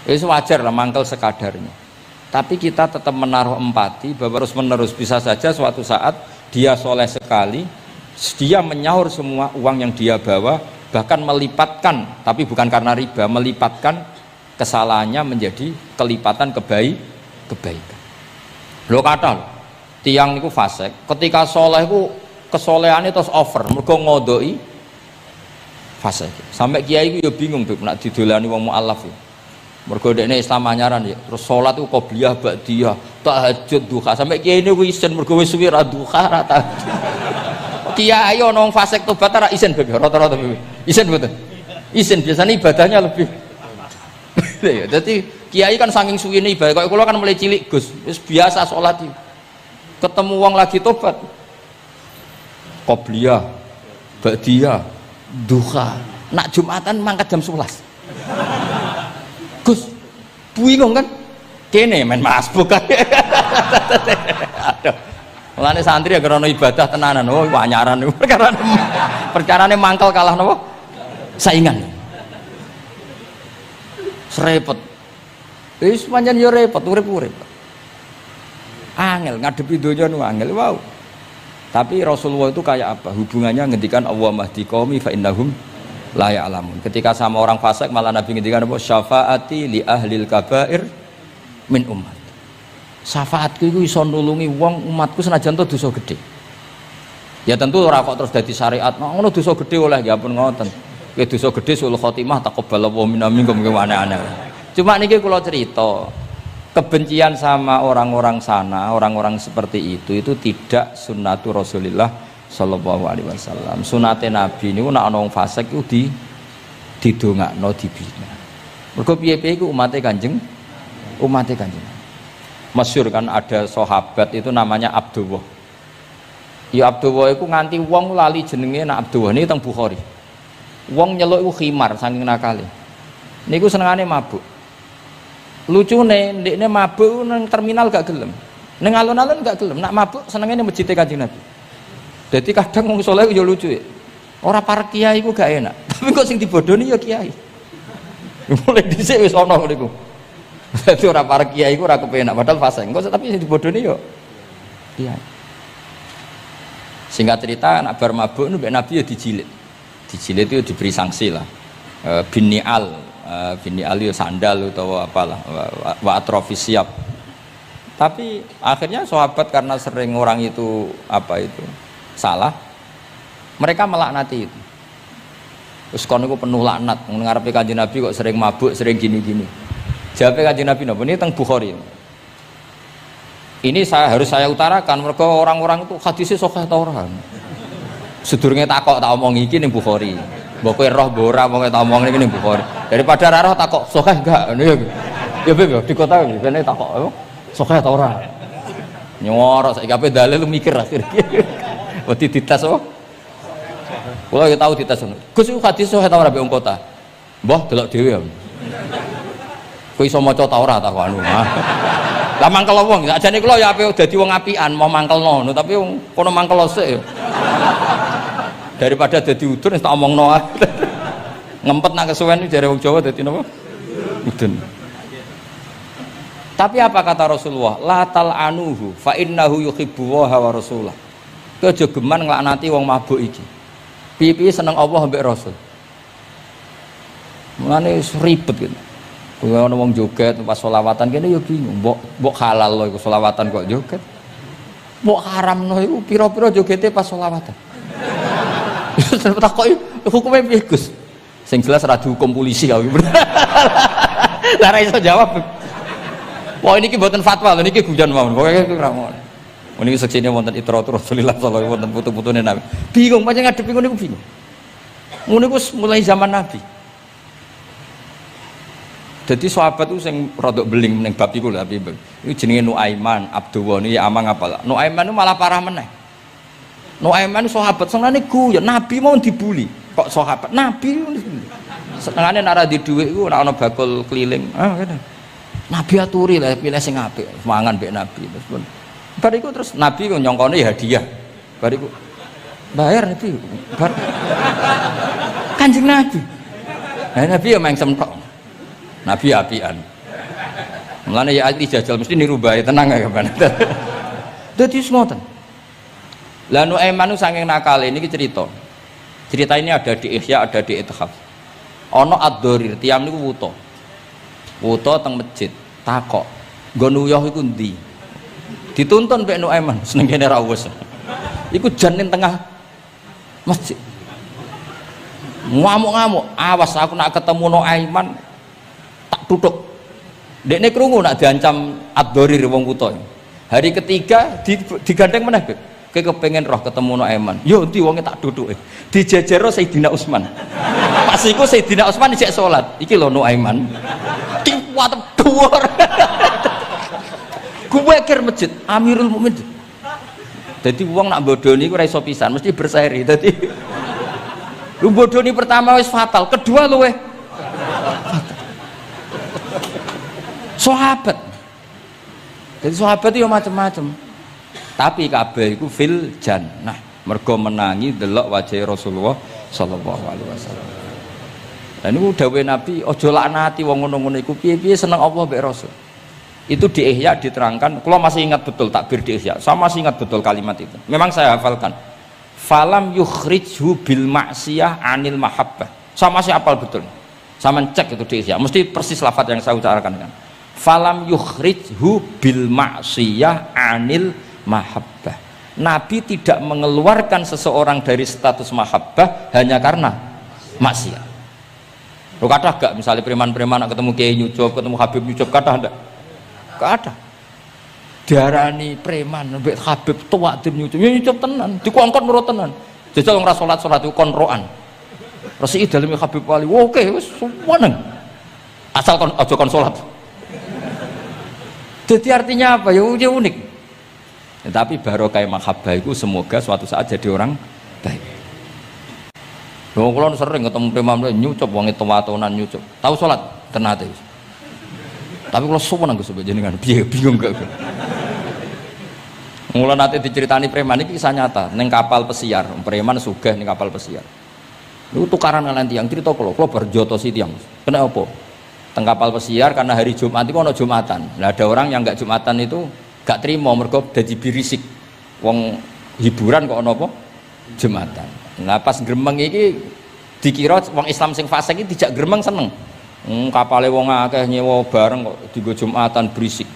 Itu wajar lah mangkel sekadarnya. Tapi kita tetap menaruh empati bahwa terus menerus bisa saja suatu saat dia soleh sekali, dia menyaur semua uang yang dia bawa, bahkan melipatkan, tapi bukan karena riba, melipatkan kesalahannya menjadi kelipatan kebaikan. Lho kata tiang niku fasik, ketika soleh ku kesolehannya terus over, mergo ngodoi fasik. Sampai kiai ku ya bingung nak didolani wong mualaf ya. Mergo dekne Islam anyaran ya, terus salat ku qobliyah ba'diyah, tahajud duha. Sampai kiai niku isen mergo wis suwi ra duha ra tahajud. Kiai ana wong fasik tobat ra isen beb rata-rata beb. Isen mboten? Isen biasanya ibadahnya lebih. Ya, jadi kiai kan saking suwine ibadah. Kok kula kan mulai cilik Gus, wis biasa salat iki. Ketemu wong lagi tobat. Qobliyah, ba'diyah, duha. Nak Jumatan mangkat jam 11. Gus, bingung kan? Kene main masbuk kan? Aduh, mulane santri ya karena ibadah tenanan, oh wanyaran itu perkarane mangkel kalah nopo? Saingan. Serepet. Wis pancen yo repot, urip-urip. Angel ngadepi donya nu angel, wow. Tapi Rasulullah itu kayak apa? Hubungannya ngendikan Allahumma hdi qaumi fa innahum la ya'lamun. Ketika sama orang fasik malah Nabi ngendikan apa? Syafaati li ahlil kabair min umat. Syafaatku iku iso nulungi wong umatku senajan to dosa gedhe. Ya tentu ora kok terus dadi syariat. Ngono dosa gedhe oleh ya pun ngoten. Kowe dosa gedhe sul khotimah taqabbalallahu minna minkum aneh-aneh. Cuma niki kula cerita, kebencian sama orang-orang sana, orang-orang seperti itu tidak sunnatur Rasulillah sallallahu alaihi wasallam. Sunate Nabi niku nek ana wong fasik iku didongakno dibina. Mergo piye-piye iku umate Kanjeng. Masyhur kan ada sahabat itu namanya Abdullah. Ya Abdullah iku nganti wong lali jenenge nak Abdullah niki teng Bukhari. Wong nyeluk iku khimar saking nakale. Niku senengane mabuk. Lucune ndekne mabuk nang terminal gak gelem. Ning alun-alun gak gelem. Nak mabuk senengane masjid Kanjeng Nabi. Jadi kadang wong saleh yo lucu ya. Ora para kiai ku gak enak. Tapi kok sing dibodoni ya kiai. Mulai dhisik wis ana niku. Dadi ora para kiai ku ora kepenak padahal fase. Engko tapi sing dibodoni yo kiai. Singkat cerita anak bar mabuk mbek Nabi ya dijilid. Dijilid itu diberi sanksi lah. binial itu sandal atau apalah wa atrofis siap. Tapi akhirnya sahabat karena sering orang itu salah, mereka melaknati itu. Terus kon niku penuh laknat, ngarepe Kanjeng Nabi kok sering mabuk, sering gini-gini. Jawabe Kanjeng Nabi napa? Ini teng Bukhari. Ini harus saya utarakan, mereka orang-orang itu hadisnya sahih ta ora. Sedurunge takok tak omong iki ning Bukhari. Mbok kowe roh mbora pokoke tak omong iki ning Bukhari. Daripada ra roh takok sahih enggak ngono ya. Ya Beb, di kota kene takok sahih ta ora. Nyorok saiki ape dalil lu mikir akhir iki. Wedi dites oh. Kula ya tau dites ngono. Gus iku hadis sahih ta ora mbek wong kota. Mbah delok dhewe. Kowe iso maca ta ora takokanu. Lah mangkel wong, sakjane kula ya ape dadi wong apian mau mangkelno, tapi kono mangkel sik ya. Daripada dadi udun wis tak omongno ae. Ngempet nak kesuwen iki jare wong Jawa dadi napa? Udun. Tapi apa kata Rasulullah? La tal'anuhu fa innahu yuhibbu wa rasulah. Kowe aja geman nglaknati wong mabuk iki. Piye-piye seneng Allah mbek Rasul. Mulane ribet gitu. Kowe ana wong joget pas selawatan kene ya bingung, mbok halal lho iku selawatan kok joget. Mbok haramno iku pira-pira jogete pas selawatan. Terus takoki hukume piye Gus? Sing jelas ra dihukum polisi kau. Lah ra iso jawab. Wah ini mboten fatwa lho niki guyon mawon. Pokoke ora ngono. Niki seksine wonten itratur Rasulullah sallallahu alaihi wasallam wonten putu-putune Nabi. Bingung pancen ngadepi ngono niku bingung. Ngono niku mulai zaman Nabi. Jadi sahabat itu sing rodok beling ning bab iku lho Habib. Iku jenenge Nuaiman, Abdullah niki amang apalah. Nuaiman itu malah parah meneh. Nuaiman sahabat senengane guyon, Nabi mau dibuli. Kok sahabat Nabi senengane nek ora di dhuwit iku nek ana bakul keliling. Ngene. Nabi aturi lah pilih sing apik, mangan mbek Nabi terus pun. Bar iku terus Nabi kok nyongkone ya hadiah. Bar iku bayar Nabi. Bar Kanjeng Nabi. Nah, Nabi ya main semtok. Nabi apian. Mulane ya ati jajal mesti niru bae tenang ya kapan. Dadi ngoten. Lah Nuaiman itu saking nakale niki cerita. Cerita ini ada di Ihya, ada di Ithaf. Ana ad-Dharir, tiyang niku wuta. Wuta teng masjid, takok. Nggon uyah iku ndi? Dituntun mek Nuaiman, seneng kene ra wis. Iku jan ning tengah masjid. Ngamuk-ngamuk, awas aku nak ketemu Nuaiman tak tutuk. Dekne krungu nak diancam ad-Dharir wong wuta. Hari ketiga digandeng meneh. Kowe kepengin roh ketemu Nuaiman. Yo endi wonge tak duduke. Dijejero Sayyidina Utsman. Pas iku Sayyidina Utsman isih salat. Iki lho Nuaiman. Kuat dhuwur. Kuwe kir masjid Amirul Mukminin. Dadi wong nak bodoni iku ora iso pisan, mesti berseri. Dadi lu bodoni pertama wis fatal, kedua luwe sahabat. Jadi sahabat itu macam-macam. Tapi kabeh iku fil jannah. Mergo menangi delok wajah Rasulullah sallallahu alaihi wasallam. Lah niku dawuhe Nabi, aja laknati wong ngono-ngono iku piye-piye seneng Allah mbek Rasul. Itu di Ihya diterangkan, kula masih ingat betul takbir di Ihya. Saya masih ingat betul kalimat itu. Memang saya hafalkan. Falam yukhrijhu bil ma'siyah anil mahabbah. Saya masih hafal betul. Saya cek itu di Ihya. Mesti persis lafaz yang saya ucapkan kan. Falam yukhrijhu bil ma'siyah anil mahabbah. Nabi tidak mengeluarkan seseorang dari status mahabbah hanya karena maksiat. Lo kata gak misalnya preman-preman ketemu Kiai nyucup, ketemu Habib nyucup, kata enggak? Gak ada. Diarani preman, mbek Habib tua tim nyucup, ya nyucup tenan, dikongkon nurut tenan. Jajal ora salat itu konroan. Resi daleme Habib wali, oke wis seneng. Asal kon aja kon salat. Jadi artinya apa? Ya unik. Tetapi barokah mahabbah itu semoga suatu saat jadi orang baik. Wong kula sering ketemu preman nyucup wong tua-tuanan nyucup. Tahu salat tenate. Tapi kula suwun Gus jenengan piye bingung gak. Mula nate diceritani preman iki kisah nyata ning kapal pesiar, preman sugih ning kapal pesiar. Niku tukaran kalian tiyang cerita kula berjotosi tiyang. Kena apa? Teng kapal pesiar karena hari Jumat itu ana Jumatan. Lah ada orang yang enggak Jumatan itu gak terima mergo dadi birisik. Wong hiburan kok ana apa? Jumatan. Nah pas gremeng iki Dikira wong Islam sing fasik iki dijak gremeng seneng. Kapale wong akeh nyewa bareng kok dienggo Jumatan berisik.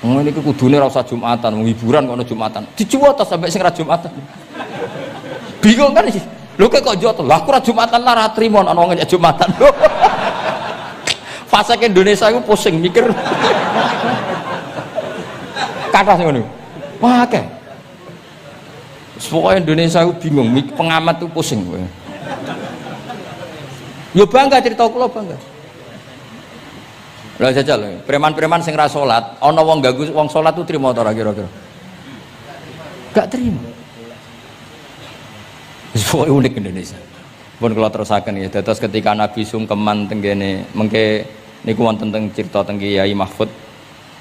Ngene iki kudune ora usah Jumatan, wong hiburan kok ono Jumatan. Dicuwot sampai sing ra Jumatan. Bingung kan iki. Lho kok joto? Lah aku ora Jumatan lah ra trimo ana wong nyek Jumatan. Fasik Indonesia iku pusing mikir. Kathah ngono. Wah akeh. Pokoknya Indonesia itu bingung, pengamat itu pusing. Ya bangga cerita kula bangga. Lah jajal, preman-preman sing ra salat, ana wong ganggu wong salat itu trimo ta ora kira-kira? Gak trimo. Wis unik Indonesia. Pun kula terusaken ya, dados ketika Nabi sungkeman teng kene mengke niku wonten teng cerita teng Kiai Mahfud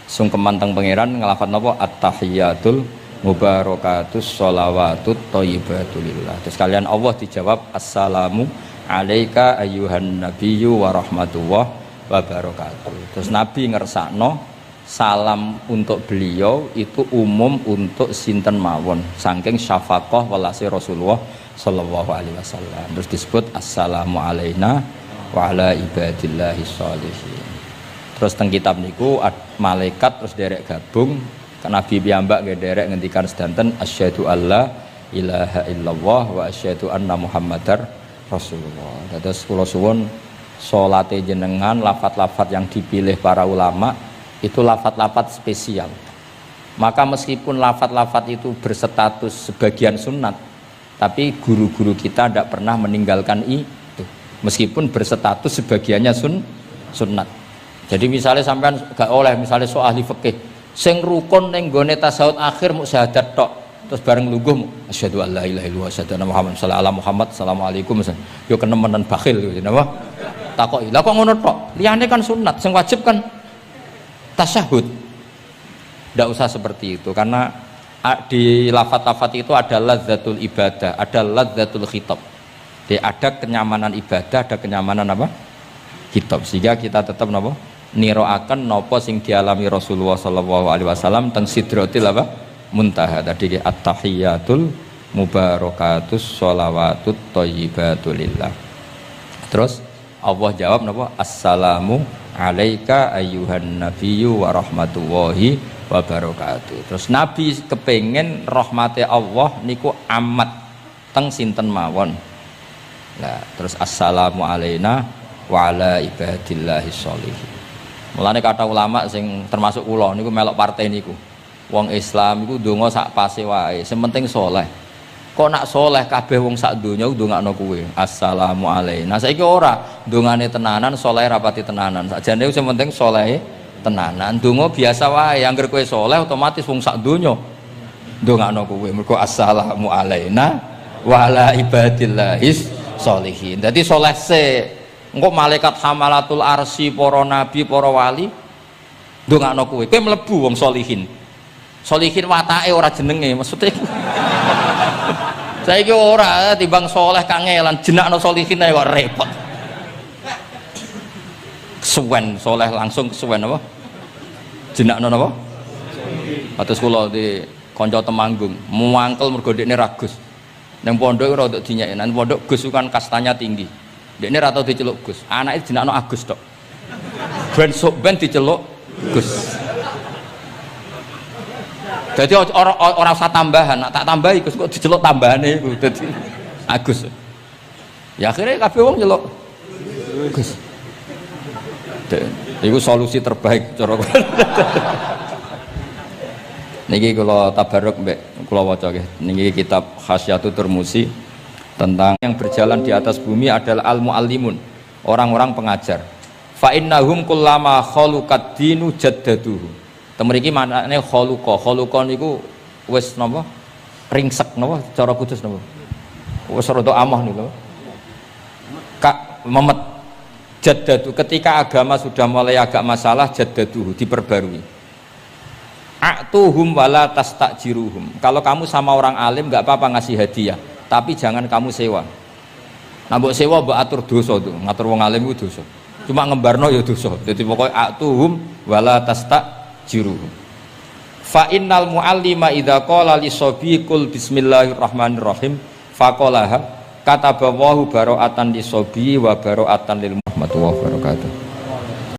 sungkeman teng pangeran nglafat napa at-tahiyatul mubarakatus sholawatut thayyibatulillah. Terus kalian Allah dijawab assalamu alaika ayyuhan nabiyyu wa rahmatullah wa barakatuh. Terus Nabi ngersakno salam untuk beliau itu umum untuk sinten mawon saking syafaqah welase Rasulullah sallallahu alaihi wasallam. Terus disebut assalamu alaina wa ala ibadillahi sholihin. Terus teng kitab niku malaikat terus derek gabung Nabi piyambak nggih derek ngendikan sedanten asyhadu alla ilaha illallah wa asyhadu anna muhammadar rasulullah. Dados kula suwun salate jenengan lafat-lafat yang dipilih para ulama itu lafat-lafat spesial. Maka meskipun lafat-lafat itu berstatus sebagian sunat, tapi guru-guru kita tidak pernah meninggalkan itu. Meskipun berstatus sebagiannya sunat. Jadi misalnya sampean gak oleh misalnya soal ahli fikih sing rukun ning gone tasawuf akhir muk syahadat tok terus bareng lungguh asyhadu alla ilaha illallah asyhadu anna muhammad sallallahu Muhammad assalamualaikum yo kenemenan bakhil gitu napa takoki lha kok ngono tok liyane kan sunat sing wajib kan tasyahud. Ndak usah seperti itu karena di lafaz-lafaz itu ada lazzatul ibadah, ada lazzatul khitab. Jadi ada kenyamanan ibadah, ada kenyamanan apa? Khitab. Sehingga kita tetap napa? Niroaken napa sing dialami Rasulullah sallallahu alaihi wasallam teng sidratil apa muntaha tadi at-tahiyatul mubarakatus sholawatut thayyibatulillah. Terus Allah jawab napa assalamu alaika ayyuhan nabiyyu wa rahmatullahi wa barakatuh. Terus Nabi kepengen rahmate Allah niku amat teng sinten mawon. Nah, terus assalamu alaina wa ala ibadillahi sholihin. Mulane kata ulama sing termasuk kula niku melok partai niku. Wong Islam iku ndonga sak pase wae, sing penting saleh. Kok nak saleh kabeh wong sak donya ndongakno kuwe. Assalamu alaina. Saiki ora ndongane tenanan, saleh rapati tenanan. Sakjane sing penting saleh tenanan. Ndonga biasa wae, anggere kowe saleh otomatis wong sak donya ndongakno kuwe. Mergo assalamu alaina wa ala ibadillahis sholihin. Dadi saleh se engko malaikat hamalatul arsy para nabi para wali ndongakno kowe mlebu wong sholihin. Sholihin watake ora jenenge maksudnya saiki ora timbang saleh kangelan jenakno sholihin ae kok repot kesuwen saleh langsung kesuwen apa jenakno napa atus kula di kanca Temanggung muangkel mergo dekne ragus nang pondok ora untuk dinyek nang pondok Gus kan kastanya tinggi. Dekne ra tau diceluk Gus, anake jenakno Agus tok. Ben sok ben diceluk Gus. Dadi ora usah tambahan, nak tak tambahi Gus kok diceluk tambahane iku dadi Agus. Ya akhirnya kabeh wong nyeluk Gus. Iku solusi terbaik cara niki kula tabarruk mbek kula waca nggih. Niki kitab Khasyatul Turmusi tentang yang berjalan di atas bumi adalah al-muallimun, orang-orang pengajar. Fa innahum kullama khaluqad dinu jaddaduhu. Temeriki maknane khaluqa niku wis napa? Ringsek napa cara kudus napa? Wis rada amah niku. Kak memet jaddadu ketika agama sudah mulai agak masalah jaddaduhu diperbarui. A'tuhum wala tastajiruhum. Kalau kamu sama orang alim enggak apa-apa ngasih hadiah. Tapi jangan kamu sewa. Nah mbok sewa mbok atur dosa tuh, ngatur wong alim itu dosa. Cuma ngembarno ya dosa. Jadi pokoknya atuhum wala tastajiruhum. Fa innal muallima idza qala li sabiqul bismillahirrahmanirrahim faqalaha katabawahu baro'atan lisobi wa baro'atan lil rahmatullahi wabarakatuh.